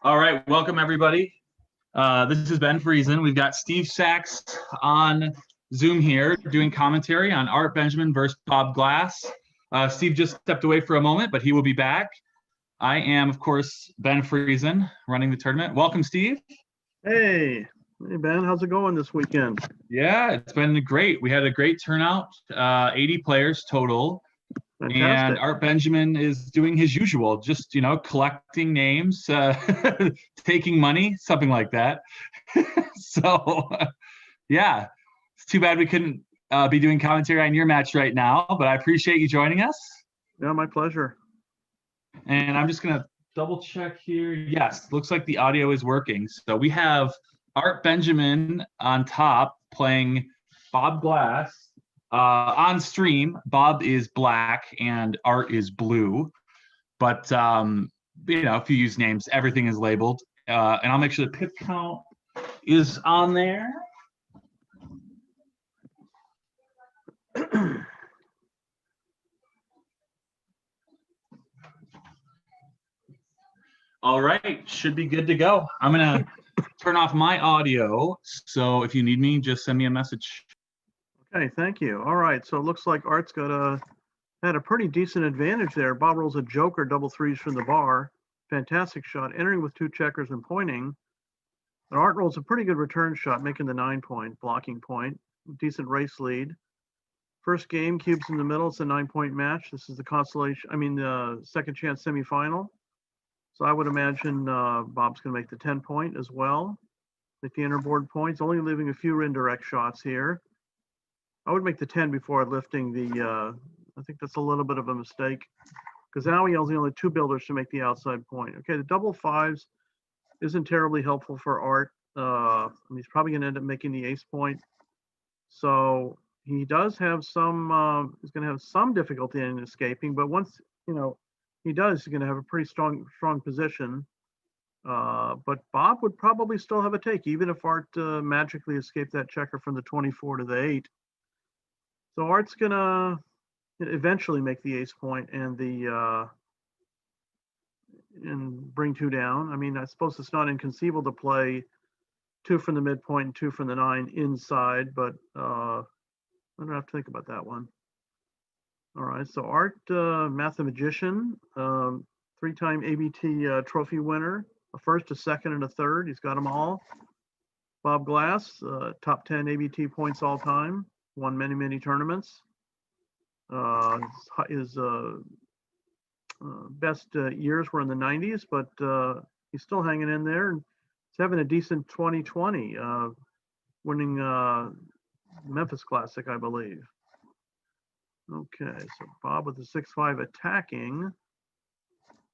All right, welcome everybody. This is Ben Friesen. We've got Steve Sachs on Zoom here doing commentary on Art Benjamin versus Bob Glass. Steve just stepped away for a moment, but he will be back. I am, of course, Ben Friesen running the tournament. Welcome, Steve. Hey Ben, how's it going this weekend? Yeah, it's been great. We had a great turnout, 80 players total. Fantastic. And Art Benjamin is doing his usual, just, collecting names, taking money, something like that. So, yeah, it's too bad we couldn't be doing commentary on your match right now, but I appreciate you joining us. Yeah, my pleasure. And I'm just going to double check here. Yes, looks like the audio is working. So we have Art Benjamin on top playing Bob Glass. On stream, Bob is black and Art is blue. But, if you use names, everything is labeled. And I'll make sure the pip count is on there. All right, should be good to go. I'm going to turn off my audio. So if you need me, just send me a message. Okay, thank you. All right, so it looks like Art's had a pretty decent advantage there. Bob rolls a joker, double threes from the bar. Fantastic shot, entering with two checkers and pointing. And Art rolls a pretty good return shot, making the 9-point blocking point. Decent race lead. First game, cubes in the middle. It's a 9-point match. This is the second chance semifinal. So I would imagine Bob's going to make the 10-point as well. Make the interboard points, only leaving a few indirect shots here. I would make the 10 before lifting the, I think that's a little bit of a mistake because now he has only two builders to make the outside point. Okay, the double fives isn't terribly helpful for Art. He's probably going to end up making the ace point. So he does have some, he's going to have some difficulty in escaping, but once, he does, he's going to have a pretty strong position. But Bob would probably still have a take, even if Art magically escaped that checker from the 24 to the 8. So Art's going to eventually make the ace point and bring two down. I mean, I suppose it's not inconceivable to play two from the midpoint and two from the 9 inside, but I don't have to think about that one. All right, so Art, mathematician, 3-time ABT trophy winner, a first, a second, and a third. He's got them all. Bob Glass, top 10 ABT points all time, won many tournaments. His best years were in the 90s, but he's still hanging in there. And he's having a decent 2020, winning Memphis Classic, I believe. Okay, so Bob with the 6-5 attacking.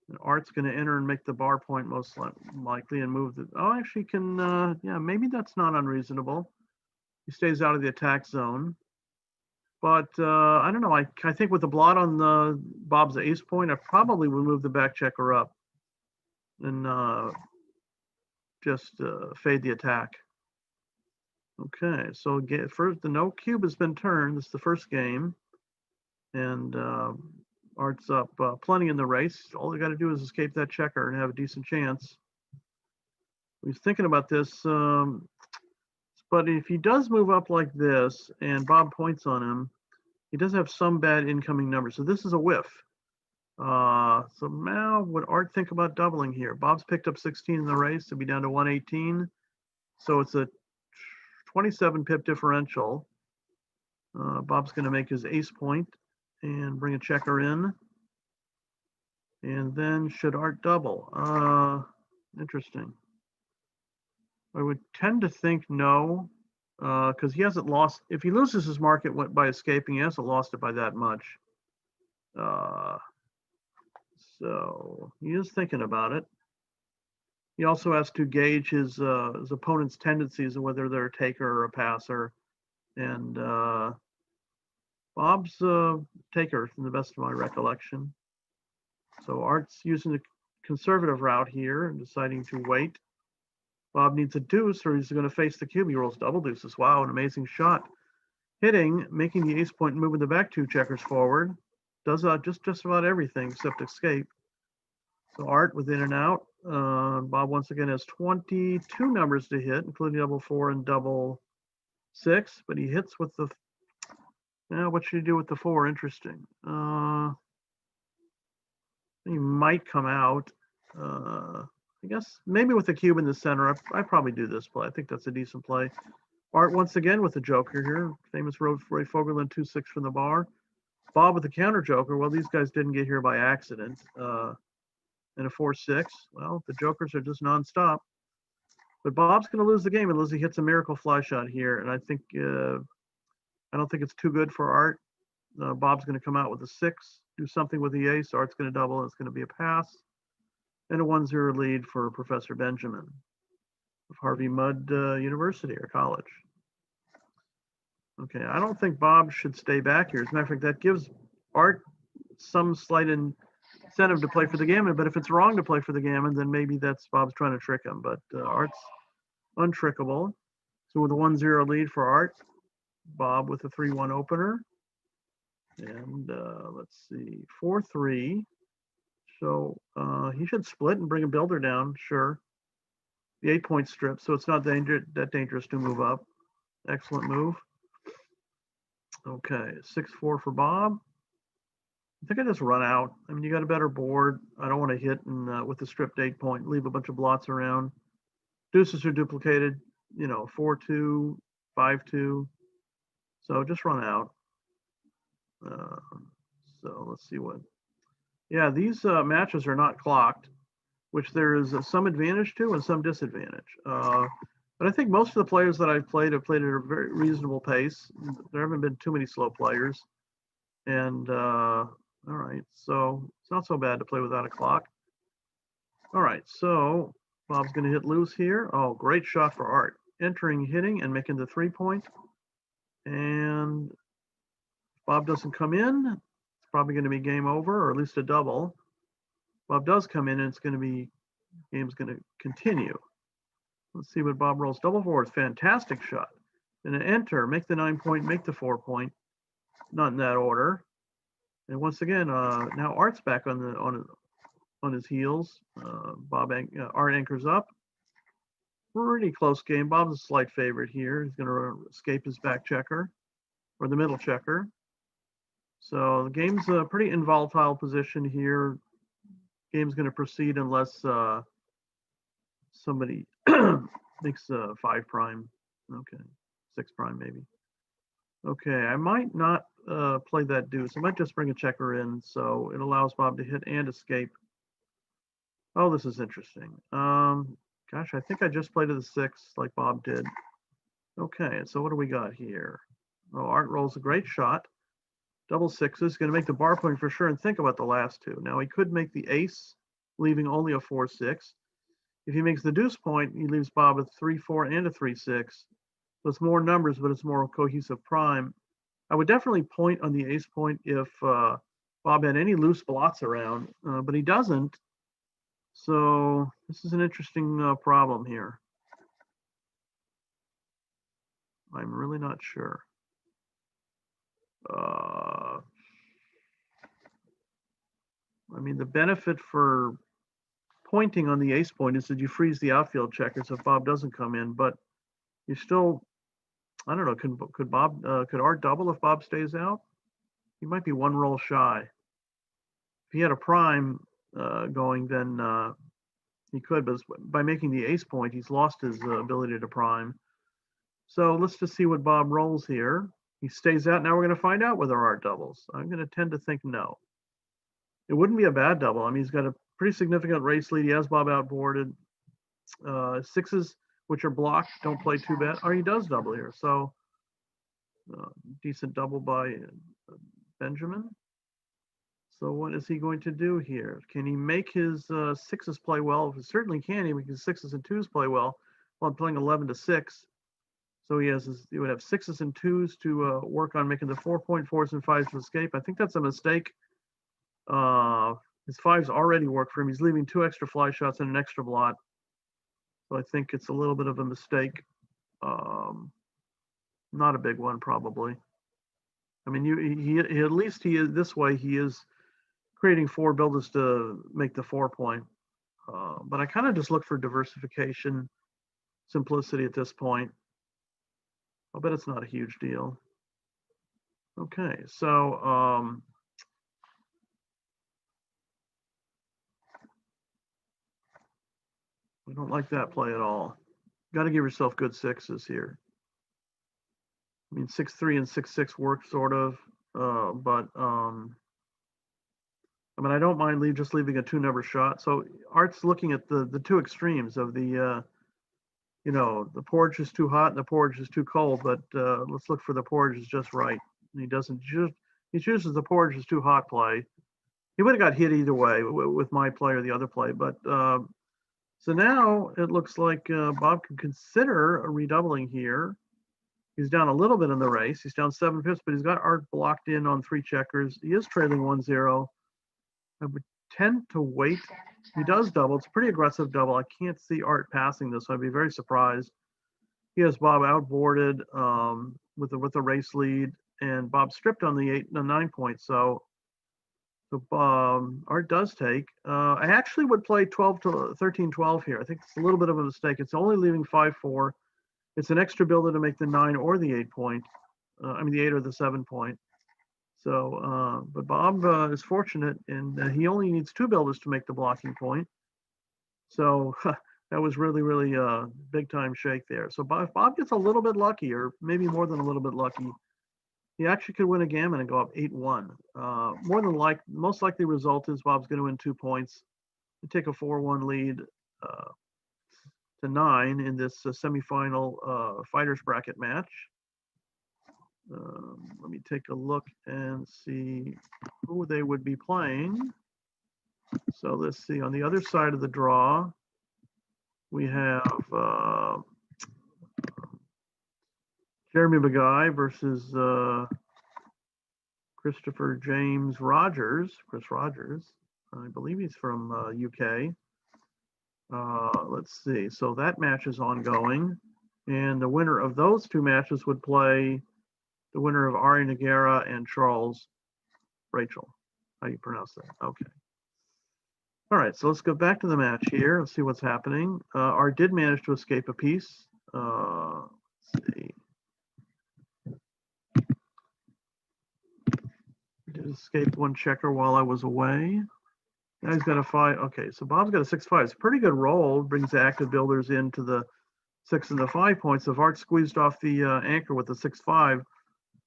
And Art's going to enter and make the bar point most likely and move the. Oh, actually can, maybe that's not unreasonable. He stays out of the attack zone. But I don't know. I think with the blot on Bob's ace point, I probably would move the back checker up and just fade the attack. Okay, so first the no cube has been turned. This is the first game. And Art's up plenty in the race. All they got to do is escape that checker and have a decent chance. He's thinking about this. But if he does move up like this and Bob points on him, he does have some bad incoming numbers. So this is a whiff. So now would Art think about doubling here? Bob's picked up 16 in the race to be down to 118. So it's a 27 pip differential. Bob's going to make his ace point and bring a checker in. And then should Art double? Interesting. I would tend to think no, because he hasn't lost. If he loses his market by escaping, he hasn't lost it by that much. So he is thinking about it. He also has to gauge his opponent's tendencies and whether they're a taker or a passer. And Bob's taker, from the best of my recollection. So Art's using the conservative route here and deciding to wait. Bob needs a deuce or he's going to face the cube. He rolls double deuces. Wow, an amazing shot. Hitting, making the ace point and moving the back two checkers forward. Does just about everything except escape. So Art with in and out. Bob once again has 22 numbers to hit, including double 4 and double 6, but he hits with the, now what should he do with the 4? Interesting. He might come out. I guess maybe with the cube in the center. I probably do this play. I think that's a decent play. Art once again with the joker here. Famous Roy Fogerland 2-6 from the bar. Bob with the counter joker. Well, these guys didn't get here by accident. And a 4-6. Well, the jokers are just nonstop. But Bob's going to lose the game unless he hits a miracle fly shot here. And I think I don't think it's too good for Art. Bob's going to come out with a 6, do something with the ace. Art's going to double, and it's going to be a pass. And a 1-0 lead for Professor Benjamin of Harvey Mudd University or college. Okay, I don't think Bob should stay back here. As a matter of fact, that gives Art some slight incentive to play for the gammon. But if it's wrong to play for the gammon, then maybe that's Bob's trying to trick him. But Art's untrickable. So with a 1-0 lead for Art, Bob with a 3-1 opener. And let's see, 4-3. So he should split and bring a builder down, sure. The 8-point strip, so it's not that dangerous to move up. Excellent move. Okay, 6-4 for Bob. I think I just run out. I mean, you got a better board. I don't want to hit and with the stripped 8-point, leave a bunch of blots around. Deuces are duplicated, 4-2, 5-2. So just run out. So let's see what. Yeah, these matches are not clocked, which there is some advantage to and some disadvantage. But I think most of the players that I've played have played at a very reasonable pace. There haven't been too many slow players. And all right, so it's not so bad to play without a clock. All right, so Bob's going to hit loose here. Oh, great shot for Art. Entering, hitting, and making the 3-point. And Bob doesn't come in. It's probably going to be game over, or at least a double. Bob does come in, and it's going to be, game's going to continue. Let's see what Bob rolls. Double 4 is fantastic shot. And an enter, make the 9-point, make the 4-point. Not in that order. And once again, now Art's back on his heels. Art anchors up. Pretty close game. Bob's a slight favorite here. He's going to escape his back checker or the middle checker. So the game's a pretty involatile position here. Game's going to proceed unless somebody makes 5 prime. Okay, 6 prime maybe. Okay, I might not play that deuce. I might just bring a checker in so it allows Bob to hit and escape. Oh, this is interesting. Gosh, I think I just played to the 6 like Bob did. Okay, so what do we got here? Oh, Art rolls a great shot. Double 6s, going to make the bar point for sure, and think about the last 2. Now he could make the ace, leaving only a 4-6. If he makes the deuce point, he leaves Bob a 3-4 and a 3-6. So it's more numbers, but it's more cohesive prime. I would definitely point on the ace point if Bob had any loose blots around, but he doesn't. So this is an interesting problem here. I'm really not sure. I mean, the benefit for pointing on the ace point is that you freeze the outfield checkers if Bob doesn't come in, but you still, I don't know, could Art double if Bob stays out? He might be 1 roll shy. If he had a prime going, then he could, but by making the ace point, he's lost his ability to prime. So let's just see what Bob rolls here. He stays out. Now we're going to find out whether Art doubles. I'm going to tend to think no. It wouldn't be a bad double. I mean, he's got a pretty significant race lead. He has Bob outboarded. 6s, which are blocked, don't play too bad. Or he does double here. So decent double by Benjamin. So what is he going to do here? Can he make his 6s play well? He certainly can. He makes his 6s and 2s play well while playing 11-6. So he would have 6s and 2s to work on making the 4-point, 4s and 5s to escape. I think that's a mistake. His 5s already work for him. He's leaving 2 extra fly shots and an extra blot. So I think it's a little bit of a mistake. Not a big one, probably. I mean, he at least he is this way. He is creating 4 builders to make the 4 point. But I kind of just look for diversification, simplicity at this point. I'll bet it's not a huge deal. Okay, so I don't like that play at all. Got to give yourself good sixes here. I mean, 6-3 and 6-6 work sort of, but I mean, I don't mind just leaving a 2-number shot. So Art's looking at the two extremes of the, you know, the porridge is too hot and the porridge is too cold, but let's look for the porridge is just right. And he doesn't just, he chooses the porridge is too hot play. He would have got hit either way with my play or the other play, but so now it looks like Bob can consider a redoubling here. He's down a little bit in the race. He's down 7 pips, but he's got Art blocked in on 3 checkers. He is trailing 1-0. I would tend to wait. He does double. It's a pretty aggressive double. I can't see Art passing this, so I'd be very surprised. He has Bob outboarded with a race lead, and Bob stripped on the 8 and the 9 point. So Art does take. I actually would play 12 to 13-12 here. I think it's a little bit of a mistake. It's only leaving 5-4. It's an extra builder to make the 9 or the 8 point. I mean the 8 or the 7 point. So, but Bob is fortunate, and he only needs 2 builders to make the blocking point. So that was really, really big time shake there. So Bob gets a little bit lucky, or maybe more than a little bit lucky. He actually could win a gammon and go up 8-1. Most likely result is Bob's going to win 2 points and take a 4-1 lead to 9 in this semifinal fighters bracket match. Let me take a look and see who they would be playing. So let's see, on the other side of the draw, we have Jeremy Bagay versus Christopher James Rogers, Chris Rogers. I believe he's from UK. Let's see, so that match is ongoing. And the winner of those 2 matches would play the winner of Ari Noguera and Charles Rachel. How do you pronounce that? Okay. All right, so let's go back to the match here and see what's happening. Art did manage to escape a piece. Let's see. He did escape 1 checker while I was away. Now he's got a 5. Okay, so Bob's got a 6-5. It's a pretty good roll. Brings the active builders into the 6 and the 5 points. If Art squeezed off the anchor with the 6-5,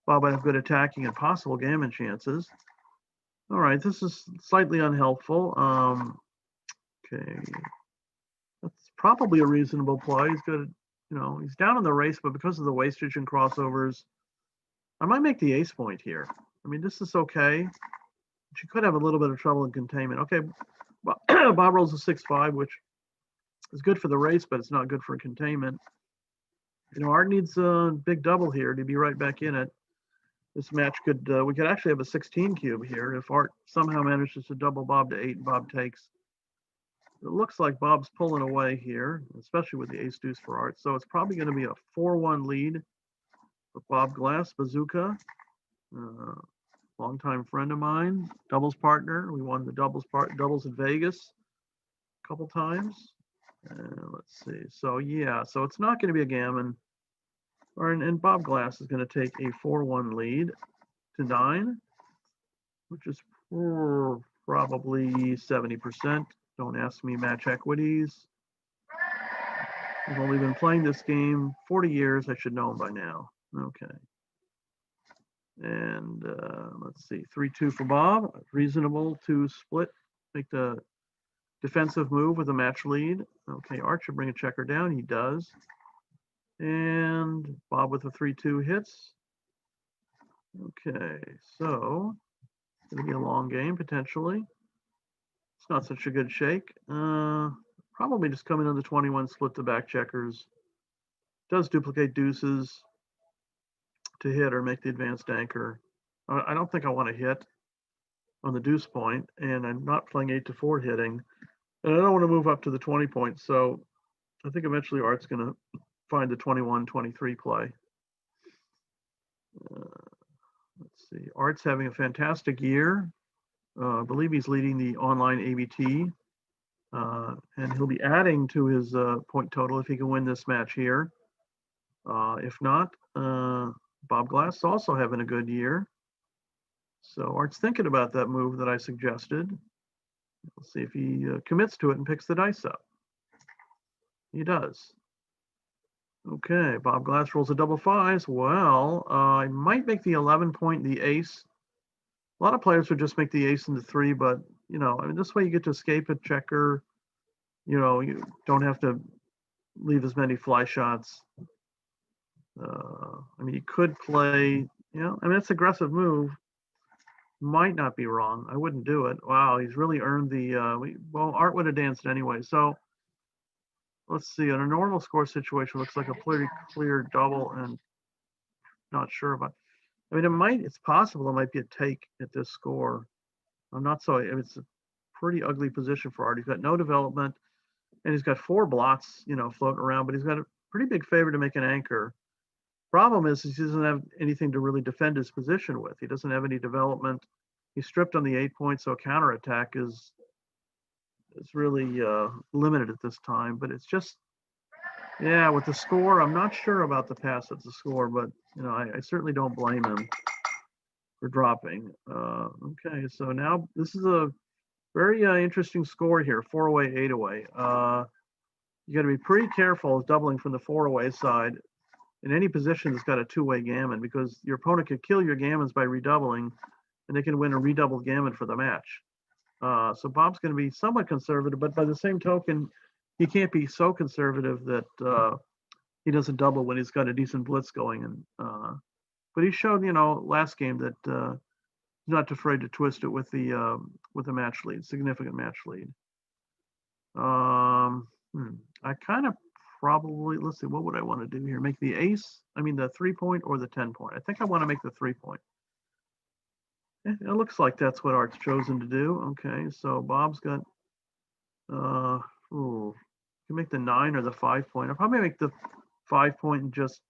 Bob would have good attacking and possible gammon chances. All right, this is slightly unhelpful. Okay, that's probably a reasonable play. He's good, you know, he's down in the race, but because of the wastage and crossovers, I might make the ace point here. I mean, this is okay. But you could have a little bit of trouble in containment. Okay, Bob rolls a 6-5, which is good for the race, but it's not good for containment. You know, Art needs a big double here to be right back in it. This match could, we could actually have a 16 cube here if Art somehow manages to double Bob to 8 and Bob takes. It looks like Bob's pulling away here, especially with the ace deuce for Art. So it's probably going to be a 4-1 lead for Bob Glass, Bazooka. Longtime friend of mine, doubles partner. We won the doubles in Vegas a couple times. Let's see. So yeah, so it's not going to be a gammon. And Bob Glass is going to take a 4-1 lead to 9, which is probably 70%. Don't ask me match equities. I've only been playing this game 40 years. I should know them by now. Okay. And let's see, 3-2 for Bob. Reasonable to split, make the defensive move with a match lead. Okay, Art should bring a checker down. He does. And Bob with a 3-2 hits. Okay, so it's going to be a long game potentially. It's not such a good shake. Probably just come in on the 21, split the back checkers. Does duplicate deuces to hit or make the advanced anchor. I don't think I want to hit on the deuce point, and I'm not playing 8-4 hitting. And I don't want to move up to the 20 points, so I think eventually Art's going to find the 21-23 play. Let's see. Art's having a fantastic year. I believe he's leading the online ABT. And he'll be adding to his point total if he can win this match here. If not, Bob Glass is also having a good year. So Art's thinking about that move that I suggested. Let's see if he commits to it and picks the dice up. He does. Okay, Bob Glass rolls a double fives. Well, I might make the 11 point the ace. A lot of players would just make the ace and the 3, but you know, I mean, this way you get to escape a checker. You know, you don't have to leave as many fly shots. I mean, you could play, you know, I mean, it's an aggressive move. Might not be wrong. I wouldn't do it. Wow, he's really earned the, well, Art would have danced anyway. So let's see, in a normal score situation, looks like a pretty clear double and not sure about, I mean, it's possible it might be a take at this score. I'm not so, it's a pretty ugly position for Art. He's got no development and he's got 4 blots, you know, floating around, but he's got a pretty big favor to make an anchor. Problem is he doesn't have anything to really defend his position with. He doesn't have any development. He's stripped on the 8 points, so counterattack is really limited at this time. But it's just, yeah, with the score, I'm not sure about the pass at the score, but you know, I certainly don't blame him for dropping. Okay, so now this is a very interesting score here, 4 away, 8 away. You got to be pretty careful doubling from the 4 away side. In any position that's got a 2-way gammon, because your opponent could kill your gammons by redoubling, and they can win a redoubled gammon for the match. So Bob's going to be somewhat conservative, but by the same token, he can't be so conservative that he doesn't double when he's got a decent blitz going. And but he showed, you know, last game that he's not afraid to twist it with the match lead, significant match lead. I kind of probably, let's see, what would I want to do here? Make the ace, I mean the 3 point or the 10 point? I think I want to make the 3 point. It looks like that's what Art's chosen to do. Okay, so Bob's got, you can make the 9 or the 5 point. I'll probably make the 5 point and just,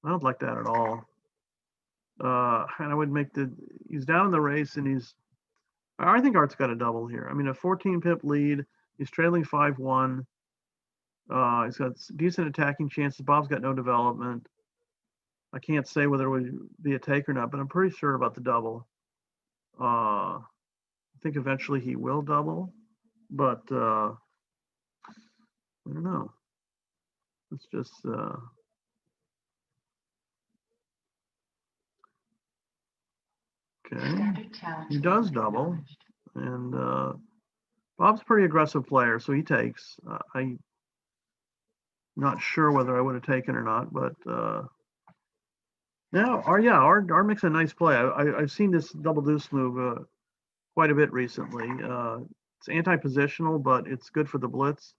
I don't like that at all. And I would make he's down in the race and I think Art's got a double here. I mean, a 14 pip lead, he's trailing 5-1. He's got decent attacking chances. Bob's got no development. I can't say whether it would be a take or not, but I'm pretty sure about the double. I think eventually he will double, but I don't know. It's just okay. He does double, and Bob's a pretty aggressive player, so he takes. I'm not sure whether I would have taken or not, but now, Art makes a nice play. I've seen this double deuce move quite a bit recently. It's anti-positional, but it's good for the blitz.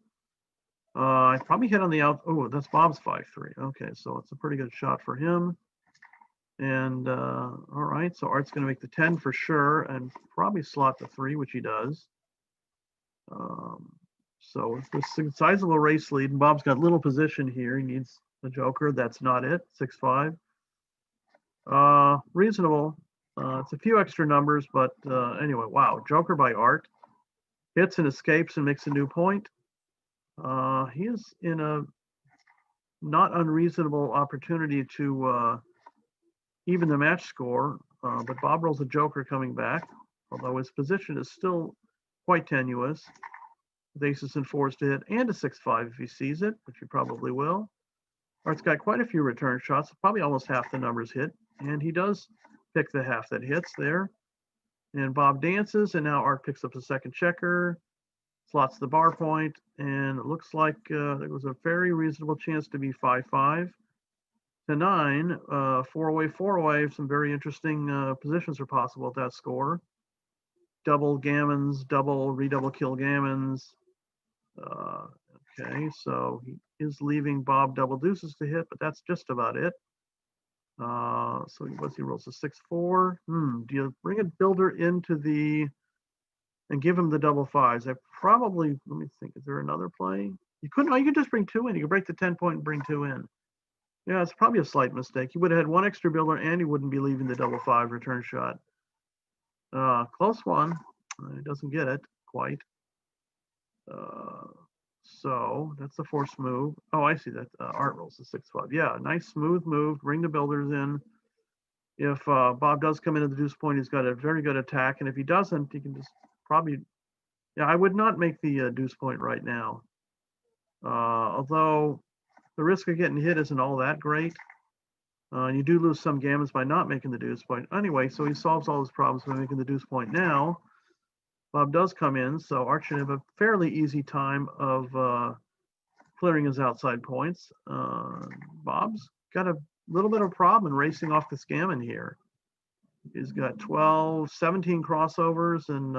I probably hit on the out. Oh, that's Bob's 5-3. Okay, so it's a pretty good shot for him. And all right, so Art's going to make the 10 for sure, and probably slot the 3, which he does. So it's a sizable race lead, and Bob's got little position here. He needs a joker. That's not it. 6-5. Reasonable. It's a few extra numbers, but anyway, wow. Joker by Art. Hits and escapes and makes a new point. He is in a not unreasonable opportunity to even the match score, but Bob rolls a joker coming back, although his position is still quite tenuous. With aces and 4s to hit, and a 6-5 if he sees it, which he probably will. Art's got quite a few return shots, probably almost half the numbers hit, and he does pick the half that hits there. And Bob dances, and now Art picks up the second checker, slots the bar point, and it looks like there was a very reasonable chance to be 5-5 to 9. 4 away, some very interesting positions are possible at that score. Double gammons, double, redouble kill gammons. Okay, so he is leaving Bob double deuces to hit, but that's just about it. So he rolls a 6-4. Do you bring a builder into and give him the double fives? I probably, let me think, is there another play? You could just bring 2 in. You could break the 10 point and bring 2 in. Yeah, it's probably a slight mistake. He would have had 1 extra builder and he wouldn't be leaving the double 5 return shot. Close one. He doesn't get it quite. So that's the forced move. Oh, I see that. Art rolls the 6-5. Yeah, nice smooth move. Bring the builders in. If Bob does come into the deuce point, he's got a very good attack. And if he doesn't, he can just probably. Yeah, I would not make the deuce point right now. Although the risk of getting hit isn't all that great. And you do lose some gammons by not making the deuce point. Anyway, so he solves all his problems by making the deuce point now. Bob does come in, so Art should have a fairly easy time of clearing his outside points. Bob's got a little bit of a problem in racing off this gammon here. He's got 12, 17 crossovers, and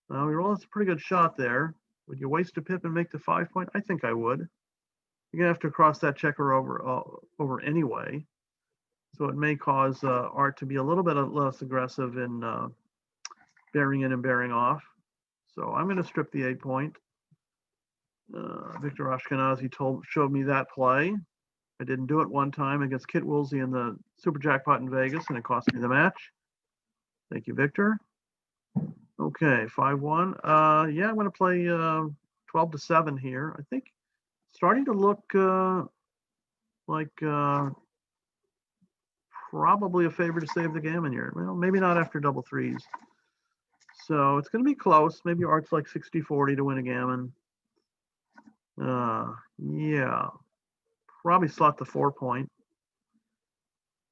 he rolls a pretty good shot there. Would you waste a pip and make the 5 point? I think I would. You're gonna have to cross that checker over anyway, so it may cause Art to be a little bit less aggressive in bearing in and bearing off. So I'm going to strip the 8 point. Victor Ashkenazi showed me that play. I didn't do it one time against Kit Woolsey in the Super Jackpot in Vegas, and it cost me the match. Thank you, Victor. Okay, 5-1. Yeah, I'm going to play 12-7 here. I think starting to look like probably a favor to save the gammon here. Well, maybe not after double threes. So it's going to be close. Maybe Art's like 60-40 to win a gammon. Yeah, probably slot the 4 point.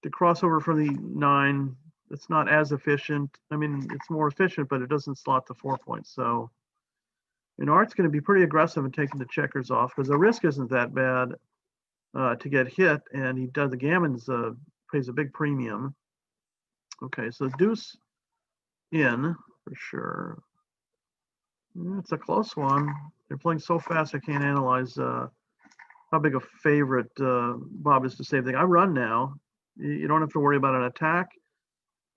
To cross over from the 9, it's not as efficient. I mean, it's more efficient, but it doesn't slot the 4 point. So, Art's going to be pretty aggressive in taking the checkers off because the risk isn't that bad to get hit, and he does the gammons pays a big premium. Okay, so deuce in for sure. It's a close one. They're playing so fast I can't analyze how big a favorite Bob is to save the game. I run now. You don't have to worry about an attack.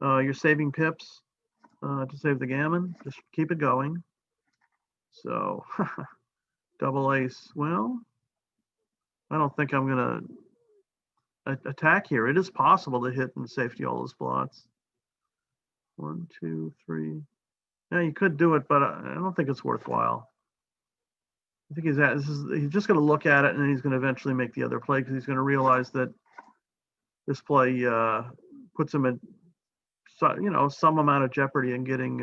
You're saving pips to save the gammon. Just keep it going. So double ace. Well, I don't think I'm going to attack here. It is possible to hit and safety all those blots. 1, 2, 3. Yeah, you could do it, but I don't think it's worthwhile. I think he's just going to look at it, and then he's going to eventually make the other play because he's going to realize that this play puts him in, some amount of jeopardy in getting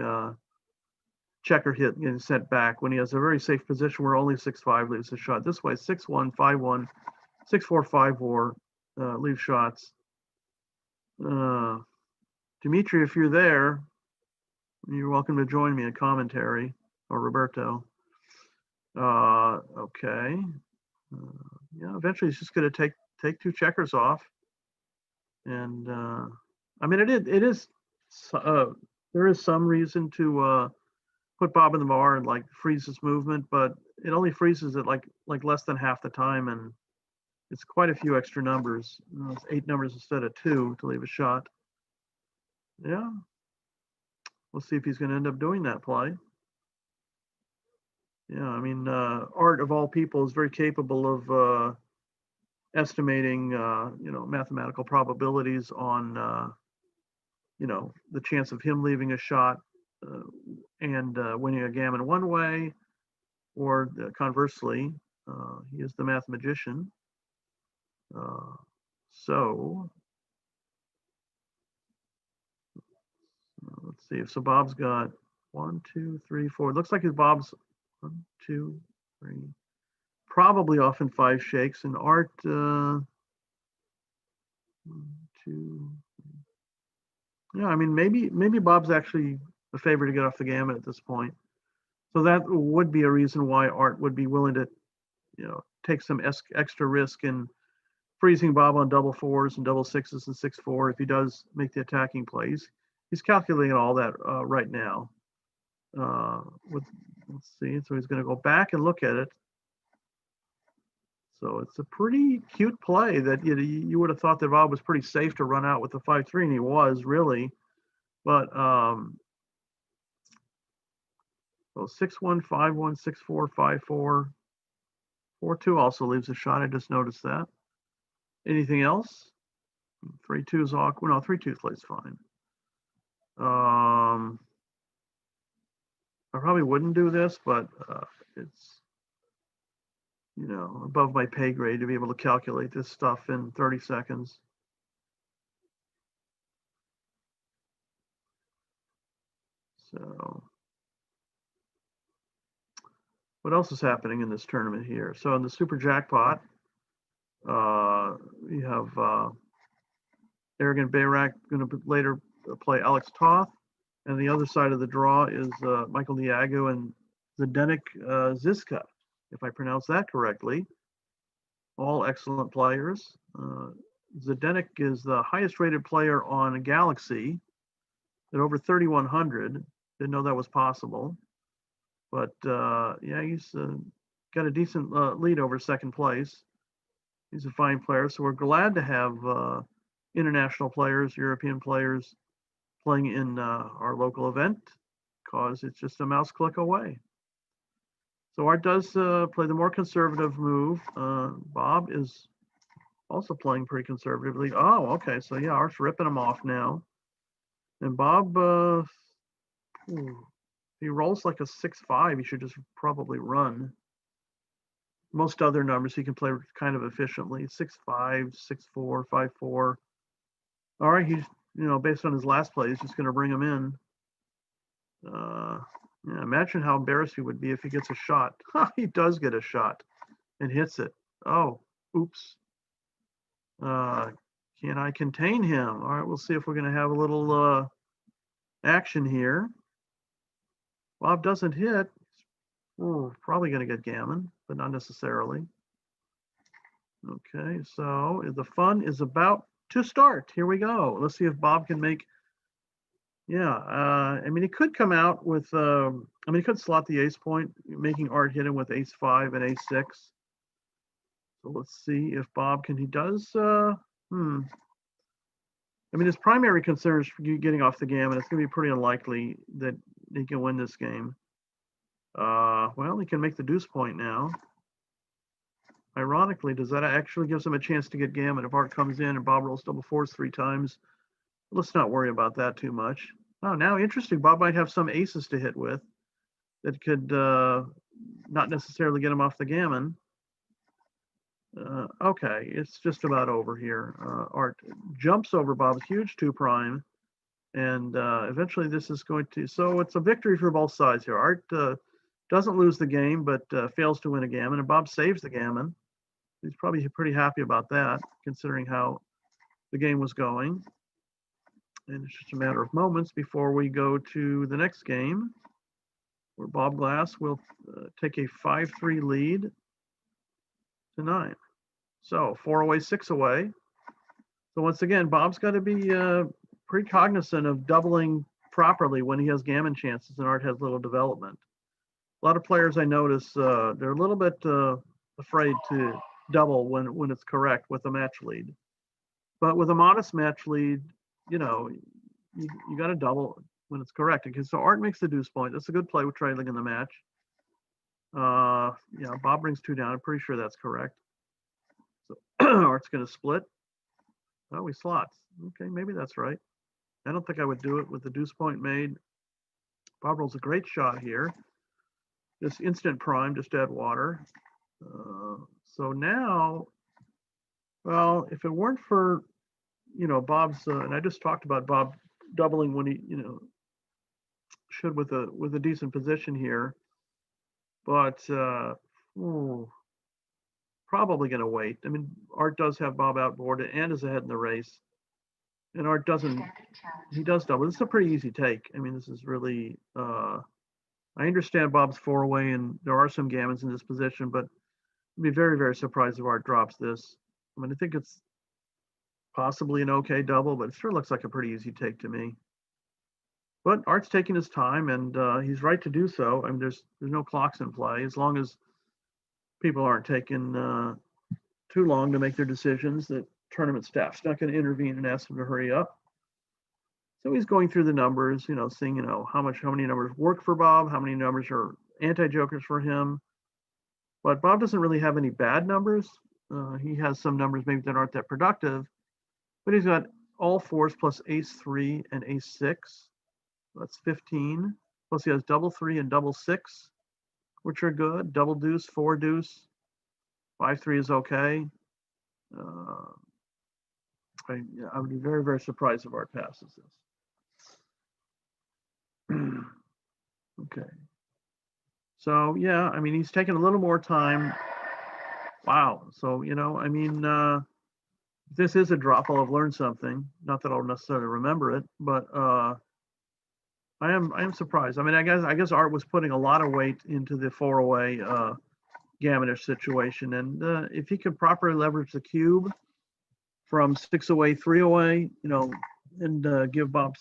checker hit and getting sent back when he has a very safe position where only 6-5 leaves a shot. This way, 6-1, 5-1, 6-4, 5-4 leave shots. Dimitri, if you're there, you're welcome to join me in commentary, or Roberto. Okay. Yeah, eventually he's just going to take 2 checkers off. And I mean, there is some reason to put Bob in the bar and like freeze his movement, but it only freezes it like less than half the time, and it's quite a few extra numbers. It's 8 numbers instead of 2 to leave a shot. Yeah. We'll see if he's going to end up doing that play. Yeah, I mean, Art of all people is very capable of estimating, mathematical probabilities on, the chance of him leaving a shot and winning a gammon one way, or conversely, he is the math magician. So let's see if Bob's got 1, 2, 3, 4. It looks like his Bob's 1, 2, 3. Probably off in 5 shakes, and Art 1, 2. Yeah, I mean maybe Bob's actually a favor to get off the gammon at this point. So that would be a reason why Art would be willing to, take some extra risk in freezing Bob on double 4s and double 6s and 6-4 if he does make the attacking plays. He's calculating all that right now. Let's see. So he's going to go back and look at it. So it's a pretty cute play that you would have thought that Bob was pretty safe to run out with the 5-3, and he was really. But so 6-1, 5-1, 6-4, 5-4, 4-2 also leaves a shot. I just noticed that. Anything else? 3-2 is awkward. No, 3-2 plays fine. I probably wouldn't do this, but it's, you know, above my pay grade to be able to calculate this stuff in 30 seconds. So what else is happening in this tournament here? So in the super jackpot, we have Arrogant Bayrak going to later play Alex Toth. And the other side of the draw is Michael Niago and Zdenek Ziska, if I pronounce that correctly. All excellent players. Zdenek is the highest rated player on Galaxy at over 3,100. Didn't know that was possible. But yeah, he's got a decent lead over second place. He's a fine player. So we're glad to have international players, European players playing in our local event, because it's just a mouse click away. So Art does play the more conservative move. Bob is also playing pretty conservatively. Oh, okay. So yeah, Art's ripping him off now. And Bob, if he rolls like a 6-5, he should just probably run. Most other numbers he can play kind of efficiently. 6-5, 6-4, 5-4. All right, he's, you know, based on his last play, he's just going to bring him in. Yeah, imagine how embarrassed he would be if he gets a shot. He does get a shot and hits it. Oh, oops. Can I contain him? All right, we'll see if we're going to have a little action here. Bob doesn't hit. Ooh, probably going to get gammon, but not necessarily. Okay, so the fun is about to start. Here we go. Let's see if Bob can make. Yeah, I mean, he could come out with. I mean, he could slot the ace point, making Art hit him with ace-5 and ace-6. So let's see if Bob can. He does. I mean, his primary concern is getting off the gammon. It's going to be pretty unlikely that he can win this game. Well, he can make the deuce point now. Ironically, does that actually gives him a chance to get gammon if Art comes in and Bob rolls double fours 3 times? Let's not worry about that too much. Oh, now interesting. Bob might have some aces to hit with that could not necessarily get him off the gammon. Okay, it's just about over here. Art jumps over Bob's huge 2 prime, and eventually this is going to. So it's a victory for both sides here. Art doesn't lose the game, but fails to win a gammon, and Bob saves the gammon. He's probably pretty happy about that, considering how the game was going. And it's just a matter of moments before we go to the next game, where Bob Glass will take a 5-3 lead to 9. So 4 away, 6 away. So once again, Bob's got to be pretty cognizant of doubling properly when he has gammon chances and Art has little development. A lot of players I notice, they're a little bit afraid to double when it's correct with a match lead. But with a modest match lead, you know, you got to double when it's correct. Okay, so Art makes the deuce point. That's a good play with trailing in the match. Yeah, Bob brings 2 down. I'm pretty sure that's correct. So Art's going to split. Oh, he slots. Okay, maybe that's right. I don't think I would do it with the deuce point made. Bob rolls a great shot here. Just instant prime, just add water. So now, well, if it weren't for, you know, Bob's, and I just talked about Bob doubling when he, you know, should with a decent position here, but probably going to wait. I mean, Art does have Bob outboarded and is ahead in the race, and Art doesn't. He does double. This is a pretty easy take. I mean, this is really. I understand Bob's 4-away, and there are some gammons in this position, but I'd be very, very surprised if Art drops this. I mean, I think it's possibly an okay double, but it sure looks like a pretty easy take to me. But Art's taking his time, and he's right to do so. I mean, there's no clocks in play. As long as people aren't taking too long to make their decisions, the tournament staff's not going to intervene and ask them to hurry up. So he's going through the numbers, you know, seeing, you know, how many numbers work for Bob, how many numbers are anti-jokers for him. But Bob doesn't really have any bad numbers. He has some numbers maybe that aren't that productive, but he's got all 4s plus ace-3 and ace-6. That's 15. Plus he has double 3 and double 6, which are good. Double deuce, 4 deuce, 5-3 is okay. I would be very, very surprised if Art passes this. Okay. So yeah, I mean, he's taking a little more time. Wow. So, I mean, this is a drop. I'll have learned something. Not that I'll necessarily remember it, but I am surprised. I mean, I guess Art was putting a lot of weight into the 4-away gammonish situation, and if he could properly leverage the cube from 6-away, 3-away, and give Bob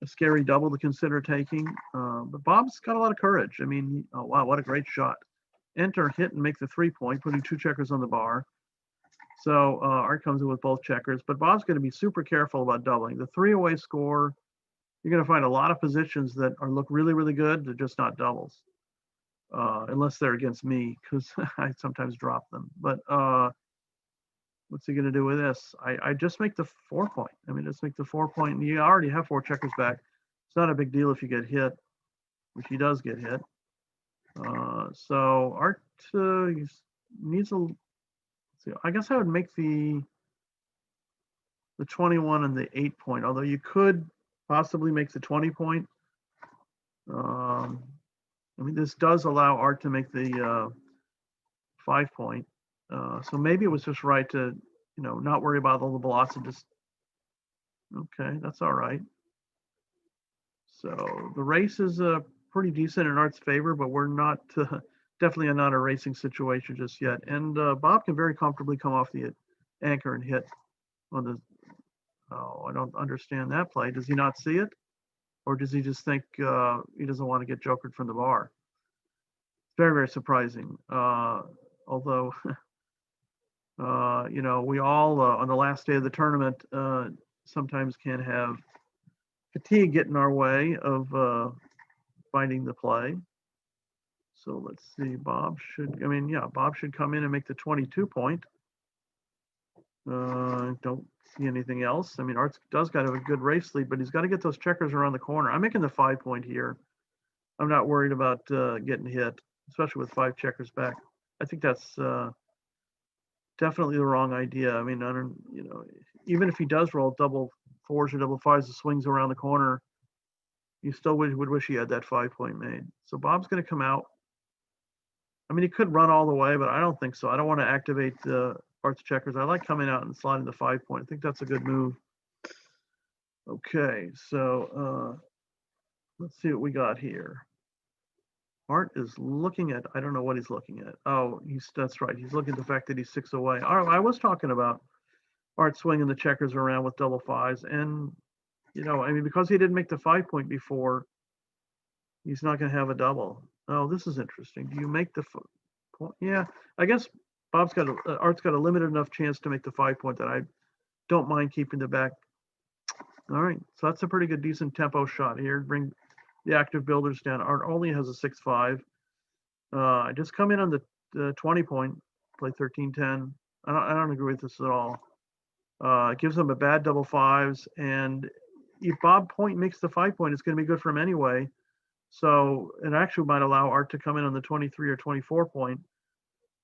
a scary double to consider taking. But Bob's got a lot of courage. I mean, oh wow, what a great shot! Enter, hit, and make the 3-point, putting 2 checkers on the bar. So Art comes in with both checkers, but Bob's going to be super careful about doubling. The 3-away score, you're going to find a lot of positions that look really, really good. They're just not doubles, unless they're against me, because I sometimes drop them. But what's he going to do with this? I just make the 4-point. I mean, just make the 4-point, and you already have 4 checkers back. It's not a big deal if you get hit, which he does get hit. So Art needs a. See, I guess I would make the 21 and the 8-point, although you could possibly make the 20-point. I mean, this does allow Art to make the 5-point. So maybe it was just right to, not worry about all the blots and just, okay, that's all right. So the race is pretty decent in Art's favor, but we're not, definitely not a racing situation just yet. And Bob can very comfortably come off the anchor and hit on the, oh, I don't understand that play. Does he not see it? Or does he just think he doesn't want to get jokered from the bar? Very, very surprising. Although, we all, on the last day of the tournament, sometimes can have fatigue get in our way of finding the play. So let's see, Bob should come in and make the 22-point. Don't see anything else. I mean, Art does got to have a good race lead, but he's got to get those checkers around the corner. I'm making the 5-point here. I'm not worried about getting hit, especially with 5 checkers back. I think that's definitely the wrong idea. I mean, even if he does roll double 4s or double 5s, the swings around the corner, you still would wish he had that 5-point made. So Bob's going to come out. I mean, he could run all the way, but I don't think so. I don't want to activate Art's checkers. I like coming out and sliding the 5-point. I think that's a good move. Okay, so let's see what we got here. Art is looking at, I don't know what he's looking at. Oh, that's right. He's looking at the fact that he's 6 away. I was talking about Art swinging the checkers around with double 5s. And, I mean, because he didn't make the 5-point before, he's not going to have a double. Oh, this is interesting. Do you make the point? Yeah, I guess Art's got a limited enough chance to make the 5-point that I don't mind keeping the back. All right, so that's a pretty good, decent tempo shot here. Bring the active builders down. Art only has a 6-5. I just come in on the 20-point, play 13-10. I don't agree with this at all. It gives them a bad double 5s, and if Bob Point makes the 5-point, it's going to be good for him anyway. So it actually might allow Art to come in on the 23 or 24-point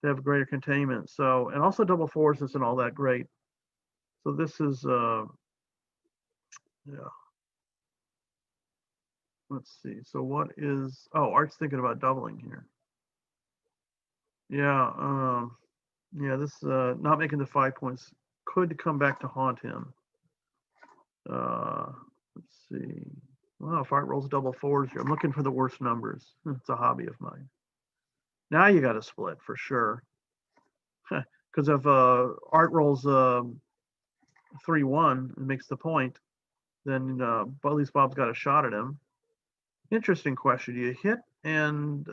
to have greater containment. So, and also double 4s isn't all that great. So this is, yeah. Let's see. So what is, oh, Art's thinking about doubling here. Yeah, this not making the 5 points could come back to haunt him. Let's see. Well, if Art rolls double 4s here, I'm looking for the worst numbers. It's a hobby of mine. Now you got to split for sure. Because if Art rolls 3-1 and makes the point, then at least Bob's got a shot at him. Interesting question. Do you hit and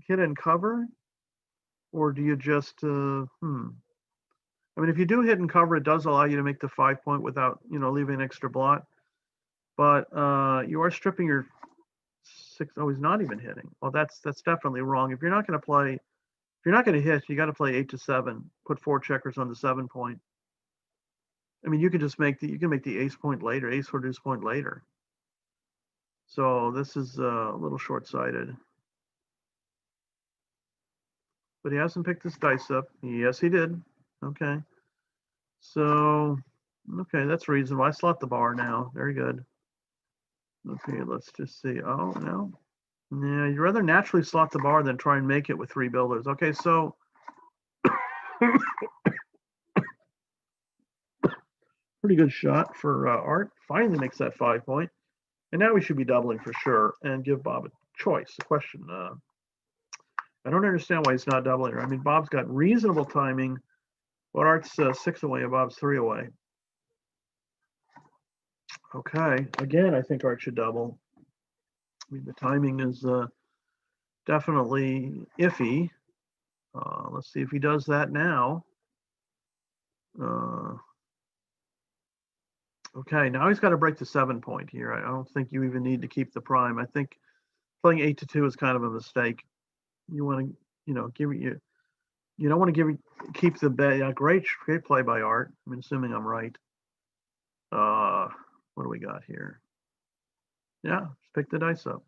hit and cover, or do you just I mean, if you do hit and cover, it does allow you to make the 5-point without leaving an extra blot. But you are stripping your 6. Oh, he's not even hitting. Well, that's definitely wrong. If you're not going to play, if you're not going to hit, you got to play 8 to 7. Put 4 checkers on the 7-point. I mean, you can just make you can make the ace point later, ace or deuce point later. So this is a little short-sighted. But he hasn't picked his dice up. Yes, he did. Okay. So, okay, that's reasonable. I slot the bar now. Very good. Okay, let's just see. Oh, no. Yeah, you'd rather naturally slot the bar than try and make it with 3 builders. Okay, so pretty good shot for Art. Finally makes that 5 point. And now we should be doubling for sure and give Bob a choice. The question, I don't understand why he's not doubling. I mean, Bob's got reasonable timing, but Art's 6 away and Bob's 3 away. Okay, again, I think Art should double. I mean, the timing is definitely iffy. Let's see if he does that now. Okay, now he's got to break the 7 point here. I don't think you even need to keep the prime. I think playing 8 to 2 is kind of a mistake. You want to, give you don't want to keep the bet. Yeah, great play by Art. I'm assuming I'm right. What do we got here? Yeah, just pick the dice up.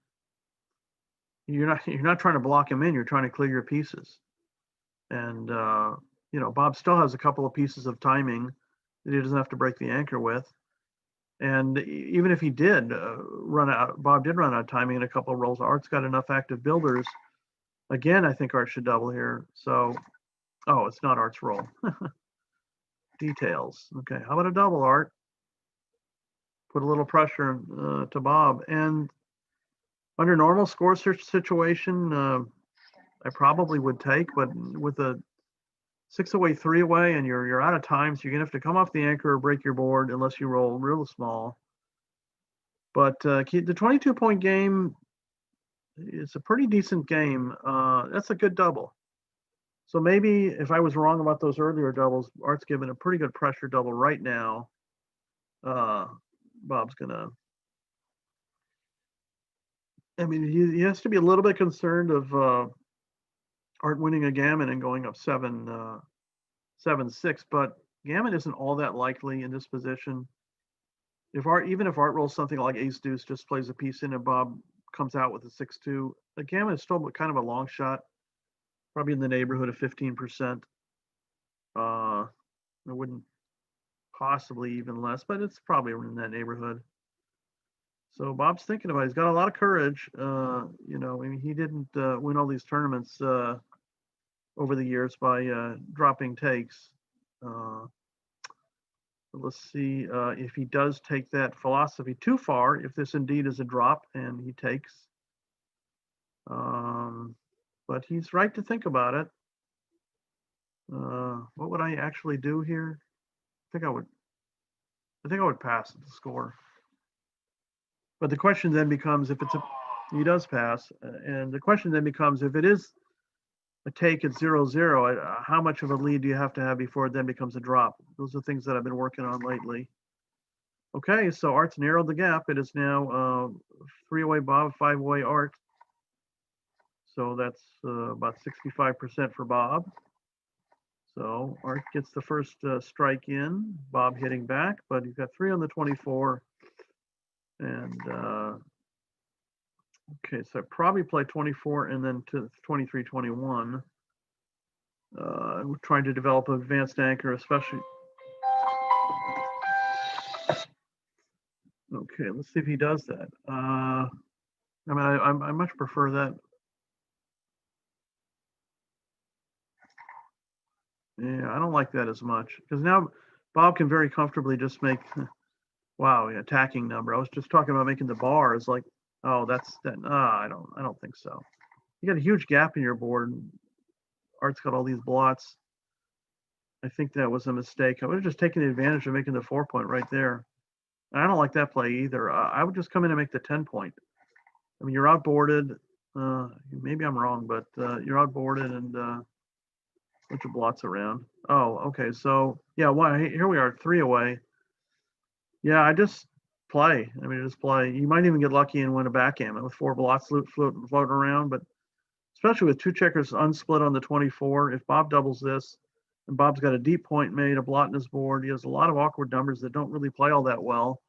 You're not trying to block him in. You're trying to clear your pieces. And Bob still has a couple of pieces of timing that he doesn't have to break the anchor with. And even if he did Bob did run out of timing in a couple of rolls. Art's got enough active builders. Again, I think Art should double here. So, oh, it's not Art's roll. Details. Okay, how about a double, Art? Put a little pressure to Bob. And under normal score search situation, I probably would take, but with a 6 away, 3 away, and you're out of time, so you're gonna have to come off the anchor or break your board unless you roll real small. But the 22-point game is a pretty decent game. That's a good double. So maybe if I was wrong about those earlier doubles, Art's given a pretty good pressure double right now. Bob's gonna. I mean, he has to be a little bit concerned of Art winning a gammon and going up 7-6, but gammon isn't all that likely in this position. Even if Art rolls something like ace deuce, just plays a piece in and Bob comes out with a 6-2, the gammon is still kind of a long shot, probably in the neighborhood of 15%. I wouldn't possibly even less, but it's probably in that neighborhood. So Bob's thinking about it. He's got a lot of courage. I mean, he didn't win all these tournaments over the years by dropping takes. Let's see if he does take that philosophy too far, if this indeed is a drop and he takes. But he's right to think about it. What would I actually do here? I think I would pass the score. But the question then becomes he does pass, and the question then becomes if it is a take at 0-0, how much of a lead do you have to have before it then becomes a drop? Those are things that I've been working on lately. Okay, so Art's narrowed the gap. It is now 3 away Bob, 5 away Art. So that's about 65% for Bob. So Art gets the first strike in, Bob hitting back, but he's got 3 on the 24. And okay, so I probably play 24 and then to 23, 21. We're trying to develop an advanced anchor, especially. Okay, let's see if he does that. I mean, I much prefer that. Yeah, I don't like that as much because now Bob can very comfortably just make, wow, attacking number. I was just talking about making the bar. It's like, oh, that's that. I don't think so. You got a huge gap in your board. Art's got all these blots. I think that was a mistake. I would have just taken advantage of making the 4 point right there. I don't like that play either. I would just come in and make the 10 point. I mean, you're outboarded. Maybe I'm wrong, but you're outboarded and a bunch of blots around. Oh, okay. So yeah, here we are, 3 away. Yeah, I just play. I mean, just play. You might even get lucky and win a backgammon with 4 blots floating around, but especially with 2 checkers unsplit on the 24, if Bob doubles this, And Bob's got a deep point made, a blot in his board. He has a lot of awkward numbers that don't really play all that well.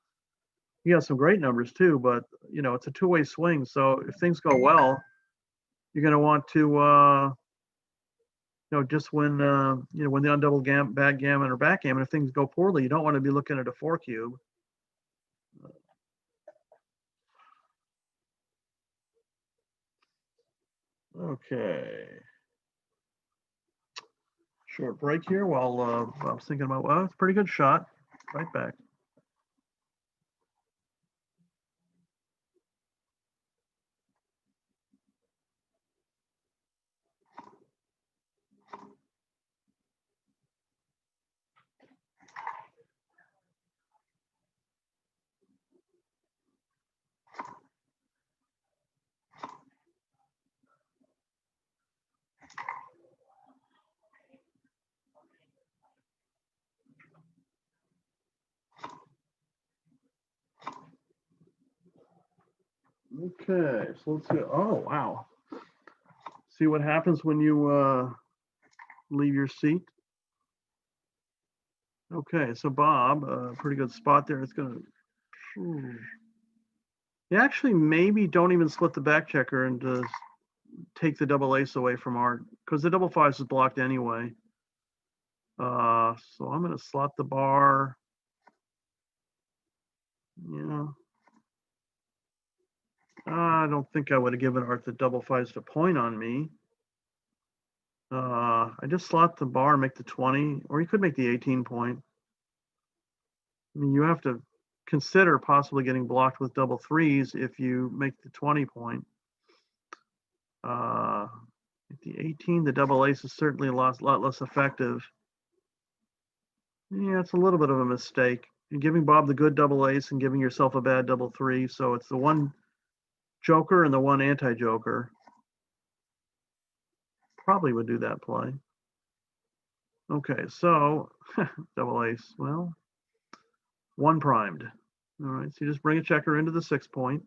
He has some great numbers too, but you know, it's a two-way swing. So if things go well, you're going to want to, you know, just when, you know, when the undoubled backgammon or backgammon, if things go poorly, you don't want to be looking at a 4 cube. Okay. Short break here while Bob's thinking about, well, it's a pretty good shot. Right back. Okay, so let's see. Oh, wow. See what happens when you leave your seat. Okay, so Bob, pretty good spot there. It's gonna. You actually maybe don't even split the back checker and just take the double ace away from Art because the double fives is blocked anyway. So I'm gonna slot the bar. Yeah. I don't think I would have given Art the double fives to point on me. I just slot the bar, make the 20, or you could make the 18 point. I mean, you have to consider possibly getting blocked with double threes if you make the 20 point. At the 18, the double ace is certainly a lot less effective. Yeah, it's a little bit of a mistake. You're giving Bob the good double ace and giving yourself a bad double three. So it's the one joker and the one anti-joker. Probably would do that play. Okay, so double ace. Well, one primed. All right, so you just bring a checker into the 6 point.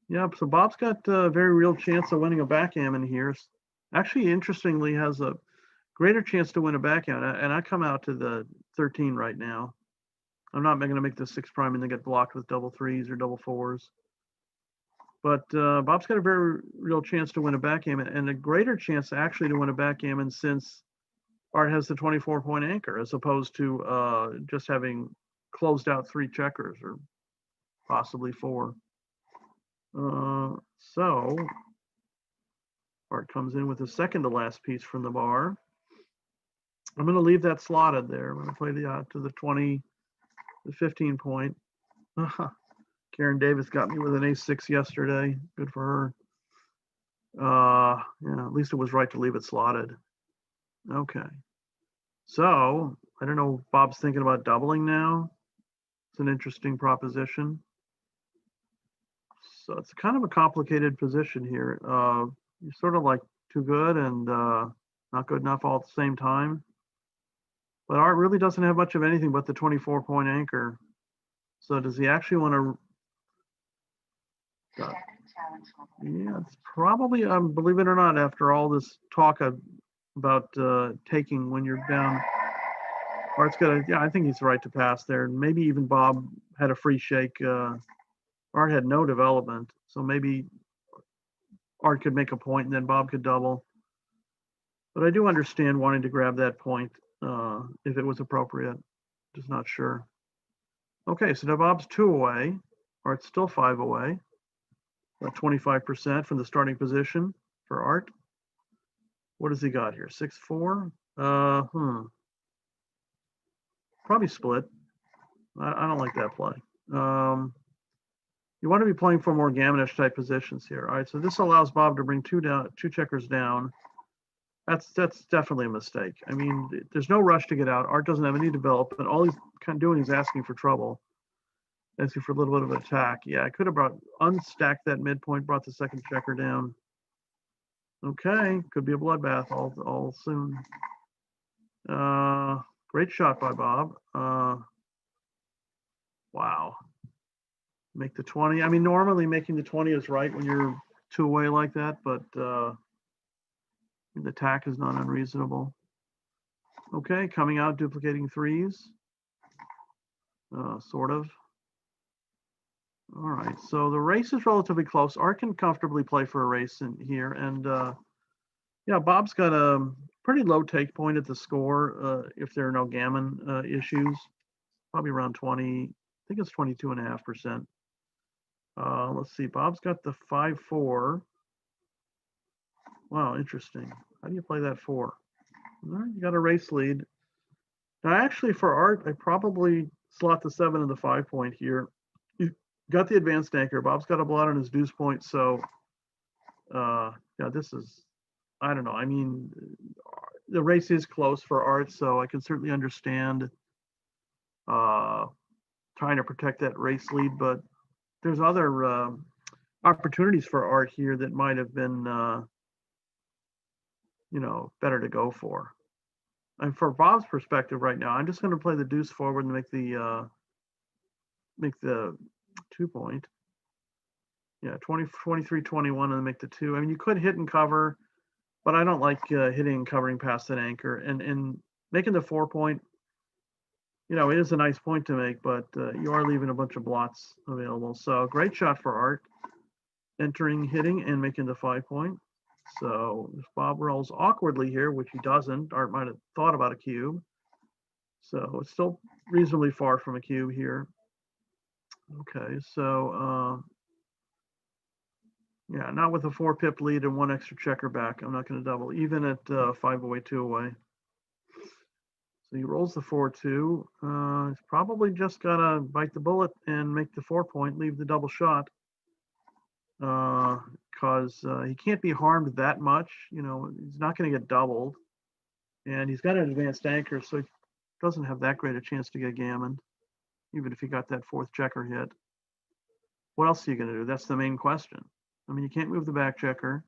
Yep, so Bob's got a very real chance of winning a backgammon here. Actually, interestingly, has a greater chance to win a backgammon. And I come out to the 13 right now. I'm not going to make the 6 prime and then get blocked with double threes or double fours. But Bob's got a very real chance to win a backgammon and a greater chance actually to win a backgammon since Art has the 24-point anchor as opposed to just having closed out 3 checkers or possibly 4. So Art comes in with the second to last piece from the bar. I'm going to leave that slotted there. I'm going to play the to the 20, the 15 point. Karen Davis got me with an ace-6 yesterday. Good for her. Yeah, at least it was right to leave it slotted. Okay. So I don't know if Bob's thinking about doubling now. It's an interesting proposition. So it's kind of a complicated position here. You're sort of like too good and not good enough all at the same time. But Art really doesn't have much of anything but the 24-point anchor. So does he actually want to? Yeah, it's probably, believe it or not, after all this talk about taking when you're down, Art's got to, yeah, I think he's right to pass there. And maybe even Bob had a free shake. Art had no development. So maybe Art could make a point and then Bob could double. But I do understand wanting to grab that point if it was appropriate. Just not sure. Okay, so now Bob's 2 away. Art's still 5 away. About 25% from the starting position for Art. What has he got here? 6-4? Probably split. I don't like that play. You want to be playing for more gammonish type positions here. All right, so this allows Bob to bring 2 checkers down. That's definitely a mistake. I mean, there's no rush to get out. Art doesn't have any development. All he's kind of doing is asking for trouble. Asking for a little bit of attack. Yeah, I could have unstacked that midpoint, brought the second checker down. Okay, could be a bloodbath all soon. Great shot by Bob. Wow. Make the 20. I mean, normally making the 20 is right when you're 2 away like that, but the attack is not unreasonable. Okay, coming out, duplicating threes. Sort of. All right, so the race is relatively close. Art can comfortably play for a race in here. And yeah, Bob's got a pretty low take point at the score if there are no gammon issues. Probably around 20, I think it's 22.5%. Let's see, Bob's got the 5-4. Wow, interesting. How do you play that 4? All right, you got a race lead. Now, actually, for Art, I probably slot the 7 and the 5 point here. You got the advanced anchor. Bob's got a blot on his deuce point, so yeah, this is, I don't know. I mean, the race is close for Art, so I can certainly understand trying to protect that race lead, but there's other opportunities for Art here that might have been, you know, better to go for. And for Bob's perspective right now, I'm just going to play the deuce forward and make the 2 point. Yeah, 20, 23, 21, and then make the 2. I mean, you could hit and cover, but I don't like hitting and covering past that anchor. And making the 4 point, you know, it is a nice point to make, but you are leaving a bunch of blots available. So great shot for Art, entering, hitting, and making the 5 point. So if Bob rolls awkwardly here, which he doesn't, Art might have thought about a cube. So it's still reasonably far from a cube here. Okay, so yeah, not with a 4 pip lead and 1 extra checker back. I'm not going to double, even at 5 away, 2 away. So he rolls the 4-2. He's probably just got to bite the bullet and make the 4 point, leave the double shot. Because he can't be harmed that much. You know, he's not going to get doubled. And he's got an advanced anchor, so he doesn't have that great a chance to get gammoned, even if he got that 4th checker hit. What else are you going to do? That's the main question. I mean, you can't move the back checker.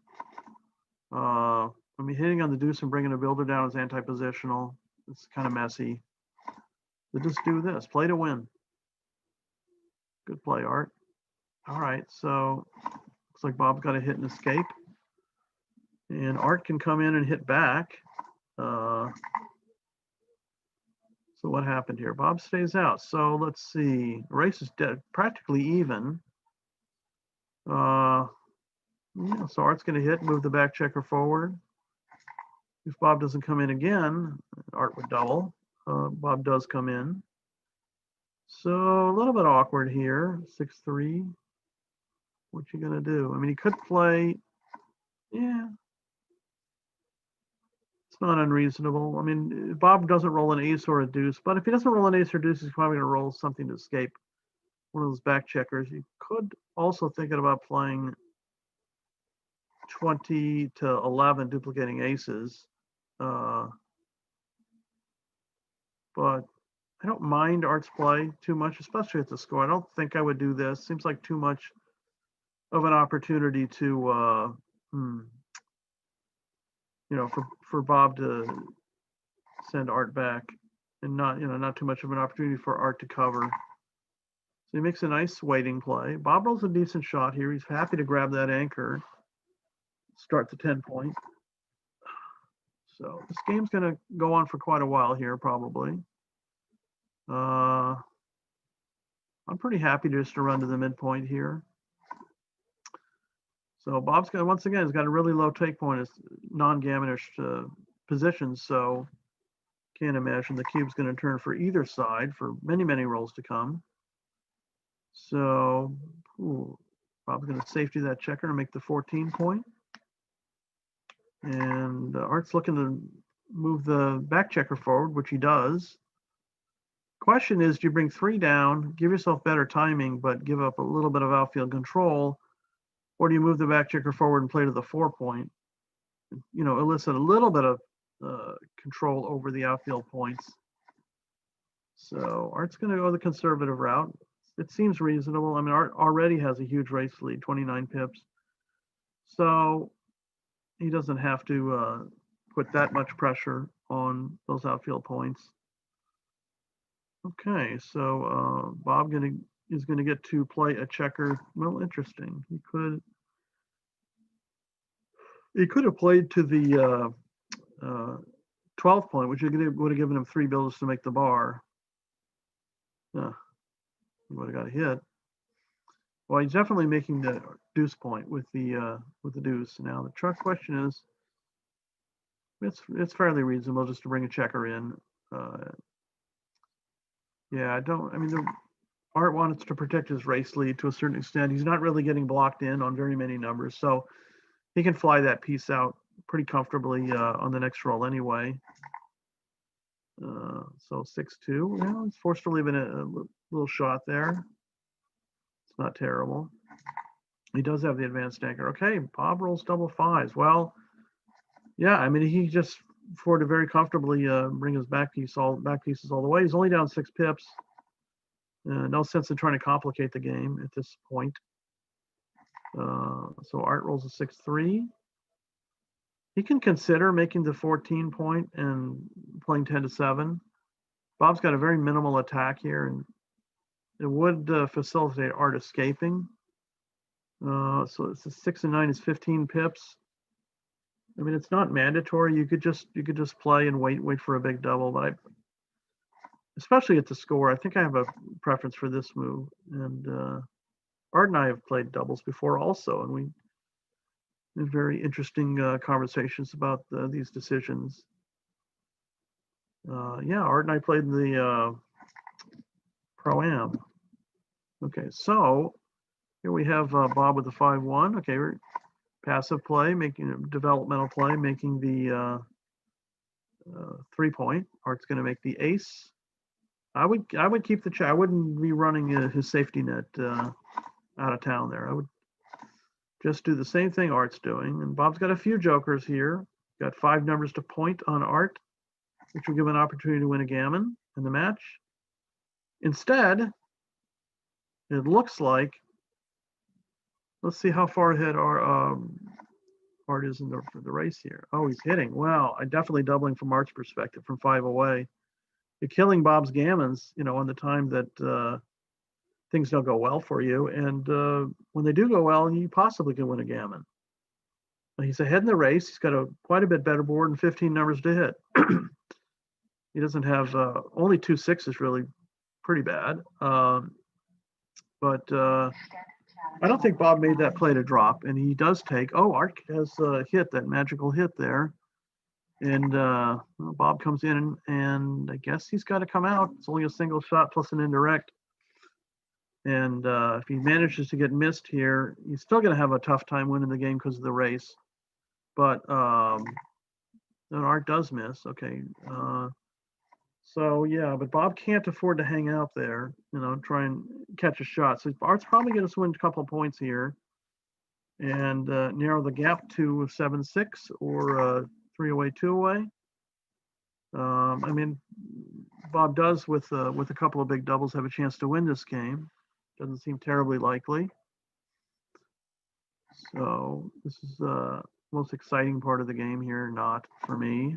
I mean, hitting on the deuce and bringing a builder down is anti-positional. It's kind of messy. So just do this. Play to win. Good play, Art. All right, so looks like Bob's got to hit and escape. And Art can come in and hit back. So what happened here? Bob stays out. So let's see. The race is dead, practically even. Yeah, so Art's going to hit, move the back checker forward. If Bob doesn't come in again, Art would double. Bob does come in. So a little bit awkward here, 6-3. What you going to do? I mean, he could play, yeah. It's not unreasonable. I mean, Bob doesn't roll an ace or a deuce, but if he doesn't roll an ace or deuce, he's probably going to roll something to escape one of those back checkers. You could also thinking about playing 20 to 11, duplicating aces. But I don't mind Art's play too much, especially at the score. I don't think I would do this. Seems like too much of an opportunity to, you know, for Bob to send Art back, and not, you know, not too much of an opportunity for Art to cover. So he makes a nice waiting play. Bob rolls a decent shot here. He's happy to grab that anchor, start the 10 point. So this game's going to go on for quite a while here, probably. I'm pretty happy just to run to the midpoint here. So Bob's got, once again, he's got a really low take point. It's non-gammonish positions, so can't imagine the cube's going to turn for either side for many, many rolls to come. So Bob's going to safety that checker and make the 14 point. And Art's looking to move the back checker forward, which he does. Question is, do you bring 3 down, give yourself better timing, but give up a little bit of outfield control? Or do you move the back checker forward and play to the 4 point? You know, elicit a little bit of control over the outfield points. So Art's going to go the conservative route. It seems reasonable. I mean, Art already has a huge race lead, 29 pips. So he doesn't have to put that much pressure on those outfield points. Okay, so Bob is going to get to play a checker. Well, interesting. He could have played to the 12 point, which would have given him 3 bills to make the bar. Yeah, he would have got a hit. Well, he's definitely making the deuce point with the deuce. Now the truck question is, it's fairly reasonable just to bring a checker in. Yeah, I mean, Art wants to protect his race lead to a certain extent. He's not really getting blocked in on very many numbers, so he can fly that piece out pretty comfortably on the next roll anyway. So 6-2. Well, he's forced to leave in a little shot there. It's not terrible. He does have the advanced anchor. Okay, Bob rolls double fives. Well, yeah, I mean, he just afforded to very comfortably bring his back pieces all the way. He's only down 6 pips. No sense in trying to complicate the game at this point. So Art rolls a 6-3. He can consider making the 14 point and playing 10-7. Bob's got a very minimal attack here, and it would facilitate Art escaping. So it's a 6 and 9 is 15 pips. I mean, it's not mandatory. You could just play and wait for a big double, but especially at the score, I think I have a preference for this move. And Art and I have played doubles before also, and we had very interesting conversations about these decisions. Yeah, Art and I played in the Pro-Am. Okay, so here we have Bob with the 5-1. Okay, we're passive play, making a developmental play, making the 3 point. Art's going to make the ace. I would keep the check. I wouldn't be running his safety net out of town there. I would just do the same thing Art's doing. And Bob's got a few jokers here. Got 5 numbers to point on Art, which will give an opportunity to win a gammon in the match. Instead, it looks like, let's see how far ahead Art is in the race here. Oh, he's hitting. Well, I'm definitely doubling from Art's perspective from 5 away. You're killing Bob's gammons, on the time that things don't go well for you. And when they do go well, you possibly can win a gammon. He's ahead in the race. He's got quite a bit better board and 15 numbers to hit. He doesn't have only 2 6s, really pretty bad. But I don't think Bob made that play to drop, and he does take. Oh, Art has hit that magical hit there, and Bob comes in, and I guess he's got to come out. It's only a single shot plus an indirect, and if he manages to get missed here, he's still going to have a tough time winning the game because of the race. But then Art does miss. Okay. So yeah, but Bob can't afford to hang out there, try and catch a shot. So Art's probably going to win a couple of points here and narrow the gap to 7-6 or 3 away, 2 away. I mean, Bob does with a couple of big doubles have a chance to win this game. Doesn't seem terribly likely. So this is the most exciting part of the game here, not for me.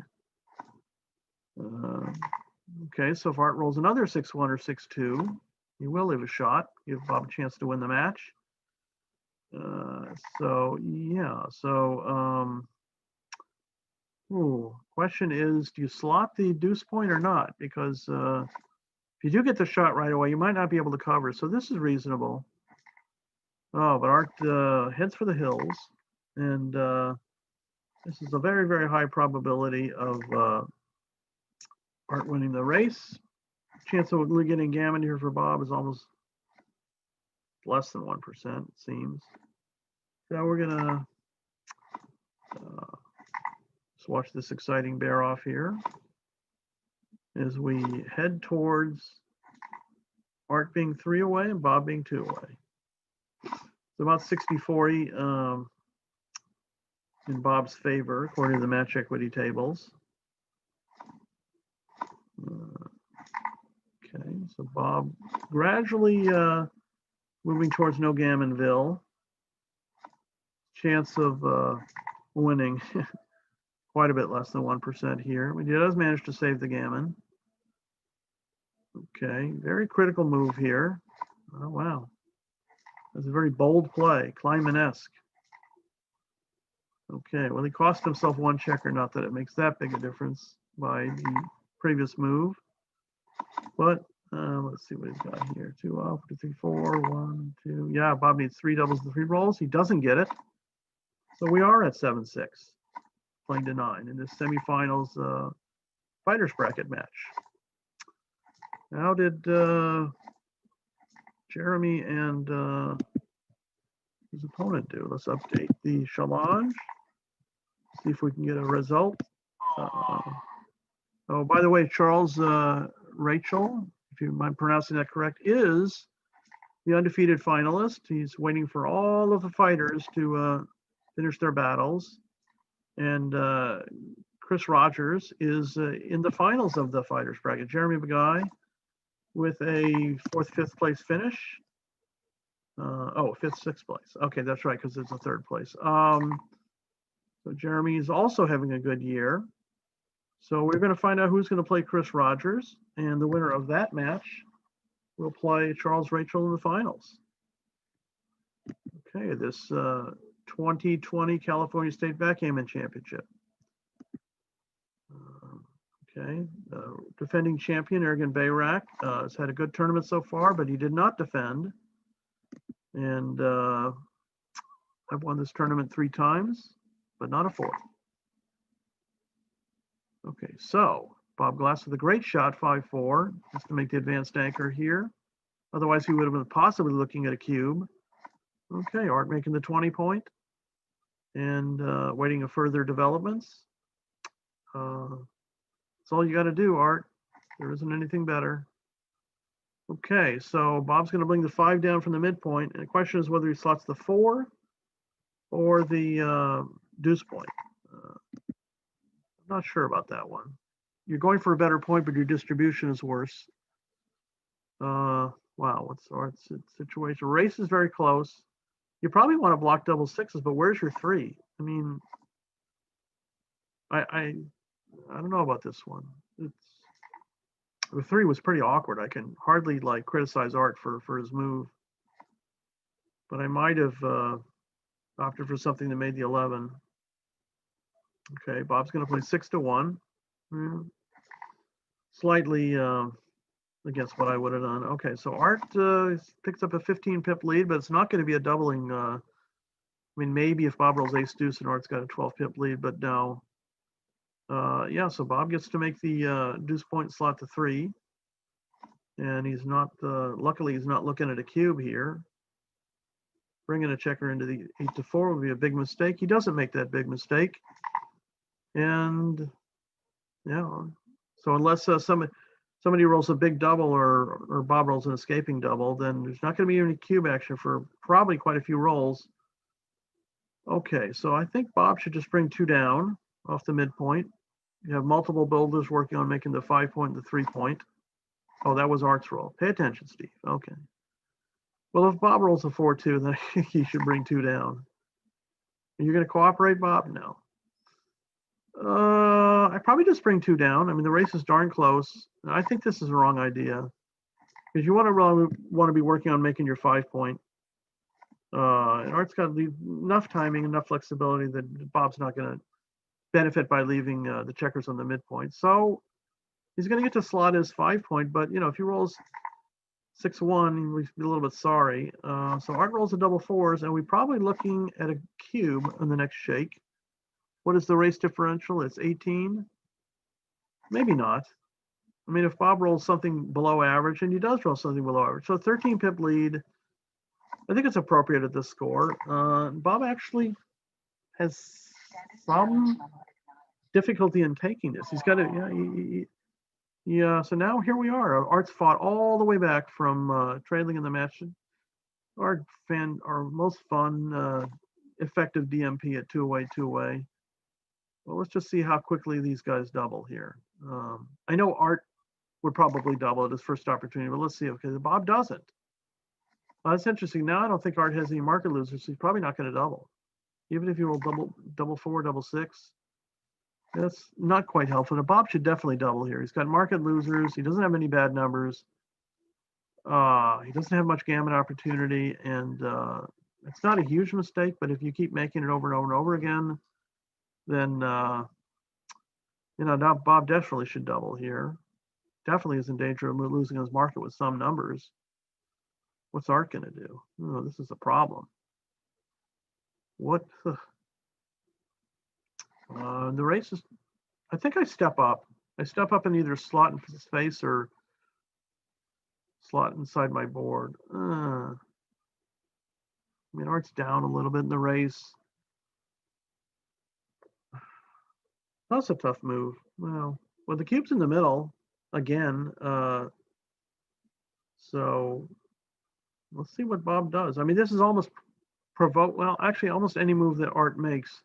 Okay, so if Art rolls another 6-1 or 6-2, he will leave a shot, give Bob a chance to win the match. So yeah, so question is, do you slot the deuce point or not? Because if you do get the shot right away, you might not be able to cover. So this is reasonable. Oh, but Art heads for the hills, and this is a very, very high probability of Art winning the race. Chance of getting gammon here for Bob is almost less than 1%, it seems. So we're gonna just watch this exciting bear off here as we head towards Art being 3 away and Bob being 2 away. It's about 60-40 in Bob's favor, according to the match equity tables. Okay, so Bob gradually moving towards no gammonville. Chance of winning quite a bit less than 1% here. But he does manage to save the gammon. Okay, very critical move here. Oh, wow. That's a very bold play, Kleiman-esque. Okay, well, he cost himself 1 checker, not that it makes that big a difference. by the previous move. But let's see what he's got here. 2 off, 2, 3, 4, 1, 2. Yeah, Bob needs 3 doubles and 3 rolls. He doesn't get it. So we are at 7-6, playing to 9 in this semifinals fighters bracket match. How did Jeremy and his opponent do? Let's update the challenge. See if we can get a result. Oh, by the way, Charles Rachel, if you mind pronouncing that correct, is the undefeated finalist. He's waiting for all of the fighters to finish their battles. And Chris Rogers is in the finals of the fighters bracket. Jeremy Begay with a 4th, 5th place finish. Oh, 5th, 6th place. Okay, that's right, because it's a 3rd place. So Jeremy is also having a good year. So we're going to find out who's going to play Chris Rogers, and the winner of that match will play Charles Rachel in the finals. Okay, this 2020 California State Backgammon Championship. Okay, defending champion Ergen Bayrak has had a good tournament so far, but he did not defend. And I've won this tournament 3 times, but not a 4th. Okay, so Bob Glass with a great shot, 5-4, just to make the advanced anchor here. Otherwise, he would have been possibly looking at a cube. Okay, Art making the 20 point and waiting for further developments. That's all you got to do, Art. There isn't anything better. Okay, so Bob's going to bring the 5 down from the midpoint, and the question is whether he slots the 4 or the deuce point. I'm not sure about that one. You're going for a better point, but your distribution is worse. Wow, what's Art's situation? Race is very close. You probably want to block double 6s, but where's your 3? I mean, I don't know about this one. The 3 was pretty awkward. I can hardly like criticize Art for his move, but I might have opted for something that made the 11. Okay, Bob's going to play 6-1. Slightly against what I would have done. Okay, so Art picks up a 15 pip lead, but it's not going to be a doubling. I mean, maybe if Bob rolls ace deuce and Art's got a 12 pip lead, but no. Yeah, so Bob gets to make the deuce point slot to 3. And he's not, luckily he's not looking at a cube here. Bringing a checker into the 8-4 would be a big mistake. He doesn't make that big mistake. And yeah, so unless somebody rolls a big double or Bob rolls an escaping double, then there's not going to be any cube action for probably quite a few rolls. Okay, so I think Bob should just bring 2 down off the midpoint. You have multiple builders working on making the 5 point and the 3 point. Oh, that was Art's roll. Pay attention, Steve. Okay. Well, if Bob rolls a 4-2, then I think he should bring 2 down. Are you going to cooperate, Bob? No. I probably just bring 2 down. I mean, the race is darn close. I think this is the wrong idea because you want to be working on making your 5 point. And Art's got enough timing, enough flexibility that Bob's not going to benefit by leaving the checkers on the midpoint. So he's going to get to slot his 5 point, but if he rolls 6-1, we'd be a little bit sorry. So Art rolls a double 4s, and we're probably looking at a cube on the next shake. What is the race differential? It's 18. Maybe not. I mean, if Bob rolls something below average, and he does roll something below average, so 13 pip lead, I think it's appropriate at this score. Bob actually has some difficulty in taking this. He's got to, yeah. So now here we are. Art's fought all the way back from trailing in the match. Our most fun, effective DMP at 2-way. Well, let's just see how quickly these guys double here. I know Art would probably double at his first opportunity, but let's see. Okay, Bob doesn't. That's interesting. Now I don't think Art has any market losers. So he's probably not going to double, even if you roll double 4, double 6. That's not quite helpful. Now, Bob should definitely double here. He's got market losers. He doesn't have any bad numbers. He doesn't have much gammon opportunity, and it's not a huge mistake. But if you keep making it over and over and over again, then You know, now Bob definitely should double here. Definitely is in danger of losing his market with some numbers. What's Art going to do? Oh, this is a problem. What? The race is, I think I step up. I step up and either slot in his face or slot inside my board. I mean, Art's down a little bit in the race. That's a tough move. Well, the cube's in the middle again. So let's see what Bob does. I mean, this is almost provoke. Well, actually, almost any move that Art makes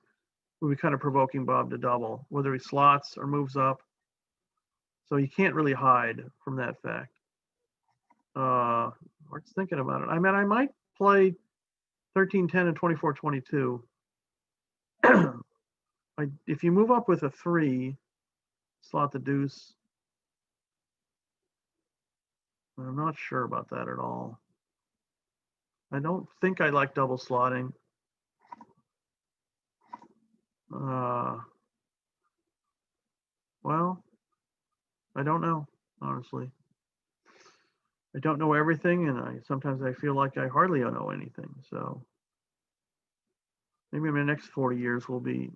will be kind of provoking Bob to double, whether he slots or moves up. So you can't really hide from that fact. Art's thinking about it. I mean, I might play 13-10 and 24-22. If you move up with a 3, slot the deuce. I'm not sure about that at all. I don't think I like double slotting. Well, I don't know, honestly. I don't know everything, and sometimes I feel like I hardly know anything. So maybe my next 40 years will be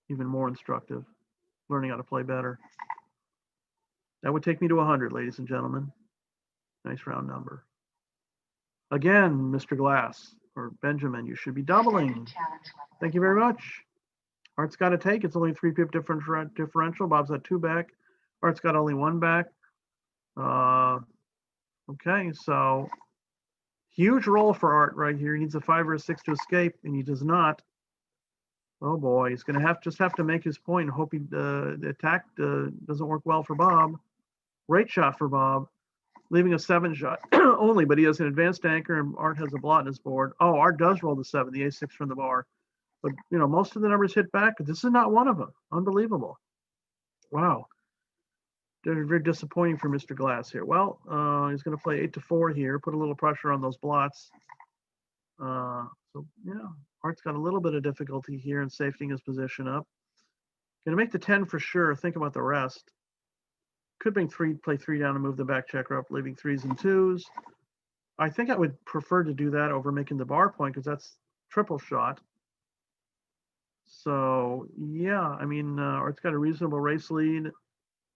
even more instructive, learning how to play better. That would take me to 100, ladies and gentlemen. Nice round number. Again, Mr. Glass, or Benjamin, you should be doubling. Thank you very much. Art's got to take. It's only 3 pip differential. Bob's at 2 back. Art's got only 1 back. Okay, so huge roll for Art right here. He needs a 5 or a 6 to escape, and he does not. Oh boy, he's going to just have to make his point and hope the attack doesn't work well for Bob. Great shot for Bob, leaving a 7 shot only, but he has an advanced anchor, and Art has a blot in his board. Oh, Art does roll the 7, the A6 from the bar. But, you know, most of the numbers hit back. This is not one of them. Unbelievable. Wow. Very disappointing for Mr. Glass here. Well, he's going to play 8-4 here, put a little pressure on those blots. So, yeah, Art's got a little bit of difficulty here in safetying his position up. Going to make the 10 for sure. Think about the rest. Could play 3 down and move the back checker up, leaving 3s and 2s. I think I would prefer to do that over making the bar point because that's triple shot. So, yeah, I mean, Art's got a reasonable race lead.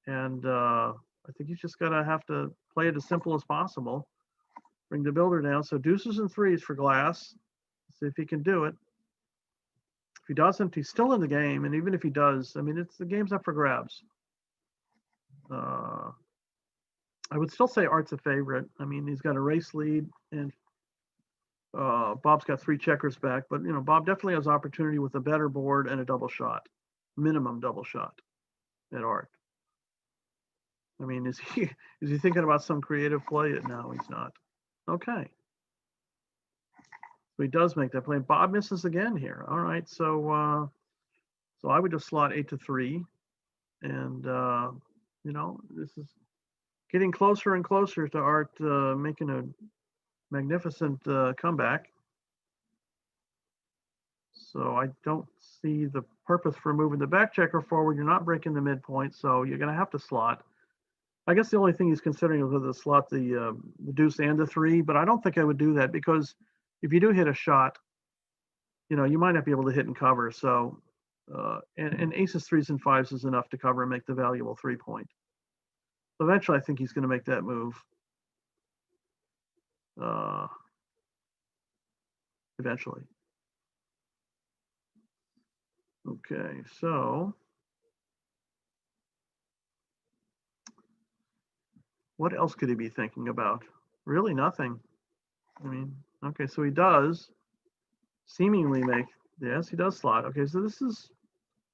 And I think he's just gonna have to play it as simple as possible. Bring the builder down. So deuces and 3s for Glass. See if he can do it. If he doesn't, he's still in the game. And even if he does, I mean, the game's up for grabs. I would still say Art's a favorite. I mean, he's got a race lead, and Bob's got 3 checkers back. But you know, Bob definitely has opportunity with a better board and a double shot, minimum double shot at Art. I mean, is he thinking about some creative play? No, he's not. Okay. So he does make that play. Bob misses again here. All right, so so I would just slot 8-3, and you know, this is getting closer and closer to Art making a magnificent comeback. So I don't see the purpose for moving the back checker forward. You're not breaking the midpoint, so you're going to have to slot. I guess the only thing he's considering is whether to slot the deuce and the 3, but I don't think I would do that because if you do hit a shot, you know, you might not be able to hit and cover. So, and aces, 3s, and 5s is enough to cover and make the valuable 3 point. So eventually, I think he's going to make that move. Eventually. Okay, so. What else could he be thinking about? Really nothing. I mean, okay, so he does seemingly make, yes, he does slot. Okay, so this is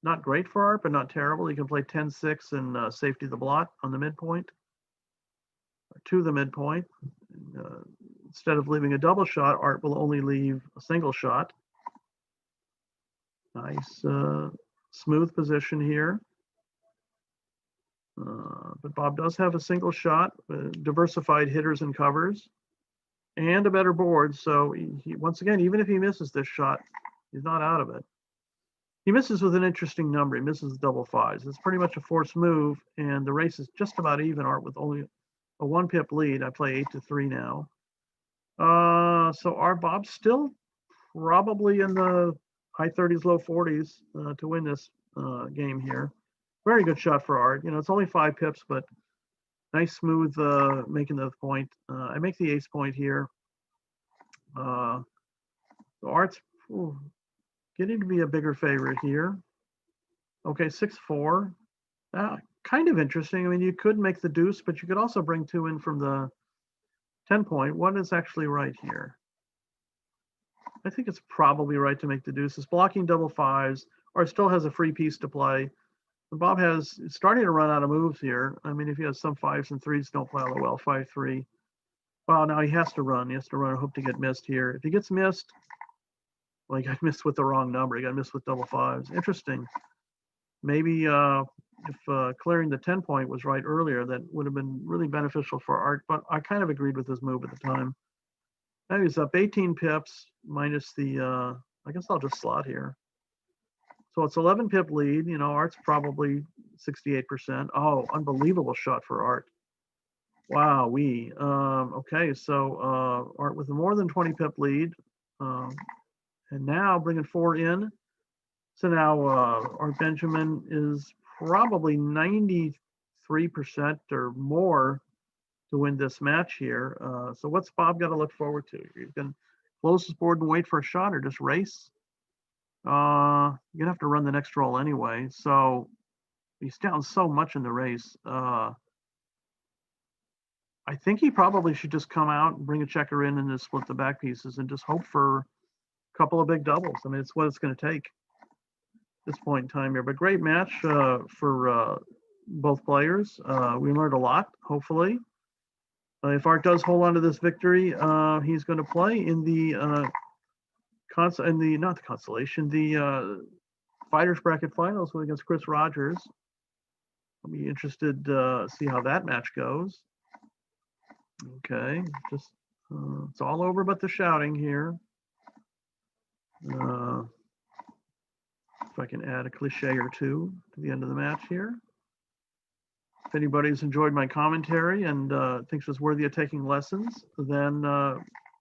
not great for Art, but not terrible. He can play 10-6 and safety the blot on the midpoint, or to the midpoint. Instead of leaving a double shot, Art will only leave a single shot. Nice smooth position here. But Bob does have a single shot, diversified hitters and covers, and a better board. So he once again, even if he misses this shot, he's not out of it. He misses with an interesting number. He misses double fives. It's pretty much a forced move, and the race is just about even, Art, with only a 1-pip lead. I play 8-3 now. So our Bob's still probably in the high 30s, low 40s to win this game here. Very good shot for Art. It's only 5 pips, but nice smooth making the point. I make the ace point here. So Art's getting to be a bigger favorite here. Okay, 6-4. Kind of interesting. I mean, you could make the deuce, but you could also bring 2 in from the 10 point. What is actually right here? I think it's probably right to make the deuce. It's blocking double fives, or it still has a free piece to play. And Bob it's starting to run out of moves here. I mean, if he has some fives and threes, don't play well. 5-3. Well, now he has to run. He has to run and hope to get missed here. If he gets missed, well, he got missed with the wrong number. He got missed with double fives. Interesting. Maybe if clearing the 10 point was right earlier, that would have been really beneficial for Art, but I kind of agreed with his move at the time. Now he's up 18 pips minus the, I guess I'll just slot here. So it's 11 pip lead. Art's probably 68%. Oh, unbelievable shot for Art. Wow, okay, so Art with a more than 20 pip lead. And now bringing 4 in. So now Art Benjamin is probably 93% or more to win this match here. So what's Bob got to look forward to? He's going to close his board and wait for a shot, or just race? You're going to have to run the next roll anyway. So he's down so much in the race. I think he probably should just come out and bring a checker in and just split the back pieces and just hope for a couple of big doubles. I mean, it's what it's going to take this point in time here. But great match for both players. We learned a lot, hopefully. If Art does hold on to this victory, he's going to play in the fighters bracket finals against Chris Rogers. I'll be interested to see how that match goes. Okay, just it's all over but the shouting here. If I can add a cliche or two to the end of the match here. If anybody's enjoyed my commentary and thinks it's worthy of taking lessons, then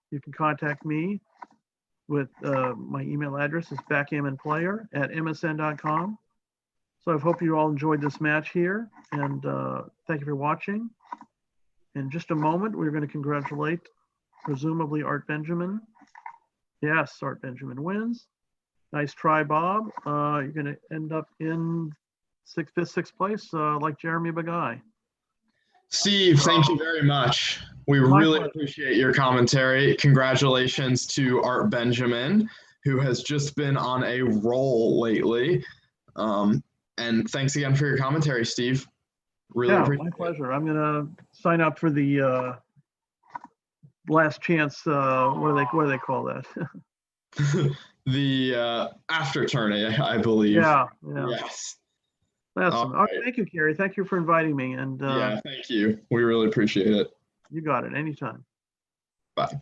you can contact me with my email address is backgammonplayer@msn.com. So I hope you all enjoyed this match here, and thank you for watching. In just a moment, we're going to congratulate, presumably, Art Benjamin. Yes, Art Benjamin wins. Nice try, Bob. You're going to end up in sixth place, like Jeremy Bagay. Steve, thank you very much. We really appreciate your commentary. Congratulations to Art Benjamin, who has just been on a roll lately. And thanks again for your commentary, Steve. Really appreciate it. My pleasure. I'm going to sign up for the last chance. What do they call that? The after tourney, I believe. Yeah. Yes. Awesome. All right. Thank you, Kerry. Thank you for inviting me. And yeah, thank you. We really appreciate it. You got it. Anytime. Bye.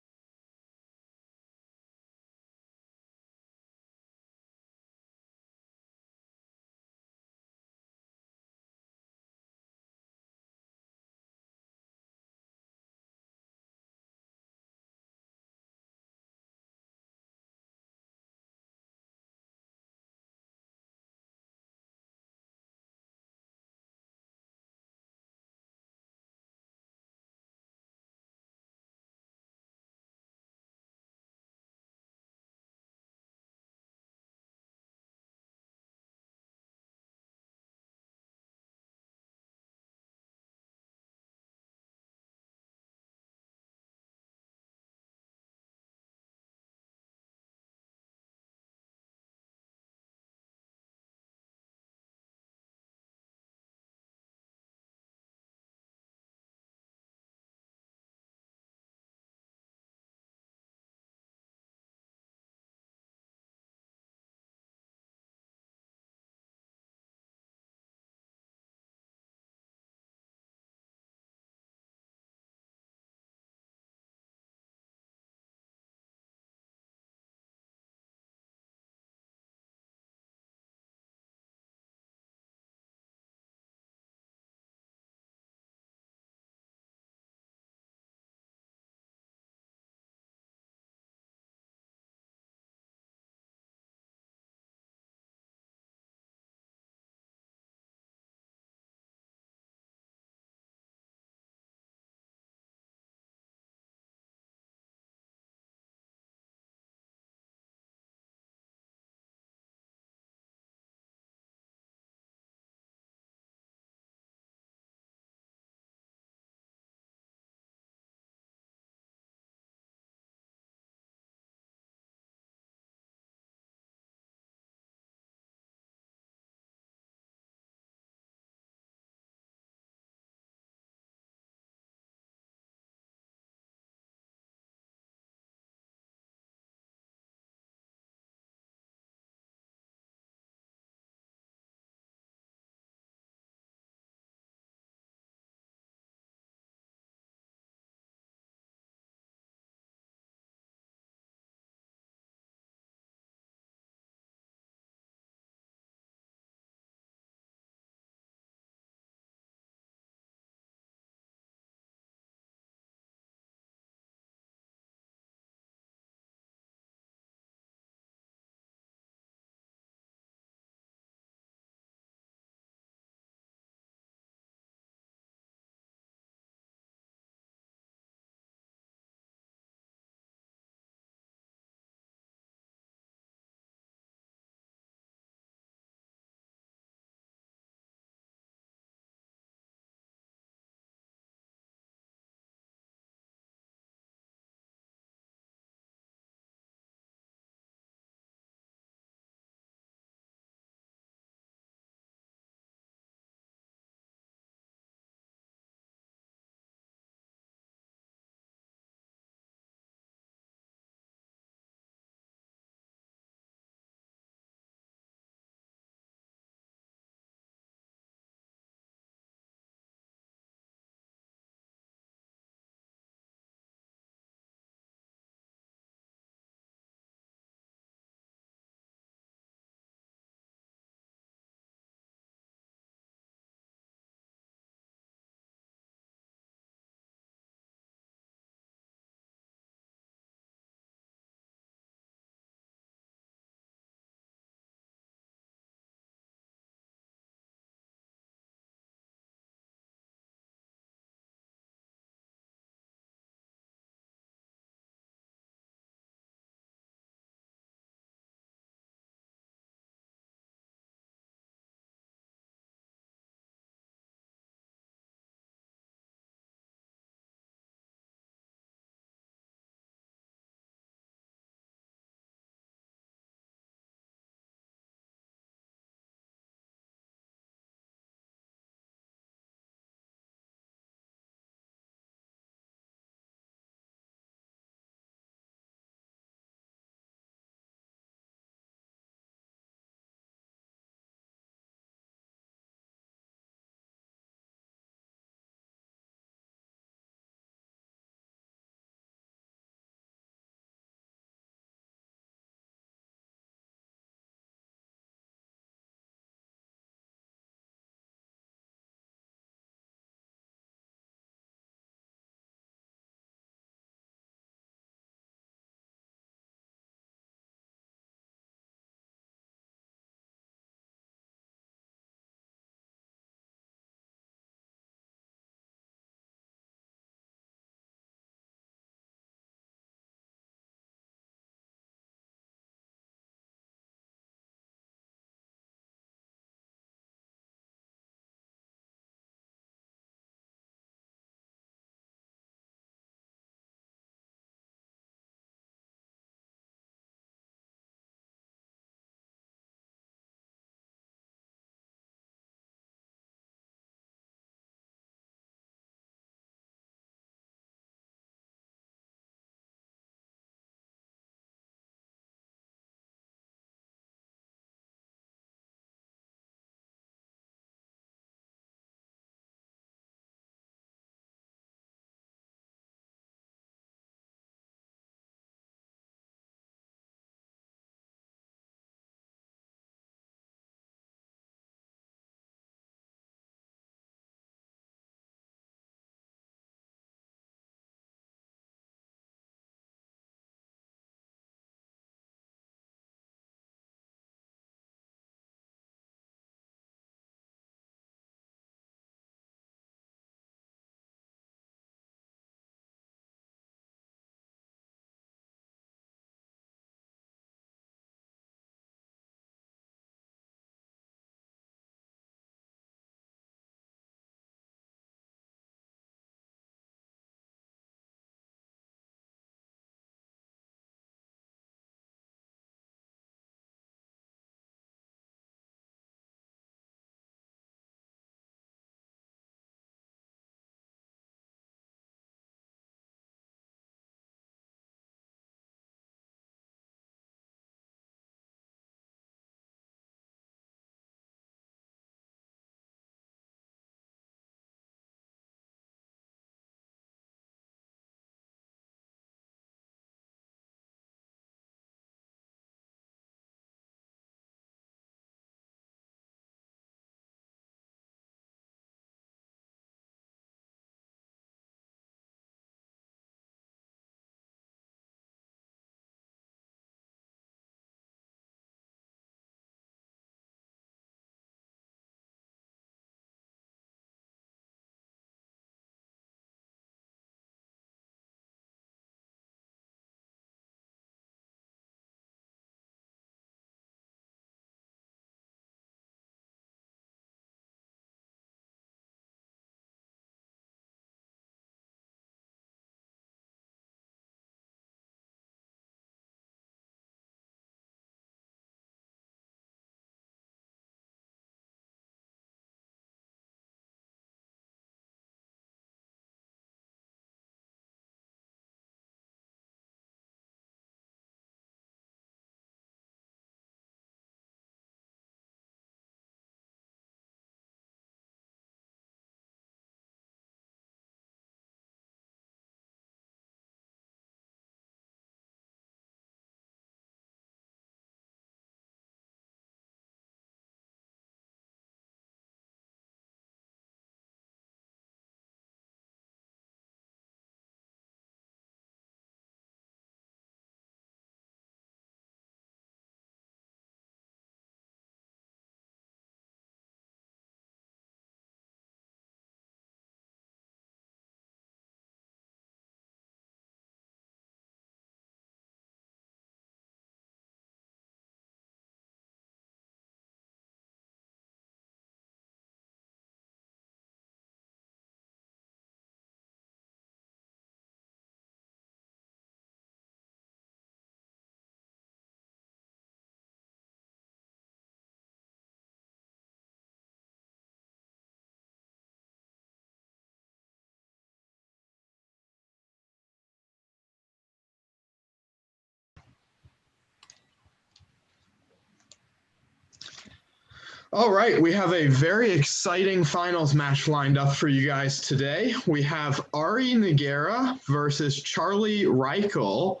All right, we have a very exciting finals match lined up for you guys today. We have Ari Nagera versus Charlie Reichel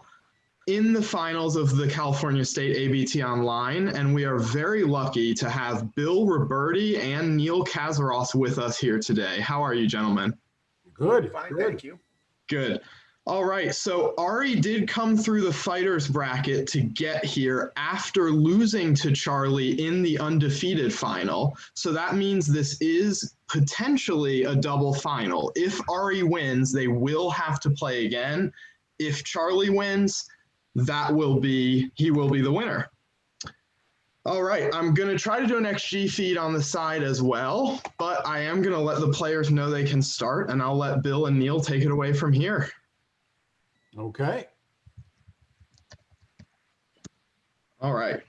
in the finals of the California State ABT Online, and we are very lucky to have Bill Roberti and Neil Kazaros with us here today. How are you, gentlemen? Good. Fine, Good. thank you. Good. All right, so Ari did come through the fighters bracket to get here after losing to Charlie in the undefeated final. So that means this is potentially a double final. If Ari wins, they will have to play again. If Charlie wins, he will be the winner. All right, I'm going to try to do an XG feed on the side as well, but I am going to let the players know they can start, and I'll let Bill and Neil take it away from here. Okay. All right.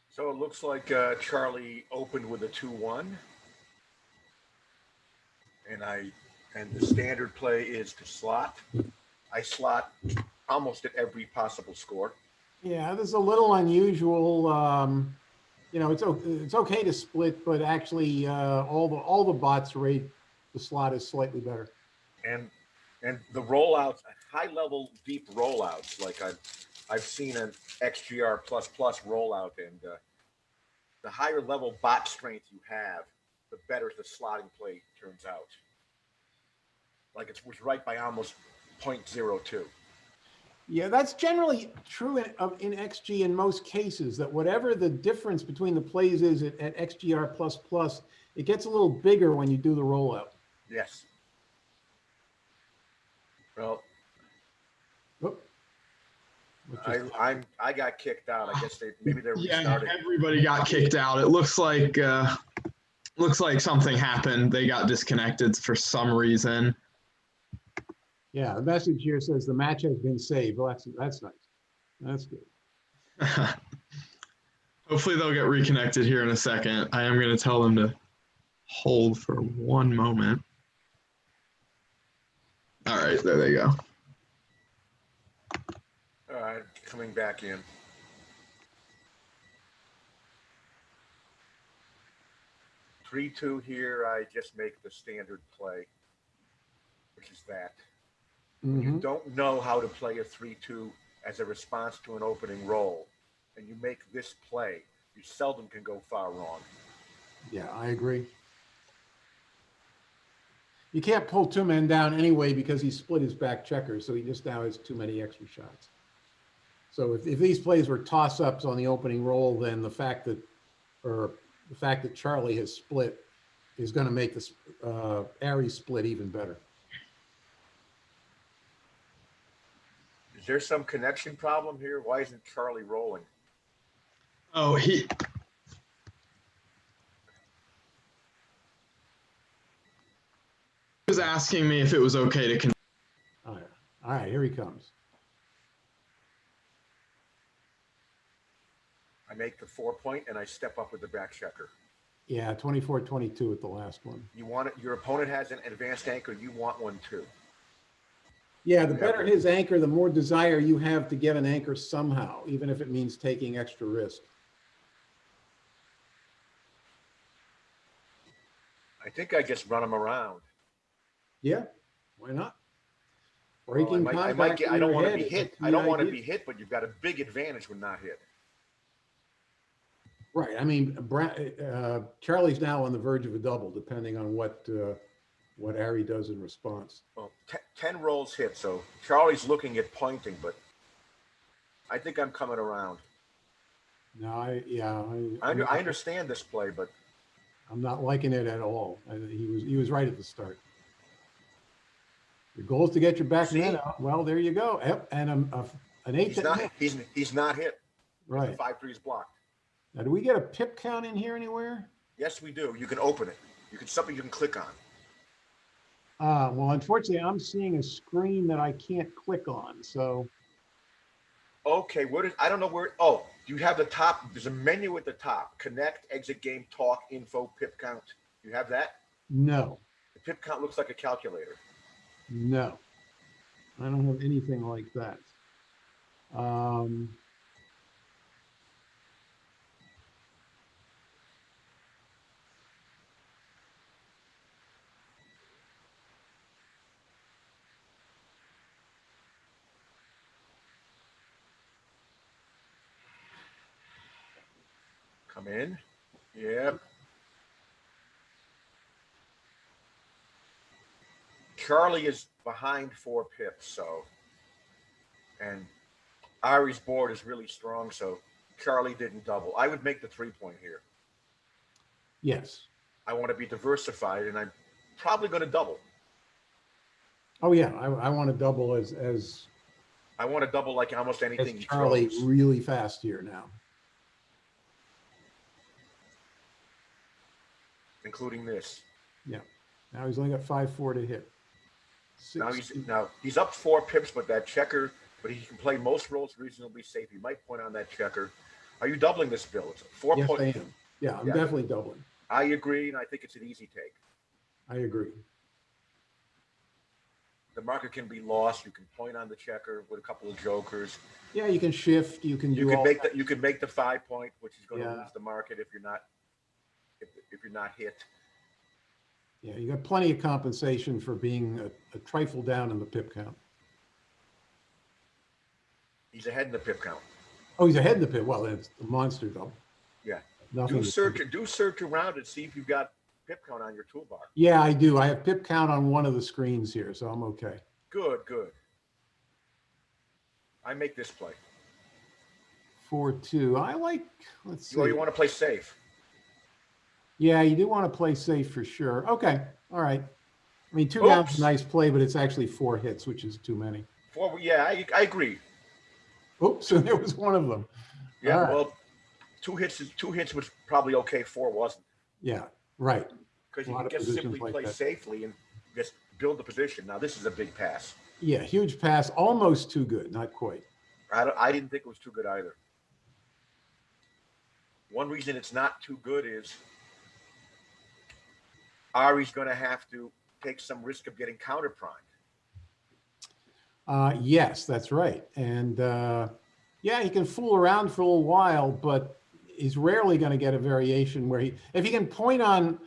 So it looks like Charlie opened with a 2-1. And the standard play is to slot. I slot almost at every possible score. Yeah, this is a little unusual. You know, it's okay to split, but actually, all the bots rate the slot is slightly better. And the rollouts, high level deep rollouts, like I've seen an XGR rollout, and the higher level bot strength you have, the better the slotting play turns out. Like it was right by almost 0.02. Yeah, that's generally true in XG in most cases, that whatever the difference between the plays is at XGR++, it gets a little bigger when you do the rollout. Yes. Well, Oop. I got kicked out. I guess maybe they're Yeah, restarting. everybody got kicked out. It looks like something happened. They got disconnected for some reason. Yeah, the message here says the match has been saved. Well, that's nice. That's good. Hopefully they'll get reconnected here in a second. I am going to tell them to hold for one moment. All right, there they go. All right, coming back in. Three, 2 here. I just make the standard play, which is that. When you don't know how to play a 3-2 as a response to an opening roll, and you make this play, you seldom can go far wrong. Yeah, I agree. You can't pull two men down anyway because he split his back checker, so he just now has too many extra shots. So if these plays were toss-ups on the opening roll, then the fact that Charlie has split is going to make this Ari split even better. Is there some connection problem here? Why isn't Charlie rolling? Oh, he was asking me if it was okay to All right, here he comes. I make the 4-point and I step up with the back checker. Yeah, 24-22 at the last one. You want it, your opponent has an advanced anchor, you want one too. Yeah, the better his anchor, the more desire you have to get an anchor somehow, even if it means taking extra risk. I think I just run him around. Yeah, why not? Well, Breaking contact. I don't want to be head, hit. I don't want to be hit, but you've got a big advantage when not hit. Right. I mean, Charlie's now on the verge of a double, depending on what Ari does in response. Well, 10 rolls hit, so Charlie's looking at pointing, but I think I'm coming around. No, I understand this play, but I'm not liking it at all. He was right at the start. Your goal is to get your back net out. Well, there you go. Yep, and an 8. He's not hit. Right. 5-3 is blocked. Now, do we get a pip count in here anywhere? Yes, we do. You can open it. Something you can click on. Well, unfortunately, I'm seeing a screen that I can't click on. So. Okay, I don't know where. Oh, you have the top. There's a menu at the top. Connect, exit game, talk, info, pip count. You have that? No. pip count looks like a calculator. No, I don't have anything like that. Come in. Yep. Charlie is behind 4 pips, so, and Ari's board is really strong, so Charlie didn't double. I would make the 3-point here. Yes. I want to be diversified, and I'm probably going to double. Oh yeah, I want to double as I want to double like almost anything he Charlie throws. really fast here now. Including this. Yeah. Now he's only got 5-4 to hit. Now he's up 4 pips, but that checker, but he can play most rolls reasonably safe. He might point on that checker. Are you doubling this, Bill? It's a 4 Yes, point. I am. Yeah, I'm definitely doubling. I agree, and I think it's an easy take. I agree. The market can be lost. You can point on the checker with a couple of jokers. Yeah, you can shift. You can do You can all make that. that. You can make the 5-point, which is going to Yeah. lose the market if you're not hit. Yeah, you got plenty of compensation for being a trifle down in the pip count. He's ahead in the pip count. Oh, he's ahead in the pip. Well, it's a monster double. Yeah. Nothing. Do search around and see if you've got pip count on your toolbar. Yeah, I do. I have pip count on one of the screens here, so I'm okay. Good. I make this play. 4-2. I like. Let's see. Or you want to play safe. Yeah, you do want to play safe for sure. Okay. All right. I mean, 2 down's a nice play, but it's actually 4 hits, which is too many. 4. Yeah, I agree. Oops, so there was one of them. Yeah, All right. well, 2 hits was probably okay. 4 wasn't. Yeah, right. Because A you lot can of just positions simply like play that. safely and just build the position. Now, this is a big pass. Yeah, huge pass. Almost too good. Not quite. I didn't think it was too good either. One reason it's not too good is Ari's going to have to take some risk of getting counter primed. Yes, that's right. And yeah, he can fool around for a little while, but he's rarely going to get a variation where if he can point on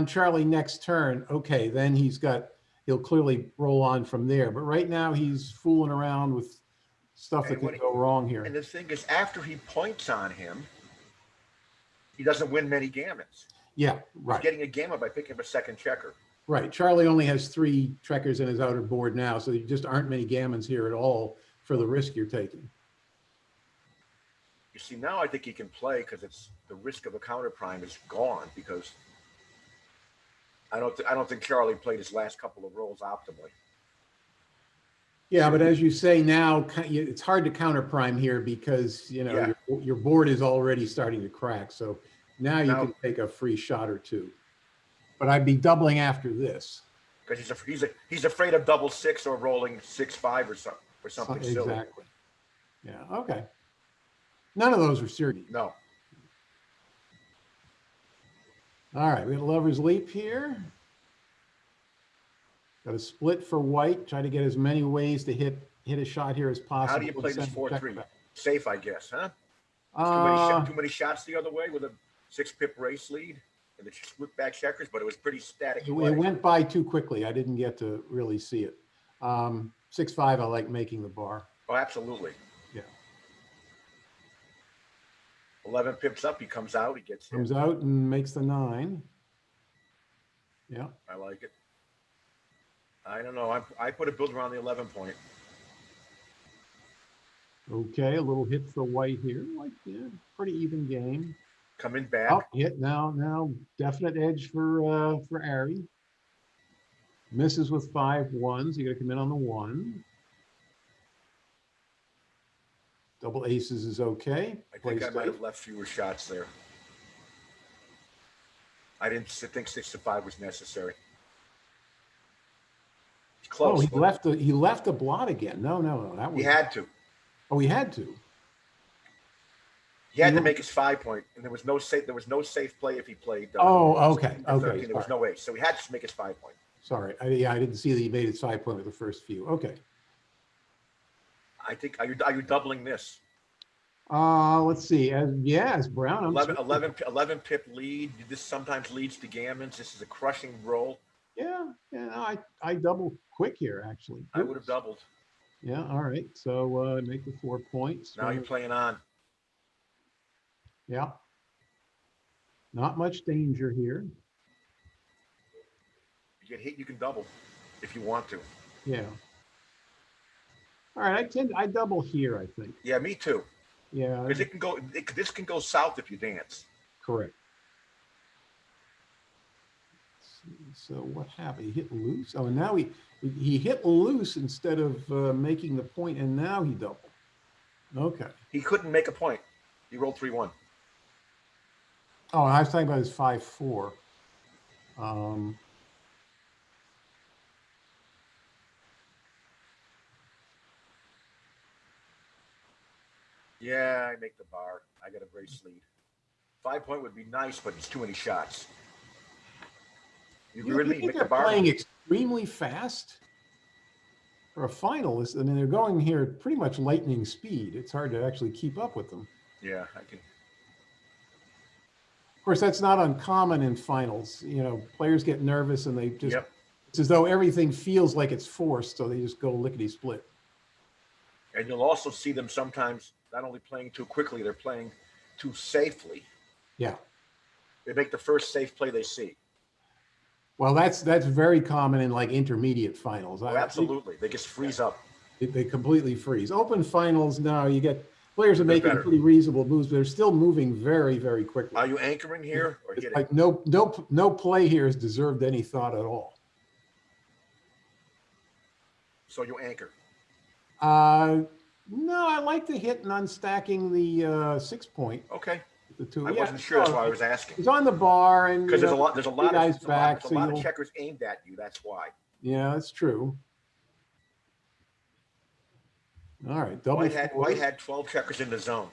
Charlie next turn, okay, then he'll clearly roll on from there. But right now he's fooling around with stuff that can go wrong here. And the thing is, after he points on him, he doesn't win many gammons. Yeah, right. He's getting a gammon by picking up a second checker. Right. Charlie only has 3 checkers in his outer board now, so there just aren't many gammons here at all for the risk you're taking. You see, now I think he can play because it's the risk of a counter prime is gone because I don't think Charlie played his last couple of rolls optimally. Yeah, but as you say now, it's hard to counter prime here because your board is already starting to crack. So now you can take a free shot or 2. But I'd be doubling after this. Because he's afraid of double 6 or rolling 6-5 or something silly. Exactly. Yeah. Okay. None of those are serious. No. All right, we got a lover's leap here. Got a split for white. Try to get as many ways to hit a shot here as possible. How do you play this 4-3? Safe, I guess, huh? Too many shots the other way with a 6-pip race lead and the split back checkers, but it was pretty static. It went by too quickly. I didn't get to really see it. 6-5, I like making the bar. Oh, absolutely. Yeah. 11 pips up, he comes out, he gets hit. Comes out and makes the 9. Yeah. I like it. I don't know. I put a builder on the 11 point. Okay, a little hit for white here. Like, yeah, pretty even game. Coming back. Oh, hit now definite edge for Ari. Misses with 5 1s. You got to come in on the 1. Double aces is okay. I think I might have left fewer shots there. I didn't think 6-5 was necessary. It's close. Oh, he left a blot again. No, that was. He had to. Oh, he had to. He had to make his 5-point, and there was no safe. There was no safe play if he played. Oh, okay. 13, there was no ace, so he had to make his 5-point. Sorry, yeah, I didn't see that you made it 5 point with the first few. Okay. I think, are you doubling this? Let's see. As Brown, I'm 11 pip lead. This sometimes leads to gammons. This is a crushing roll. yeah, no, I double quick here actually. I would have doubled. Yeah, all right. So make the 4 points. Now you're playing on. Yeah. Not much danger here. You get hit, you can double if you want to. Yeah. All right, I double here, I think. Yeah, me too. Yeah. Because this can go south if you dance. Correct. So what happened? He hit loose. Oh, and now he hit loose instead of making the point, and now he doubled. Okay. He couldn't make a point. He rolled 3-1. Oh, I was talking about his 5-4. Yeah, I make the bar. I got a brace lead. 5 point would be nice, but it's too many shots. You agree with me? think Make they're the bar. playing extremely fast for a finalist. I mean, they're going here at pretty much lightning speed. It's hard to actually keep up with them. Yeah, I can. Of course, that's not uncommon in finals. You know, players get nervous and they just, Yep. it's as though everything feels like it's forced, so they just go lickety split. And you'll also see them sometimes not only playing too quickly, they're playing too safely. Yeah. They make the first safe play they see. Well, that's very common in like intermediate finals. Oh, absolutely. They just freeze up. They completely freeze. Open finals, now you get players are They're making better. pretty reasonable moves, but they're still moving very, very quickly. Are you anchoring here or It's hitting? like no play here has deserved any thought at all. So you anchor. No, I like the hit and unstacking the 6 point. Okay. The two. I wasn't sure. That's why I was asking. He's on the bar, and Because there's a lot guys back, there's a lot of checkers aimed at you. That's why. Yeah, that's true. All right, double. White had 12 checkers in the zone.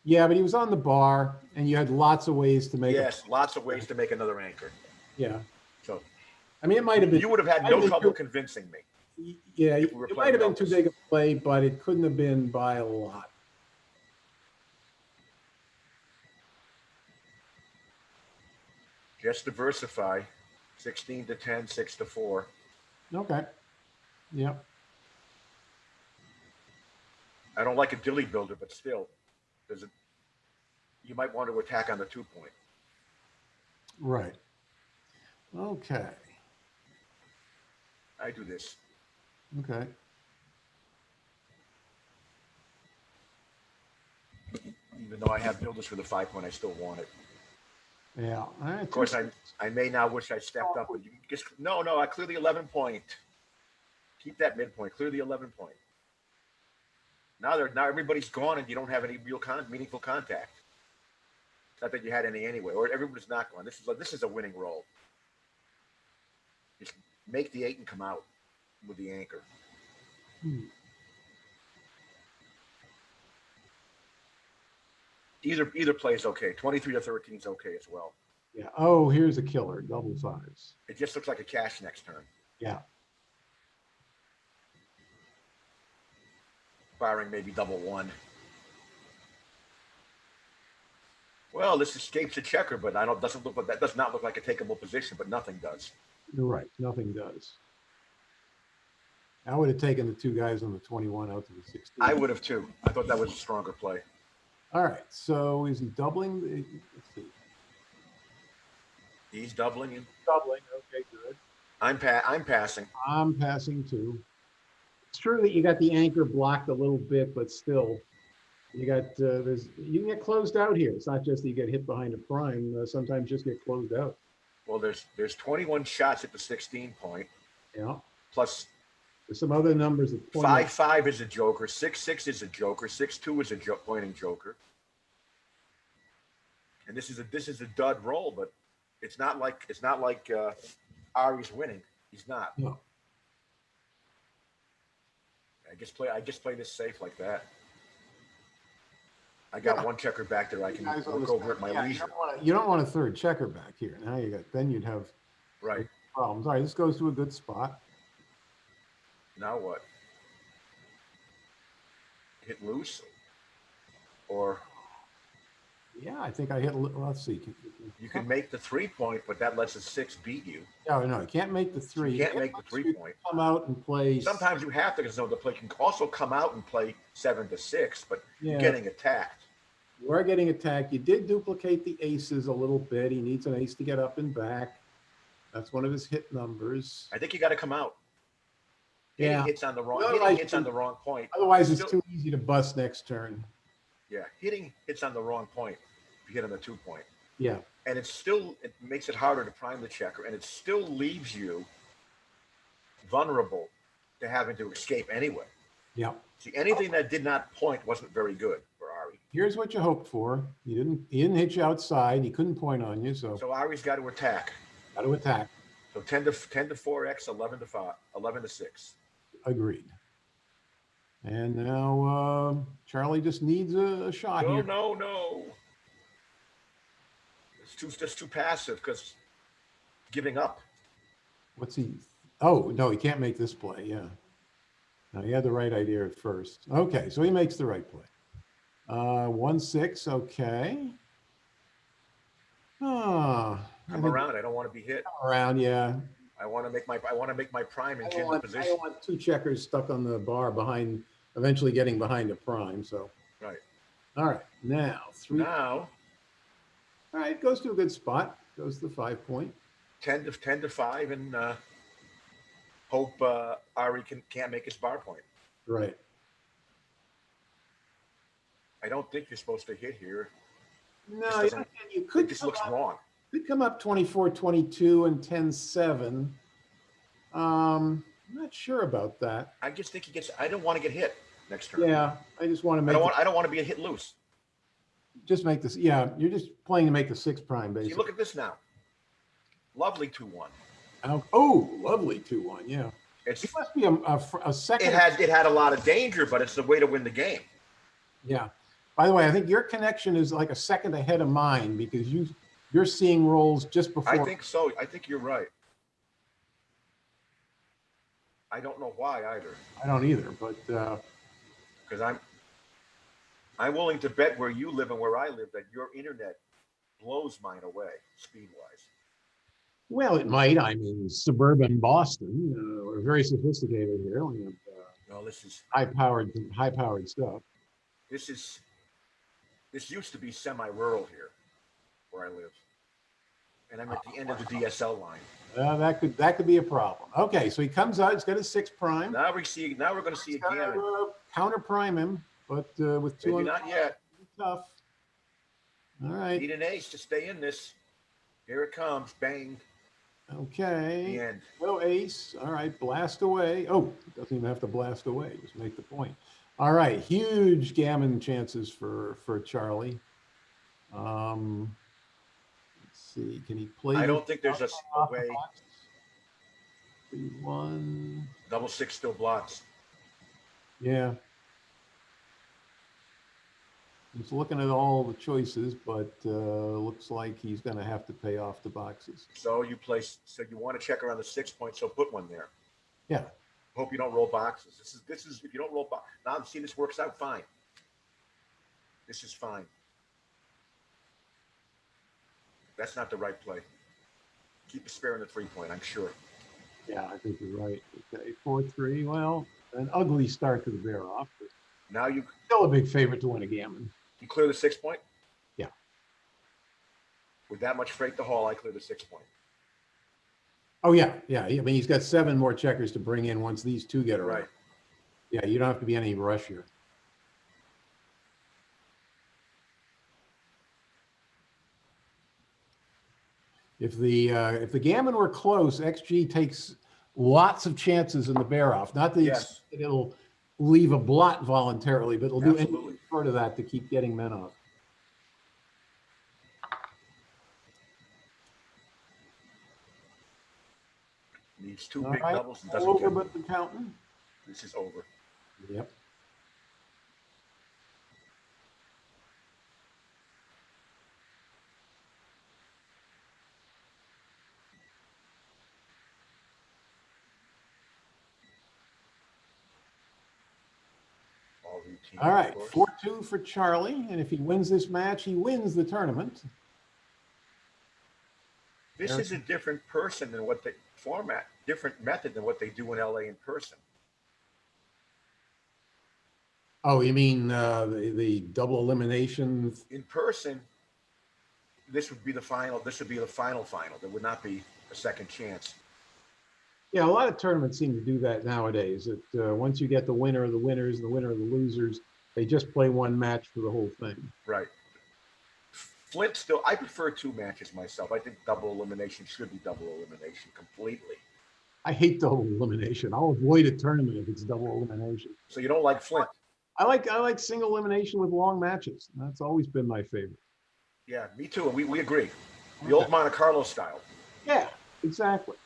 Yeah, but he was on the bar, and you had lots of ways to make. Yes, lots of ways to make another anchor. Yeah. So, I mean, it might have been. you would have had no trouble convincing me. Yeah, if we were it might have been too playing big a play, but it couldn't have been by a lot. Just diversify. 16 to 10, 6 to 4. Okay. Yep. I don't like a dilly builder, but still, you might want to attack on the 2 point. Right. Okay. I do this. Okay. Even though I have builders for the 5 point, I still want it. Yeah. All right. Of course, I may now wish I stepped up, but you just no. I clear the 11 point. Keep that midpoint. Clear the 11 point. Now everybody's gone and you don't have any real meaningful contact. Not that you had any anyway, or everybody's not gone. This is a winning roll. Just make the 8 and come out with the anchor. Either play is okay. 23 to 13 is okay as well. Yeah. Oh, here's a killer. Double fives. It just looks like a cash next turn. Yeah. Barring maybe double 1. Well, this escapes a checker, but that does not look like a takeable position, but nothing does. You're right. Nothing does. I would have taken the two guys on the 21 out to the 16. I would have too. I thought that was a stronger play. All right. So is he doubling? Let's see. He's doubling. Doubling. Okay, good. I'm passing. I'm passing too. It's true that you got the anchor blocked a little bit, but still, you got you can get closed out here. It's not just that you get hit behind a prime. Sometimes just get closed out. Well, there's 21 shots at the 16 point. Yeah. Plus, there's some other numbers that point 5-5 is a joker. 6-6 is a joker. 6-2 is a pointing joker. And this is a dud roll, but it's not like Ari's winning. He's not. No. I just play this safe like that. I got one checker back there. I can look over at my leisure. You don't want a third checker back here. Now then you'd have right. problems. All right, this goes to a good spot. Now what? Hit loose? Or Yeah, I think I hit, let's see. you can make the 3-point, but that lets a 6 beat you. No, no, you can't make the So 3. you can't make the 3-point. Come out and play. Sometimes you have to, because the play can also come out and play 7 to 6, but you're Yeah. getting attacked. You are getting attacked. You did duplicate the aces a little bit. He needs an ace to get up and back. That's one of his hit numbers. I think you got to come out. Hitting Yeah. hits on the wrong. Well, Hitting like- hits on the wrong point. Otherwise, it's Still- too easy to bust next turn. Yeah, hitting hits on the wrong point. If you hit on the 2-point, Yeah. and it makes it harder to prime the checker, and it still leaves you vulnerable to having to escape anyway. Yeah. See, anything that did not point wasn't very good for Ari. Here's what you hoped for. He didn't hit you outside. He couldn't point on you, so So Ari's got to attack. got to attack. So 10 to 4x, 11 to 5, 11 to 6. Agreed. And now Charlie just needs a shot No, here. no. It's just too passive because giving up. What's he? Oh, no, he can't make this play. Yeah. No, he had the right idea at first. Okay, so he makes the right play. 1-6. Okay. I'm around. I don't want to be hit. Around, yeah. I want to make my prime in I Jim's don't position. want 2 checkers stuck on the bar behind, eventually getting behind a prime. So, Right. all right, now 3. Now All right, goes to a good spot. Goes to the 5-point. 10 to 5, and hope Ari can't make his bar point. Right. I don't think you're supposed to hit here. No, This you doesn't- could This come looks up, wrong. could come up 24-22 and 10-7. I'm not sure about that. I just think he gets. I don't want to get hit next turn. Yeah, I just want to I make don't want to be a hit loose. just make this. Yeah, you're just playing to make the 6 prime, See, basically. look at this now. Lovely 2-1. Oh, lovely 2-1. Yeah, It's it must be a second. it had a lot of danger, but it's the way to win the game. Yeah. By the way, I think your connection is like a second ahead of mine because you're seeing rolls just before. I think so. I think you're right. I don't know why either, I don't either, but because I'm willing to bet where you live and where I live that your internet blows mine away speed-wise. well, it might. I'm in suburban Boston. We're very sophisticated here. We have No, this is high-powered stuff. this used to be semi-rural here, where I live, and I'm at the end of the DSL line. That could be a problem. Okay, so he comes out. He's got his 6 prime. Now we're going to see He's a gotta, gammon. counter prime him, but with 2 Maybe on not yet. tough. All right. Need an ace to stay in this. Here it comes. Bang. The Okay. end. No ace. All right. Blast away. Oh, doesn't even have to blast away. Just make the point. All right. Huge gammon chances for Charlie. Let's see. Can he play? I this don't think there's a off the way. box? 3-1. Double 6 still blocks. Yeah. He's looking at all the choices, but looks like he's going to have to pay off the boxes. So you want to check around the 6 point, so put one there. Yeah. Hope you don't roll boxes. This is if you don't roll box. Now I'm seeing this works out fine. This is fine. That's not the right play. Keep a spare in the 3-point, I'm sure. Yeah, I think you're right. Okay, 4-3. Well, an ugly start to the bear off, but Now you still a big favorite to win a gammon. clear the 6 point? Yeah. With that much freight to haul, I clear the 6 point. Oh yeah, yeah. I mean, he's got 7 more checkers to bring in once these 2 get around. Right. Yeah, you don't have to be any rush here. If the gammon were close, XG takes lots of chances in the bear off. Not that Yes. it'll leave a blot voluntarily, but it'll do Absolutely. anything short of that to keep getting men off. Needs 2 All big right, doubles and all doesn't over get but the counting. This is over. Yep. team. All right, of course. 4-2 for Charlie, and if he wins this match, he wins the tournament. This is a different person than what they format, different method than what they do in LA in person. Oh, you mean the double elimination? In person, this would be the final. This would be the final. There would not be a second chance. Yeah, a lot of tournaments seem to do that nowadays. That once you get the winner of the winners and the winner of the losers, they just play one match for the whole thing. Right. Flint still, I prefer 2 matches myself. I think double elimination should be double elimination completely. I hate double elimination. I'll avoid a tournament if it's double elimination. So you don't like Flint? I like single elimination with long matches. That's always been my favorite. Yeah, me too. And we agree. The old Monte Carlo style. Yeah, exactly.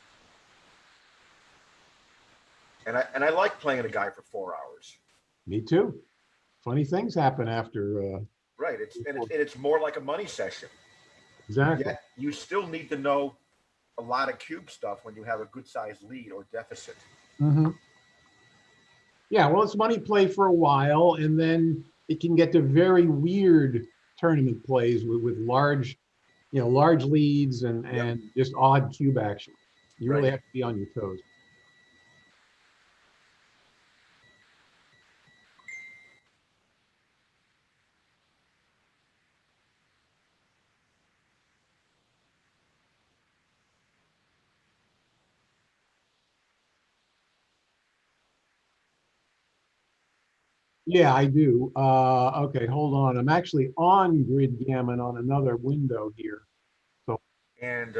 And I like playing a guy for 4 hours. Me too. Funny things happen after. Right. It's more like a money session. Exactly. Yet you still need to know a lot of cube stuff when you have a good sized lead or deficit. Mm-hmm. Yeah, well, it's money play for a while, and then it can get to very weird tournament plays with large, large leads and just odd cube action. You really have to be on your toes. Yeah, I do. Okay, hold on. I'm actually on Grid Gammon on another window here. So, And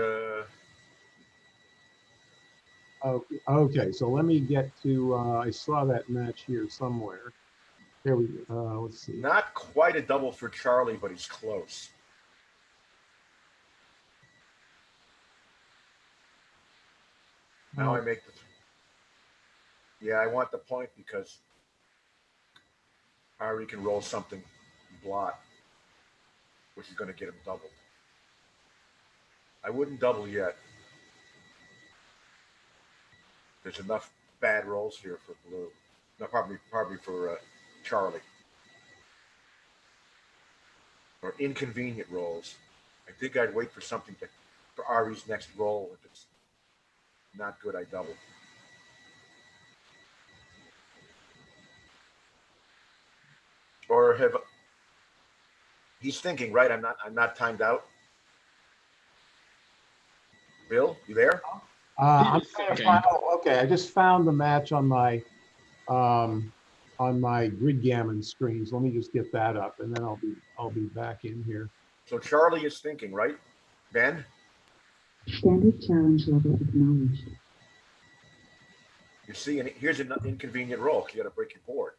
okay, so let me get to, I saw that match here somewhere. Here we go. Let's see. not quite a double for Charlie, but he's close. Now I make the. Yeah, I want the point because Ari can roll something blot, which is going to get him doubled. I wouldn't double yet. There's enough bad rolls here for blue. No, probably for Charlie. Or inconvenient rolls. I think I'd wait for something for Ari's next roll. If it's not good, I double. Or have he's thinking, right? I'm not timed out. Bill, you there? I'm trying to find, okay, I just found the match on my Grid Gammon screen. So let me just get that up, and then I'll be back in here. So Charlie is thinking, right? Ben? Standard challenge level acknowledged. You see, and here's an inconvenient roll. You got to break your board.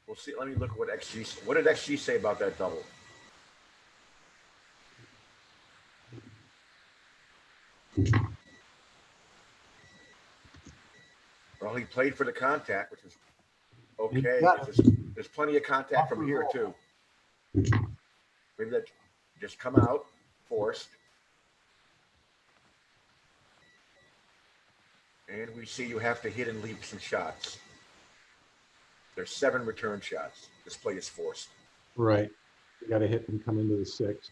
We'll see. Let me look at what XG. What did XG say about that double? Well, he played for the contact, which is okay. There's plenty of contact from here too. Maybe that just come out forced. And we see you have to hit and leave some shots. There's 7 return shots. This play is forced. Right. You got to hit and come into the 6.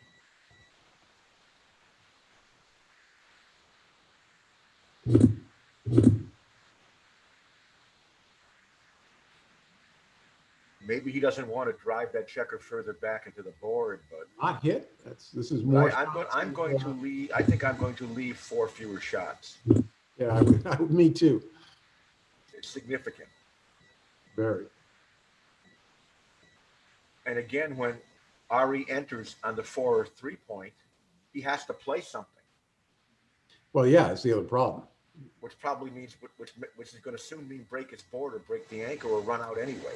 Maybe he doesn't want to drive that checker further back into the board, but not hit. This is more. I'm going to leave. I think I'm going to leave 4 fewer shots. Yeah, me too. It's significant. Very. And again, when Ari enters on the 4 or 3 point, he has to play something. Well, yeah, that's the other problem. Which probably means, which is going to soon mean break his board or break the anchor or run out anyway.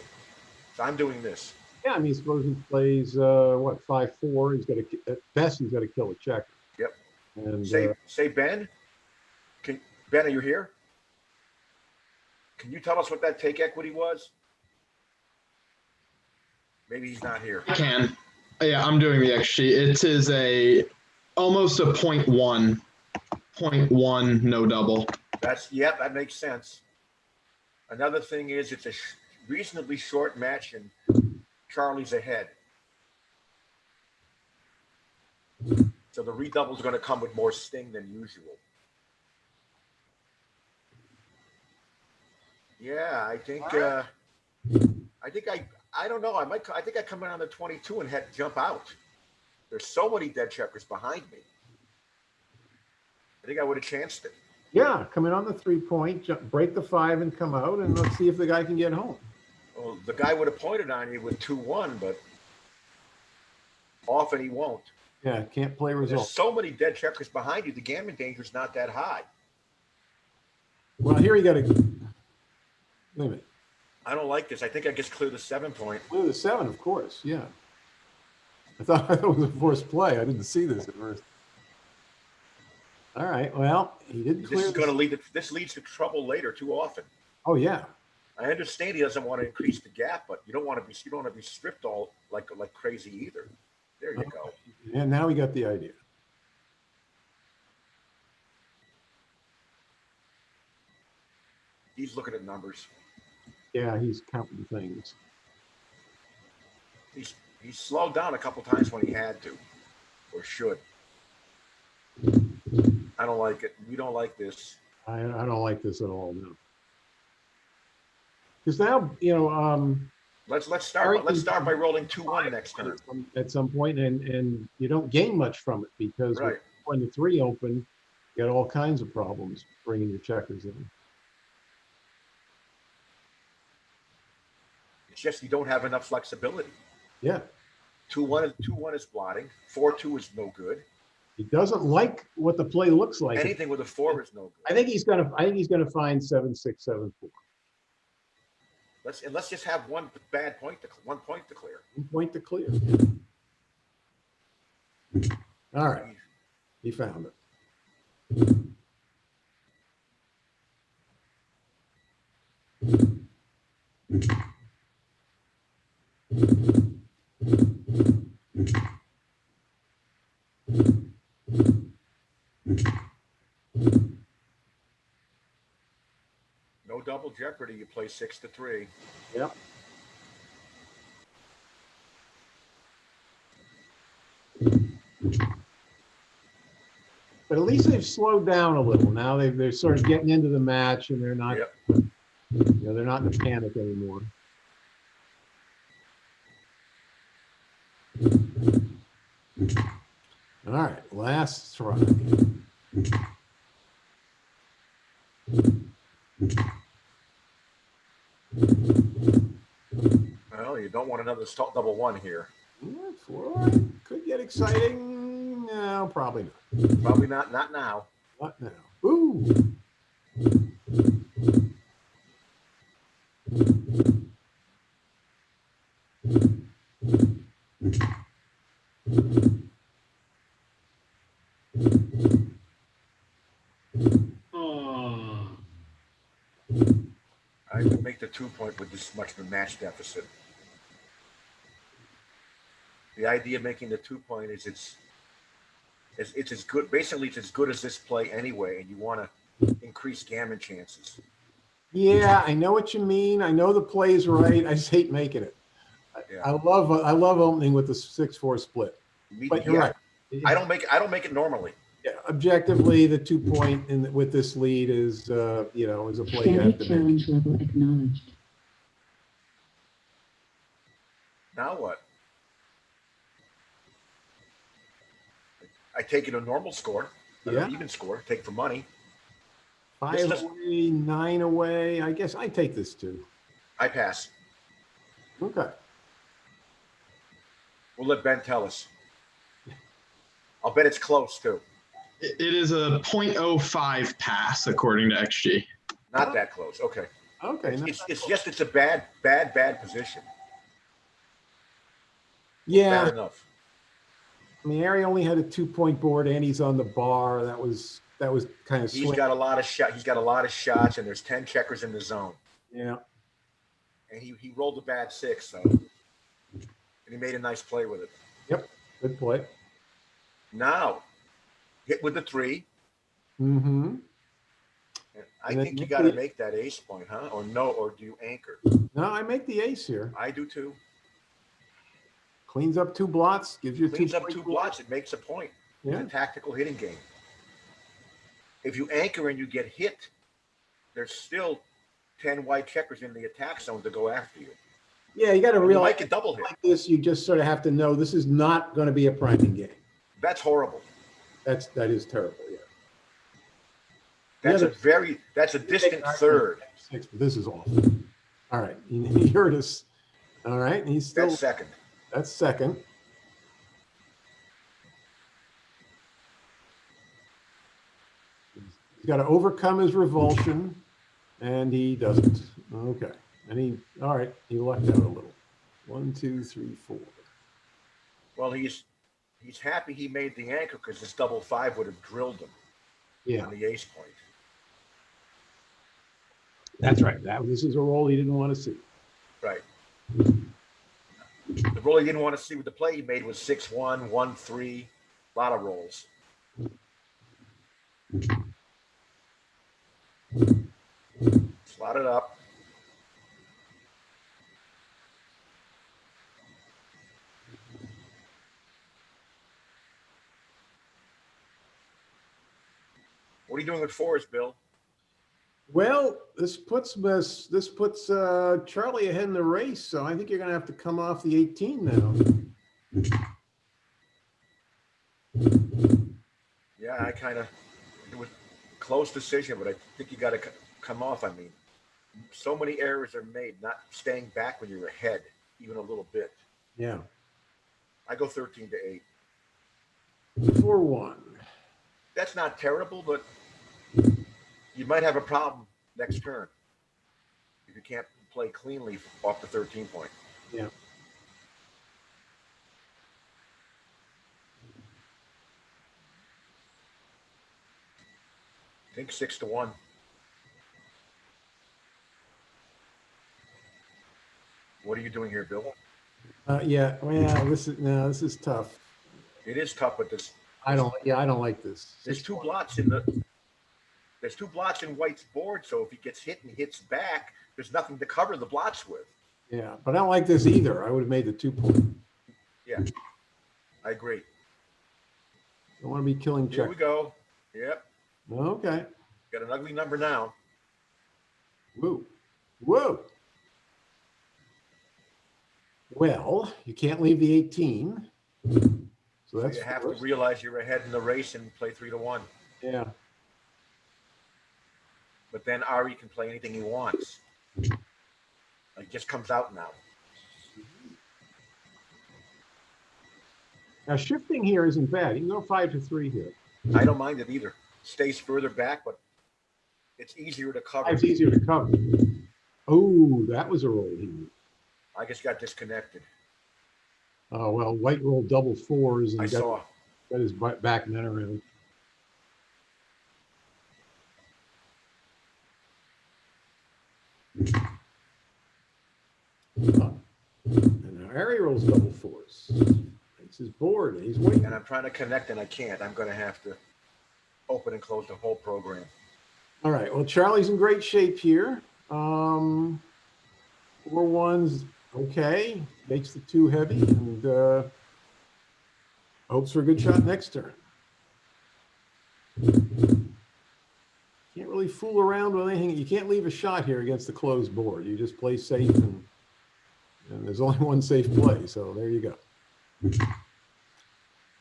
So I'm doing this. Yeah, I mean, suppose he plays 5-4. He's got to at best he's got to kill a checker. Yep. And say Ben. Ben, are you here? Can you tell us what that take equity was? Maybe he's not here. I can. Yeah, I'm doing the XG. It is almost a 0.1 no double. That makes sense. Another thing is it's reasonably short match, and Charlie's ahead. So the redouble is going to come with more sting than usual. Yeah, I think I don't know. I think I come in on the 22 and had to jump out. There's so many dead checkers behind me. I think I would have chanced it. Yeah, come in on the 3-point, break the 5 and come out, and let's see if the guy can get home. Well, the guy would have pointed on you with 2-1, but often he won't. Yeah, can't play There's results. so many dead checkers behind you. The gammon danger is not that high. Well, here you got to. Wait a minute. I don't like this. I think I just clear the 7-point. Clear the 7, of course. Yeah. I thought it was a forced play. I didn't see this at first. All right. Well, he didn't clear. This is going to lead. This leads to trouble later too often. Oh yeah. I understand he doesn't want to increase the gap, but you don't want to be stripped all like crazy either. There you go. And now we got the idea. He's looking at numbers. Yeah, he's counting things. He's slowed down a couple times when he had to, or should. I don't like it. We don't like this. I don't like this at all. No. Because now Let's start by rolling 2-1 next turn. At some point, and you don't gain much from it because Right. when the 3 open, you got all kinds of problems bringing your checkers in. It's just you don't have enough flexibility. Yeah. 2-1 is blotting. 4-2 is no good. He doesn't like what the play looks like. Anything with a 4 is no good. I think he's gonna find 7-6, 7-4. Let's just have one point to clear. 1 point to clear. All right. He found it. No double jeopardy. You play 6-3. Yep. But at least they've slowed down a little. Now they're sort of getting into the match, and they're not, Yep. they're not in a panic anymore. All right, last try. Well, you don't want another double 1 here. Yeah, 4 could get exciting. No, probably not. Probably not. Not now. Not now. Ooh. I would make the 2-point with this much of a match deficit. The idea of making the 2-point is it's as good. Basically, it's as good as this play anyway, and you want to increase gammon chances. Yeah, I know what you mean. I know the play's right. I just hate making it. Yeah. I love opening with the 6-4 split. But you're right. I don't make it normally. Yeah, objectively, the 2-point with this lead is is a play you have Standard to make. challenge level acknowledged. Now what? I take it a normal score, Yeah. an even score. Take for money. 5 This is- away, 9 away. I guess I take this too. I pass. Okay. We'll let Ben tell us. I'll bet it's close too. It is a 0.05 pass according to XG. Not that close. Okay. Okay. It's a bad position. Yeah. Bad enough. I mean, Ari only had a 2-point board, and he's on the bar. That was kind of. He's got a lot of shots, and there's 10 checkers in the zone. Yeah. And he rolled a bad 6, so and he made a nice play with it. Yep. Good play. Now, hit with the 3. Mm-hmm. I And then think you make got to the- make that ace point, huh? Or no, or do you anchor? No, I make the ace here. I do too. Cleans up 2 blots, gives you Cleans 2 up points 2 away. blots. It makes a point. It's Yeah. a tactical hitting game. If you anchor and you get hit, there's still 10 white checkers in the attack zone to go after you. Yeah, you got to You realize might get double hit. like this, you just sort of have to know this is not going to be a priming game. That's horrible. That is terrible. Yeah. That's other- that's a distant third. 6, but this is awful. All right, he heard us. All right, he's still That's second. that's second. He's got to overcome his revulsion, and he doesn't. Okay, and all right, he lucked out a little. 1, 2, 3, 4. Well, he's happy he made the anchor because this double 5 would have drilled him Yeah, on the ace point. that's right. This is a roll he didn't want to see. Right. The roll he didn't want to see with the play he made was 6-1, 1-3, a lot of rolls. Slot it up. What are you doing with 4s, Bill? Well, this puts Charlie ahead in the race, so I think you're going to have to come off the 18 now. Yeah, it was a close decision, but I think you got to come off. I mean, so many errors are made, not staying back when you're ahead, even a little bit. Yeah. I go 13-8. 4-1. That's not terrible, but you might have a problem next turn if you can't play cleanly off the 13 point. Yeah. I think 6-1. What are you doing here, Bill? Yeah. This is tough. It is tough, but I don't like this. there's 2 blots there's 2 blots in White's board, so if he gets hit and hits back, there's nothing to cover the blots with. Yeah, but I don't like this either. I would have made the 2 point. Yeah, I agree. Don't want to be killing Here check. we go. Yep, Okay. got an ugly number now. Whoa. Whoa. Well, you can't leave the 18. So So that's you have first. to realize you're ahead in the race and play 3-1. Yeah. But then Ari can play anything he wants. It just comes out now. Now shifting here isn't bad. You can go 5-3 here. I don't mind it either. Stays further back, but it's easier to cover. It's easier to cover. Oh, that was a roll he made. I just got disconnected. Oh, well, White rolled double 4s I and saw. got his back men around. And now Harry rolls double 4s. It's his board, and he's waiting. And I'm trying to connect and I can't. I'm going to have to open and close the whole program. All right. Well, Charlie's in great shape here. 4-1's okay. Makes the 2 heavy and hopes for a good shot next turn. Can't really fool around with anything. You can't leave a shot here against the closed board. You just play safe, and there's only one safe play. So there you go.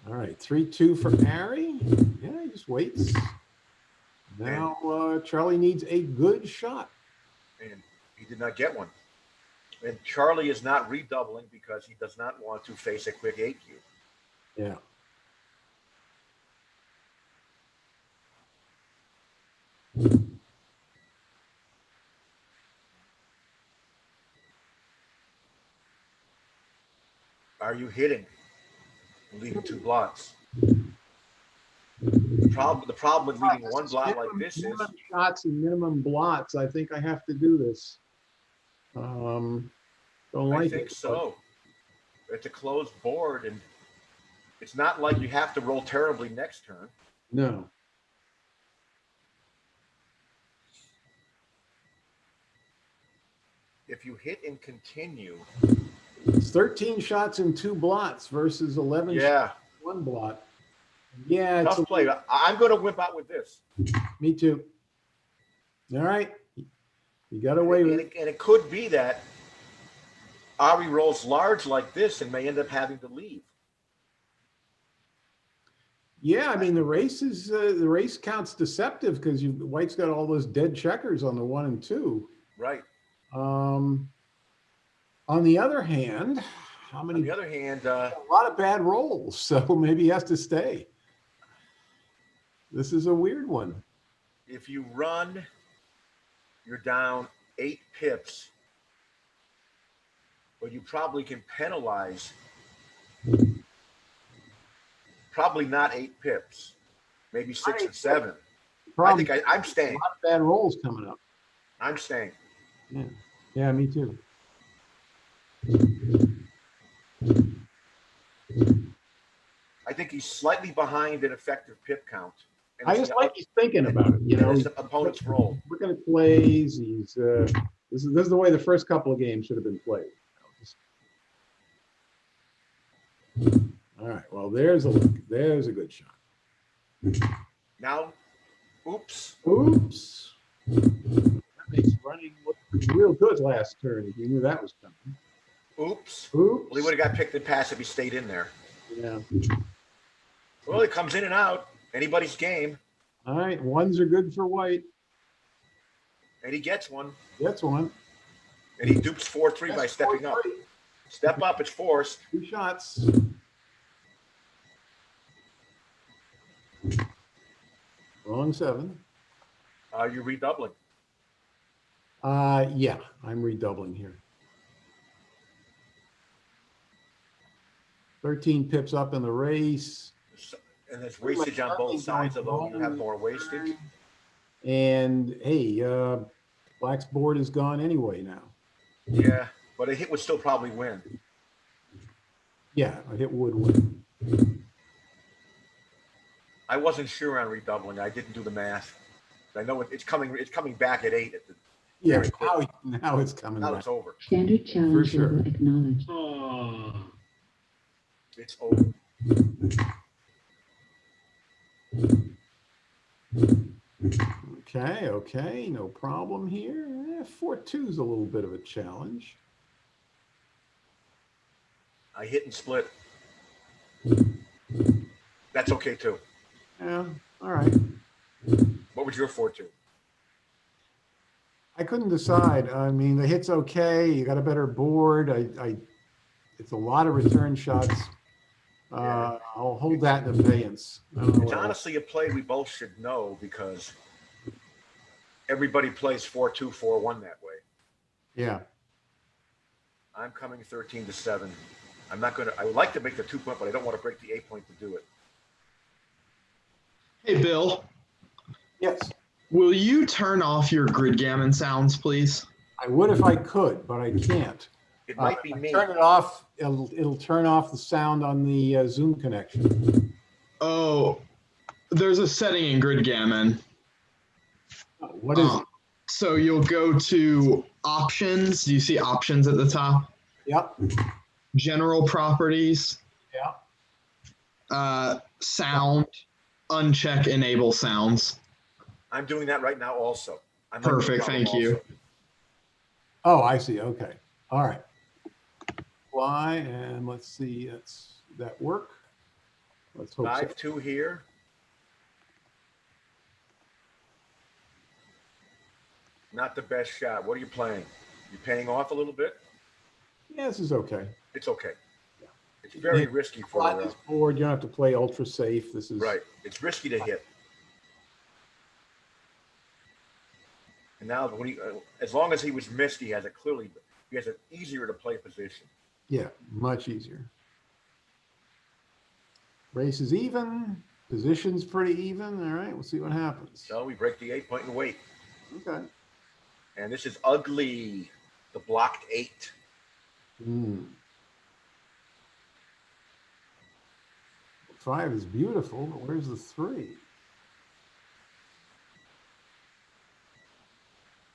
All right, 3-2 for Harry. Yeah, he just waits. Now Charlie needs a good shot. And he did not get one. And Charlie is not redoubling because he does not want to face a quick 8 cube. Yeah. Are you hitting? Leaving 2 blots. The problem with leaving 1 blot like this is minimum shots and minimum blots. I think I have to do this. Don't like I think it. so. It's a closed board, and it's not like you have to roll terribly next turn. No. if you hit and continue, It's 13 shots in 2 blots versus 11 shots yeah, in 1 blot. Yeah, it's tough play. I'm going to whip out with this. me too. All right. You got away with it. And it could be that Ari rolls large like this and may end up having to leave. Yeah, I mean the race counts deceptive because White's got all those dead checkers on the 1 and 2. Right. On the other hand, how many? On the other hand, a lot of bad rolls, so maybe he has to stay. This is a weird one. if you run, you're down 8 pips, but you probably can penalize. Probably not 8 pips, maybe 6 or 7. I think I'm staying. A lot of bad rolls coming up. I'm staying. Yeah, yeah, me too. I think he's slightly behind an effective pip count. And I it's just an like he's thinking about it. You know, it's the opponent's roll. looking at plays. He's this is the way the first couple of games should have been played. All right. Well, there's a look. There's a good shot. Now, oops. Oops. That makes running look real good last turn. If you knew that was coming. Oops. Oops. Well, he would have got picked and passed if he stayed in there. Yeah. Well, it comes in and out. Anybody's game. All right. 1s are good for White. And he gets one. That's one. And he dupes 4-3 by stepping up. Step up, it's forced. 2 shots. Wrong 7. You're redoubling. Yeah, I'm redoubling here. 13 pips up in the race. And there's wastage on both sides, although you have more wastage. And hey, Black's board is gone anyway now. Yeah, but a hit would still probably win. Yeah, a hit would win. I wasn't sure on redoubling. I didn't do the math. I know it's coming. It's coming back at 8. Yeah, now it's coming Now back. it's over. Standard challenge sure. level acknowledged. It's over. Okay, no problem here. 4-2 is a little bit of a challenge. I hit and split. That's okay too. Yeah, all right. What was your 4-2? I couldn't decide. I mean, the hit's okay. You got a better board. It's a lot of return shots. I'll hold that in abeyance. I don't know It's what else. honestly a play we both should know because everybody plays 4-2, 4-1 that way. Yeah. I'm coming 13-7. I'm not gonna. I would like to make the 2-point, but I don't want to break the 8-point to do it. Hey, Bill, Yes. will you turn off your grid gammon sounds, please? I would if I could, but I can't. It might be If I me. turn it off. It'll turn off the sound on the Zoom connection. Oh, there's a setting in grid gammon. What is it? So you'll go to options. Do you see options at the top? Yep. General properties, Yeah. sound, uncheck enable sounds. I'm doing that right now also. I'm Perfect, thank you. Oh, I see. Okay. All right. Apply and let's see. That work. Let's hope so. 5-2 here. Not the best shot. What are you playing? You paying off a little bit? Yeah, this is okay. It's okay. It's very risky for Flat this board. You don't have to play ultra safe. This is right. It's risky to hit. And now, when he, as long as he was missed, he has an easier to play position. Yeah, much easier. Race is even. Position's pretty even. All right, we'll see what happens. So we break the 8-point and wait. Okay. And this is ugly. The blocked 8. Hmm. 5 is beautiful, but where's the 3?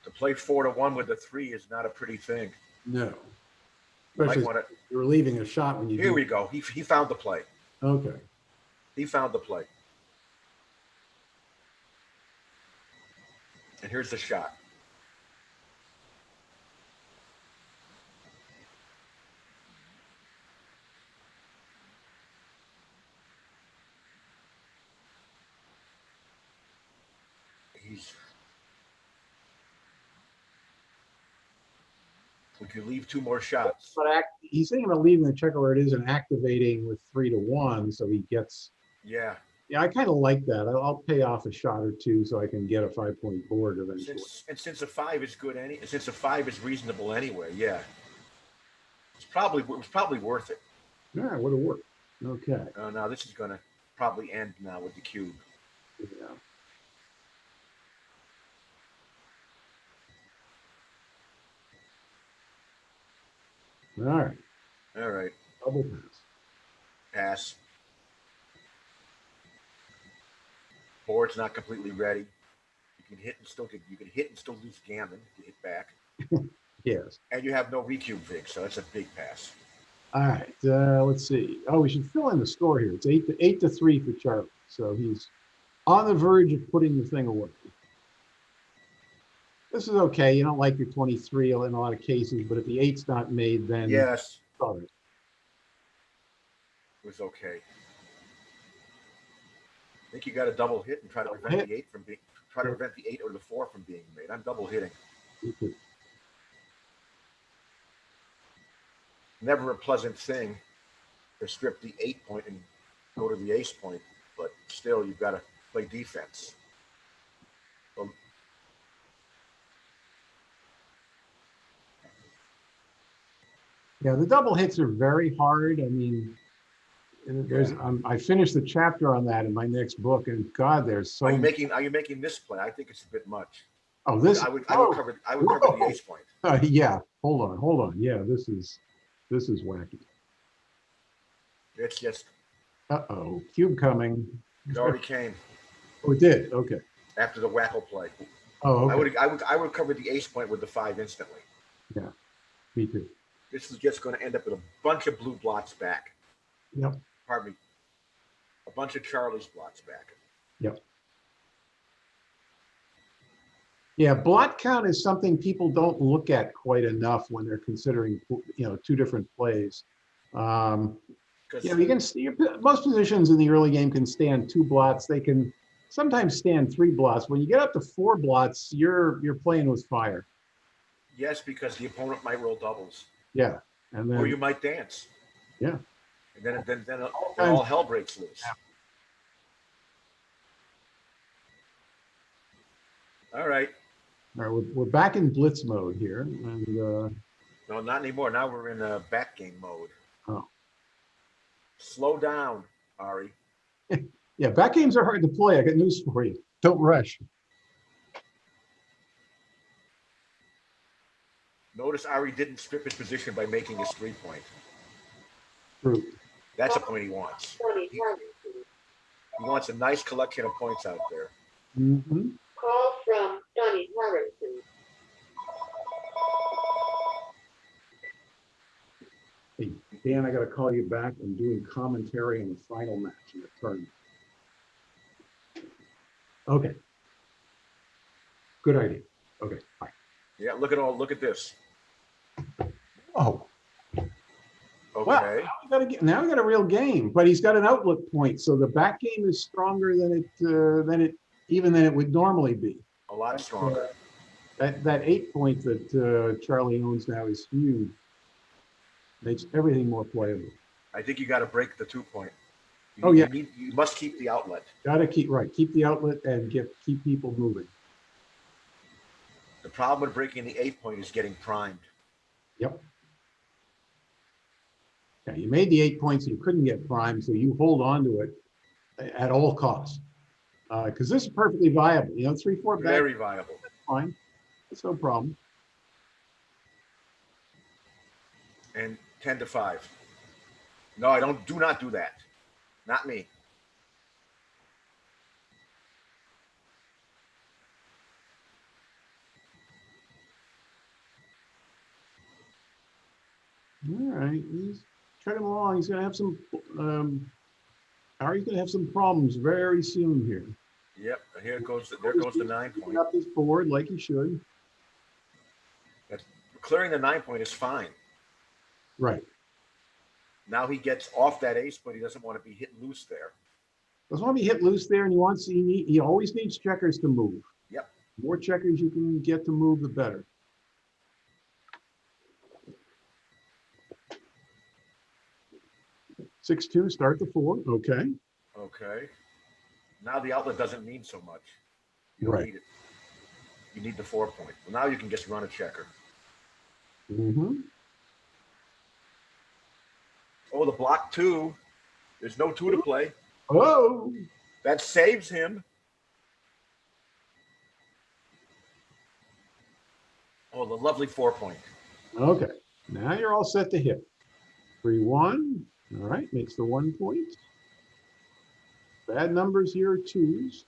The play 4-1 with the 3 is not a pretty thing. No. You might Especially want to. you're leaving a shot when you Here do. we go. He found the play. Okay. He found the play. And here's the shot. We could leave 2 more shots. But he's thinking about leaving the checker where it is and activating with 3-1, so he gets. Yeah. Yeah, I kind of like that. I'll pay off a shot or two so I can get a 5-point board eventually. Since a 5 is good, since a 5 is reasonable anyway, yeah. It was probably worth it. Yeah, it would have worked. Okay. Oh, now this is gonna probably end now with the cube. Yeah. All right. All right. Double pass. Pass. Board's not completely ready. You can hit and still lose gammon if you hit back. Yes. And you have no recube vig, so that's a big pass. All right. Let's see. Oh, we should fill in the score here. It's 8-3 for Charlie. So he's on the verge of putting the thing away. This is okay. You don't like your 23 in a lot of cases, but if the 8's not made, then Yes. Sorry. It was okay. I think you got a double hit and try to prevent the 8 from being the 8 or the 4 from being made. I'm double hitting. Never a pleasant thing to strip the 8 point and go to the ace point, but still you've got to play defense. So, Yeah, the double hits are very hard. I mean, there's I finished the chapter on that in my next book, and God, there's so. Are you making this play? I think it's a bit much. Oh, this. I would cover the ace point. Yeah, hold on. Yeah, this is wacky. It's just. Uh-oh, cube coming. It already came. Oh, it did. Okay. After the wacko play. Oh, okay. I would cover the ace point with the 5 instantly. Yeah, me too. This is just going to end up with a bunch of blue blots back. Yep. Pardon me. A bunch of Charlie's blots back. Yep. Yeah, blot count is something people don't look at quite enough when they're considering, two different plays. Most positions in the early game can stand 2 blots. They can sometimes stand 3 blots. When you get up to 4 blots, you're playing with fire. Yes, because the opponent might roll doubles. Yeah, and then or you might dance. Yeah, and then all hell breaks loose. Yeah. All right. All right, we're back in blitz mode here, and no, not anymore. Now we're in back game mode. Oh. Slow down, Ari. Yeah, back games are hard to play. I got news for you. Don't rush. Notice Ari didn't strip his position by making his 3-point. True. That's a point he wants. He wants a nice collection of points out there. Mm-hmm. Call from Donnie Harrison. Hey, Dan, I got to call you back. I'm doing commentary on the final match in the tournament. Okay. Good idea. Okay, bye. Yeah, look at this. Oh. Okay. Well, now we got a real game, but he's got an outlook point, so the back game is stronger than it would normally be. A lot stronger. That 8 point that Charlie owns now is huge. Makes everything more playable. I think you got to break the 2-point. You must keep the outlet. Got to keep the outlet and keep people moving. The problem with breaking the 8-point is getting primed. Yep. Yeah, you made the 8 points, you couldn't get primed, so you hold on to it at all costs. Because this is perfectly viable. 3-4 back. Very viable. That's fine. That's no problem. And 10-5. No, do not do that. Not me. All right, he's treading along. He's gonna have some, Harry's gonna have some problems very soon here. Yep, there goes the 9 Picking point. up his board like he should. Clearing the 9 point is fine. Right. Now he gets off that ace, but he doesn't want to be hit loose there. Doesn't want to be hit loose there, and he always needs checkers to move. Yep. The more checkers you can get to move, the better. Six two, start the 4. Okay. Okay. Now the outlet doesn't mean so much. You don't Right. need it. You need the 4 point. Well, now you can just run a checker. Mm-hmm. Oh, the block 2. There's no 2 to play. Oh, That saves him. Oh, the lovely 4 point. okay. Now you're all set to hit. 3-1. All right, makes the 1 point. Bad numbers here are 2s.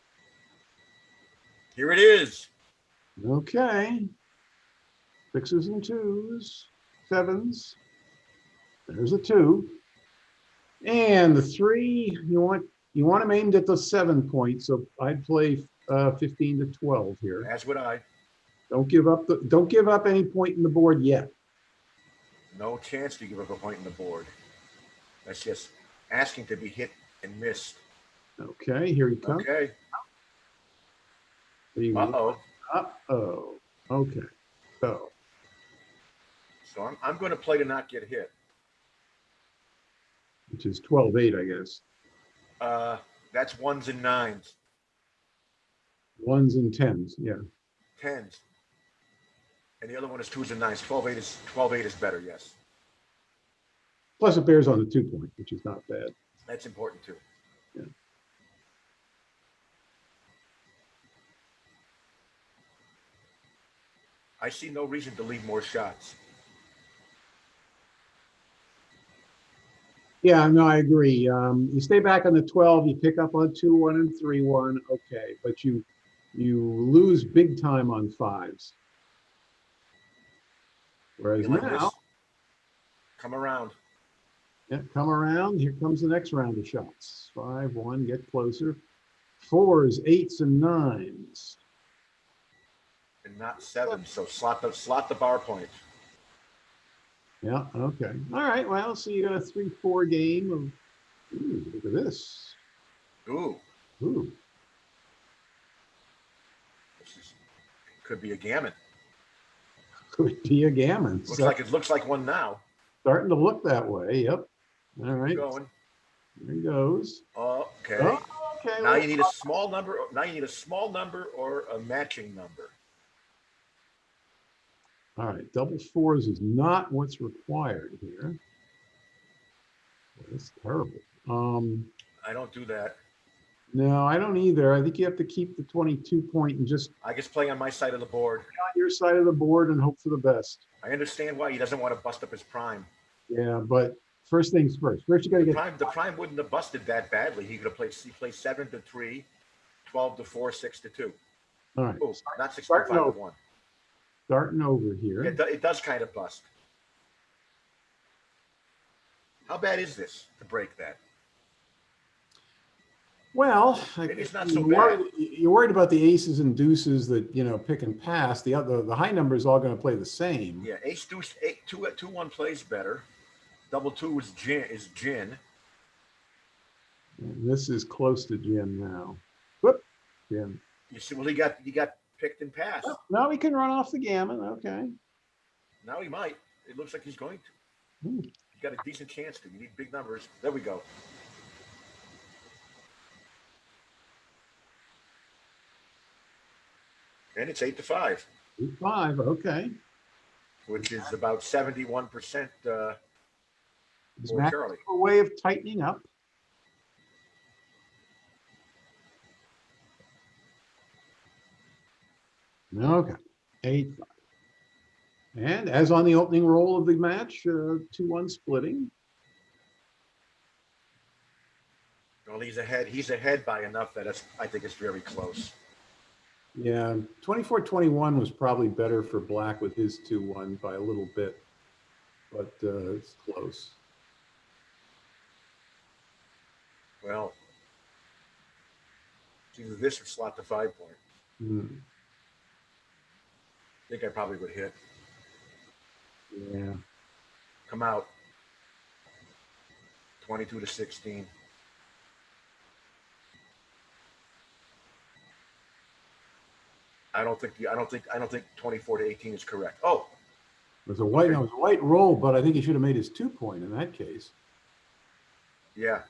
Here it is. Okay. 6s and 2s, 7s. There's a 2. And the 3, you want them aimed at the 7 point, so I'd play 15 to 12 here. As would I. Don't give up any point in the board yet. No chance to give up a point in the board. That's just asking to be hit and missed. Okay, here he comes. Okay. Uh-oh. Uh-oh. Okay. So So I'm going to play to not get hit. which is 12-8, I guess. That's 1s and 9s. 1s and 10s, yeah. 10s. And the other one is 2s and 9s. 12-8 is better, yes. Plus it bears on the 2 point, which is not bad. That's important too. Yeah. I see no reason to leave more shots. Yeah, no, I agree. You stay back on the 12, you pick up on 2-1 and 3-1, okay, but you lose big time on 5s. Whereas You like now, this? Come around. yeah, come around. Here comes the next round of shots. 5-1, get closer. 4s, 8s, and 9s. And not 7. So slot the bar point. Yeah, okay. All right, well, so you got a 3-4 game of, ooh, look at this. Ooh. Ooh, Could be a gammon. could be a gammon. Looks like one now. Starting to look that way, yep. All right, Going. there he goes. Okay. Oh, okay. Now you need a small number. Now you need a small number or a matching number. All right, double 4s is not what's required here. That's terrible. I don't do that. No, I don't either. I think you have to keep the 22 point and just I just play on my side of the board. be on your side of the board and hope for the best. I understand why he doesn't want to bust up his prime. Yeah, but first things first. First, you got to get The prime wouldn't have busted that badly. He could have played. He played 7 to 3, 12 to 4, 6 to 2. all right. Oh, not 6 to Starting 5 over. to 1. Starting over here. It does kind of bust. How bad is this to break that? Well, It's not so bad. you're worried about the aces and deuces that pick and pass. The high number is all going to play the same. Yeah, ace deuce 2-1 plays better. Double 2 is gin. And this is close to Jim now. Whoop, Jim. You see, well, he got picked and passed. Oh, now he can run off the gammon. Okay. Now he might. It looks like he's going to. Hmm. You got a decent chance to. You need big numbers. There we go. And it's 8 to 5, 5. Okay. which is about 71% Is for Matt Charlie. a way of tightening up? Okay. 8-5. And as on the opening roll of the match, 2-1 splitting. Well, he's ahead. He's ahead by enough that I think it's very close. Yeah, 24-21 was probably better for Black with his 2-1 by a little bit. but it's close. Well, it's either this or slot the 5-point. Hmm. I think I probably would hit. Yeah. Come out. 22 to 16. I don't think 24 to 18 is correct. Oh, It was a white, Okay. no, it was a white roll, but I think he should have made his 2-point in that case. yeah.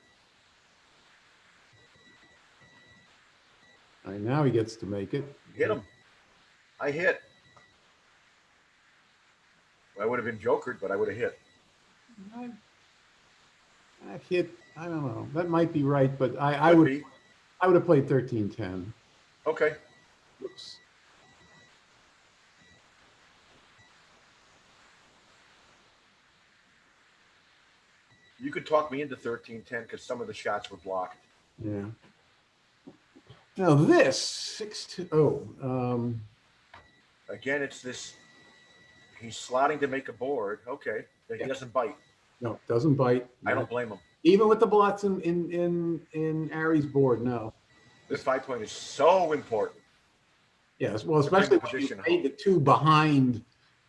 All right, now he gets to make it. Hit him. I hit. I would have been jokered, but I would have hit. I hit, I don't know. That might be right, but I Could would be. have played 13-10. Okay. Oops. You could talk me into 13-10 because some of the shots were blocked. Yeah. Now this 6-2. Again, it's this. He's slotting to make a board. Okay. But he Yeah. doesn't bite. No, doesn't bite. I don't blame him. Even with the blots in Ari's board, no. This 5-point is so important. Yes, well, To bring especially the when you position made the 2 behind,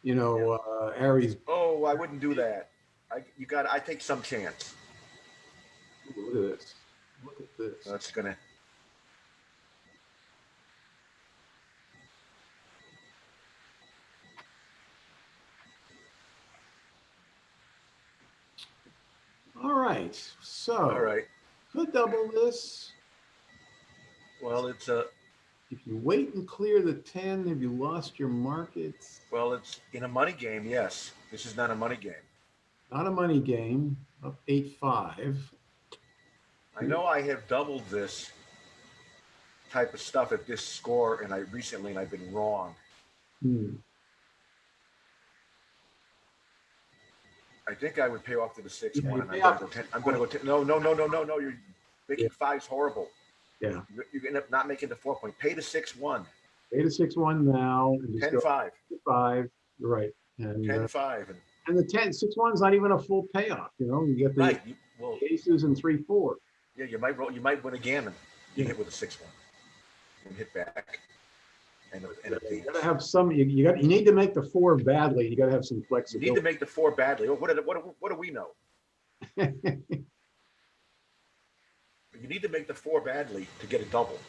Ari's. Oh, I wouldn't do that. I take some chance. Ooh, look at this. Look at this. That's gonna. All right, so All right. could double this. Well, it's a. If you wait and clear the 10, have you lost your markets? Well, it's in a money game. Yes, this is not a money game. Not a money game. Up 8-5. I know I have doubled this type of stuff at this score, and I've been wrong. Hmm. I think I would pay off to the 6-1. Yeah, you And pay I'm off going to the go 10. I'm going to go 10. No. You're making fives horrible. Yeah. You end up not making the 4-point. Pay the 6-1. 8-6-1 now. And just go 10-5. 5. You're right. And 10-5. and the 10-6-1 is not even a full payoff. You get the Right. Well, aces and 3-4. yeah, you might roll. You might win a gammon. You hit with a 6-1 and hit back. And You gotta have some. You need to make the 4 badly. You gotta have some you flexibility. need to make the 4 badly. What do we know? You need to make the 4 badly to get a double,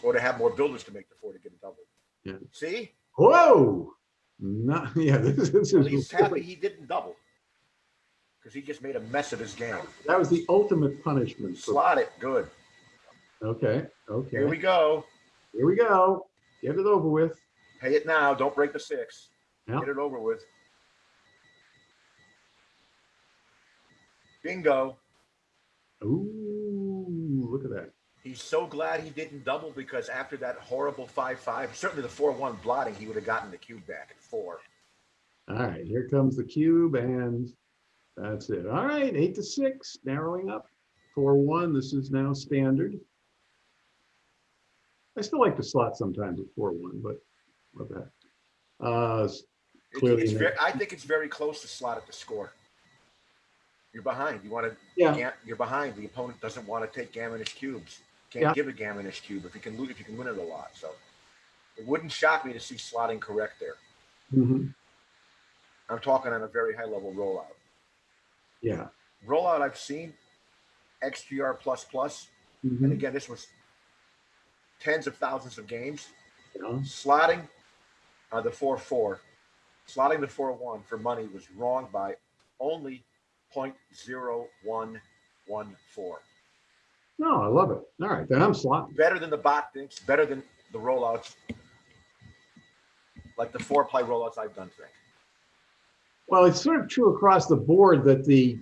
or to have more builders to make the 4 to get a double. Yeah. See? Whoa! Not, yeah, this Well, is. he's happy he didn't double because he just made a mess of his game. That was the ultimate punishment. Slot it. Good. Okay. Here we go. Here we go. Get it over with. Pay it now. Don't break the 6. Yeah. Get it over with. Bingo. Ooh, look at that. He's so glad he didn't double because after that horrible 5-5, certainly the 4-1 blotting, he would have gotten the cube back at 4. All right, here comes the cube, and that's it. All right, 8-6, narrowing up. 4-1. This is now standard. I still like to slot sometimes at 4-1, but love that. Clearly, I think it's very close to slot at the score. You're behind. You want to. Yeah. You're behind. The opponent doesn't want to take gammonish cubes. Can't Yeah. give a gammonish cube if you can win it a lot. So it wouldn't shock me to see slotting correct there. Mhm. I'm talking on a very high level rollout. Yeah. Rollout I've seen XGR plus. Mhm. And again, this was tens of thousands of games. Yeah. Slotting the 4-4, slotting the 4-1 for money was wrong by only 0.0114. No, I love it. All right, then I'm slotting. Better than the bot thinks, better than the rollouts, like the 4-play rollouts I've done think. Well, it's sort of true across the board that the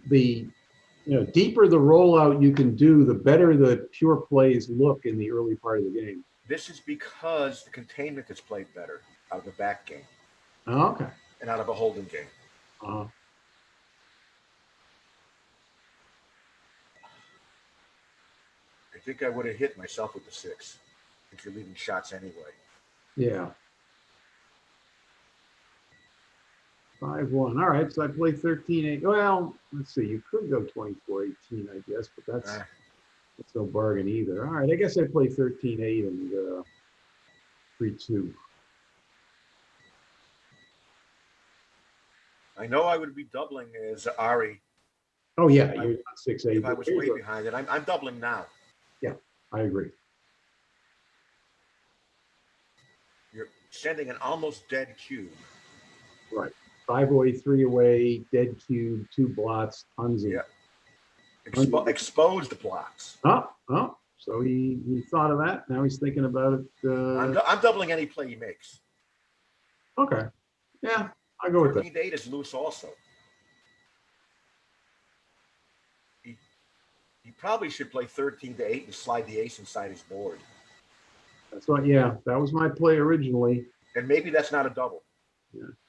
deeper the rollout you can do, the better the pure plays look in the early part of the game. This is because the containment is played better out of the back game Oh, okay. and out of a holding game. Uh, I think I would have hit myself with the 6 if you're leaving shots anyway. yeah. 5-1. All right, so I play 13-8. Well, let's see. You could go 24-18, I guess, but that's no bargain either. All right, I guess I play 13-8 and 3-2. I know I would be doubling as Ari Oh yeah, I- you're not 6-8. if I was way behind it. I'm doubling now. I agree. You're sending an almost dead cube. Right. 5 away, 3 away, dead cube, 2 blots, tons of. Yeah. Exposed blocks. Oh, so he thought of that. Now he's thinking about it. I'm doubling any play he makes. Okay. Yeah, I'll go with that. 13-8 is loose also. He probably should play 13-8 and slide the ace inside his board. That's what, yeah, that was my play originally. And maybe that's not a double.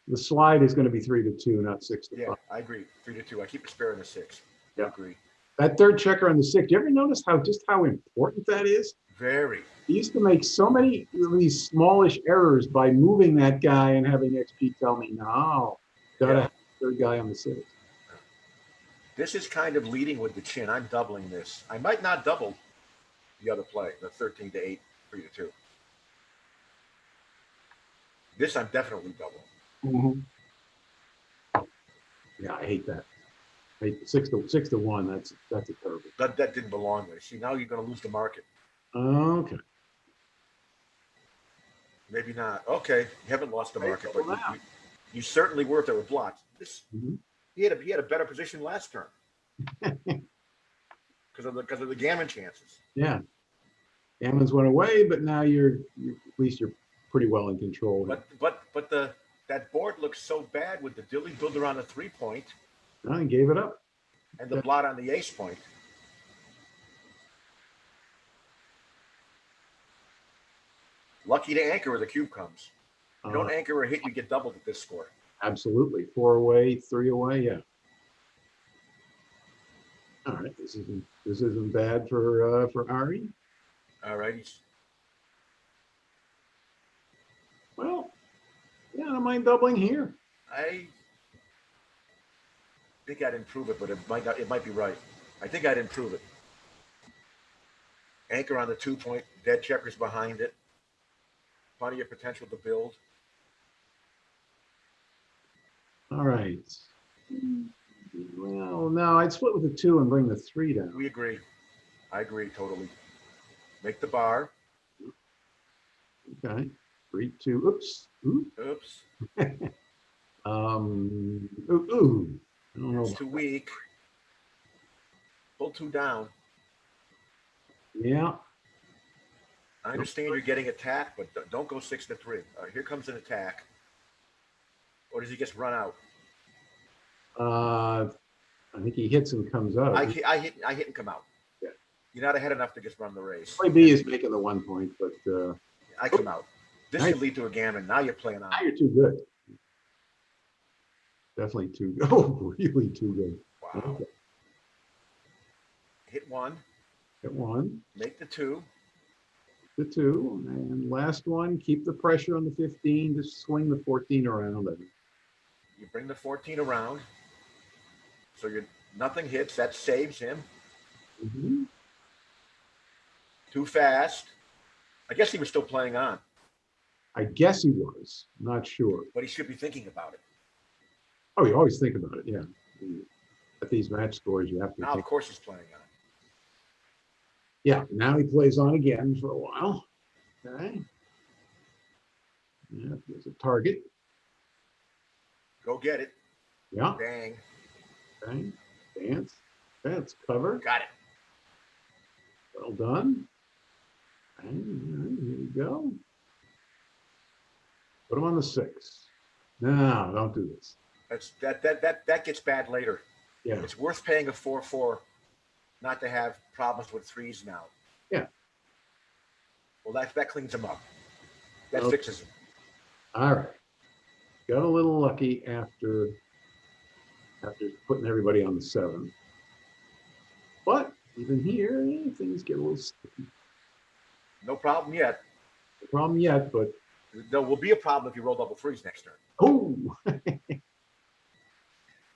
The slide is going to be 3-2, not 6-5. Yeah, I agree. 3-2. I keep a spare in the 6. Yeah. I agree. That third checker on the 6, do you ever notice how important that is? Very. He used to make so many of these smallish errors by moving that guy and having XP tell me, no, gotta have the third guy on the 6. This is kind of leading with the chin. I'm doubling this. I might not double the other play, the 13-8, 3-2. This I'm definitely doubling. Yeah, I hate that. I hate 6-1. That's a terrible. That didn't belong there. See, now you're going to lose the market. Okay. Maybe not. Okay, you haven't lost the market, but Wow. you certainly were if there were blocks. This Mhm. he had a better position last turn because of the gammon chances. Yeah. Gammons went away, but now at least you're pretty well in control. But that board looks so bad with the dilly builder on the 3-point I gave it up. and the blot on the ace point. Lucky to anchor where the cube comes. You don't anchor a hit, you get doubled at this score. Absolutely. 4 away, 3 away. Yeah. All right. This isn't bad for Ari. All right. Well, yeah, I don't mind doubling here. I think I'd improve it, but it might be right. I think I'd improve it. Anchor on the 2-point, dead checkers behind it. Plenty of potential to build. All right. Well, no, I'd split with the 2 and bring the 3 down. We agree. I agree totally. Make the bar. Okay. 3-2. Oops. Ooh. Oops. Ooh. I don't know. It's too weak. Pull 2 down. Yeah. I understand you're getting attacked, but don't go 6-3. Here comes an attack. Or does he just run out? I think he hits and comes out. I hit and come out. Yeah. You're not ahead enough to just run the race. Play B is making the 1 point, but I come out. This Nice. should lead to a gammon. Now you're playing on. now you're too good. Definitely too good. Oh, really too good. Wow. Okay. Hit 1. Hit 1, Make the 2. the 2, and last one. Keep the pressure on the 15. Just swing the 14 around. You bring the 14 around. So nothing hits. That saves him. Mhm. Too fast. I guess he was still playing on, I guess he was. Not sure. but he should be thinking about it. Oh, you always think about it. Yeah. At these match scores, you have to. Now, think. of course, he's playing on. Yeah. Now he plays on again for a while. Okay. Yeah. There's a target. Go get it. Yeah. Bang. Okay. Dance. That's cover. Got it. Well done. And here we go. Put him on the 6. No, don't do this. That gets bad later. Yeah. It's worth paying a 4-4 not to have problems with 3s now. Yeah. Well, that cleans him up. That Okay. fixes him. All right. Got a little lucky after putting everybody on the 7. But even here, things get a little sticky. No problem yet. No problem yet, but There will be a problem if you roll double 3s next turn. oh,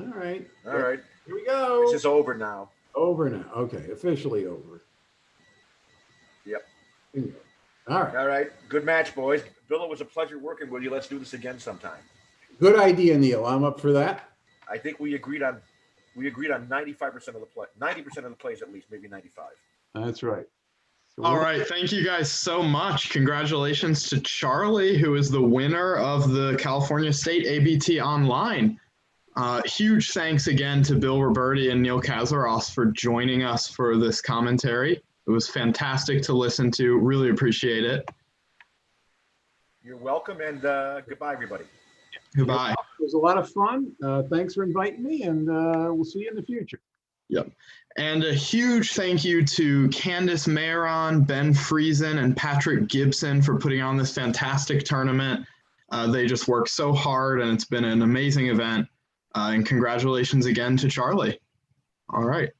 All right. All right. Here we go. This is over now. Over now. Okay, officially over. Yep. Bingo. All right. All right. Good match, boys. Bill, it was a pleasure working with you. Let's do this again sometime. Good idea, Neil. I'm up for that. I think we agreed on 95% of the play, 90% of the plays at least, maybe 95. That's right. So All right. Thank you guys so much. Congratulations to Charlie, who is the winner of the California State ABT Online. Huge thanks again to Bill Roberti and Neil Kazaros for joining us for this commentary. It was fantastic to listen to. Really appreciate it. You're welcome, and goodbye, everybody. Goodbye. It was a lot of fun. Thanks for inviting me, and we'll see you in the future. Yep. And a huge thank you to Candace Mayron, Ben Friesen, and Patrick Gibson for putting on this fantastic tournament. They just worked so hard, and it's been an amazing event. And congratulations again to Charlie. All right.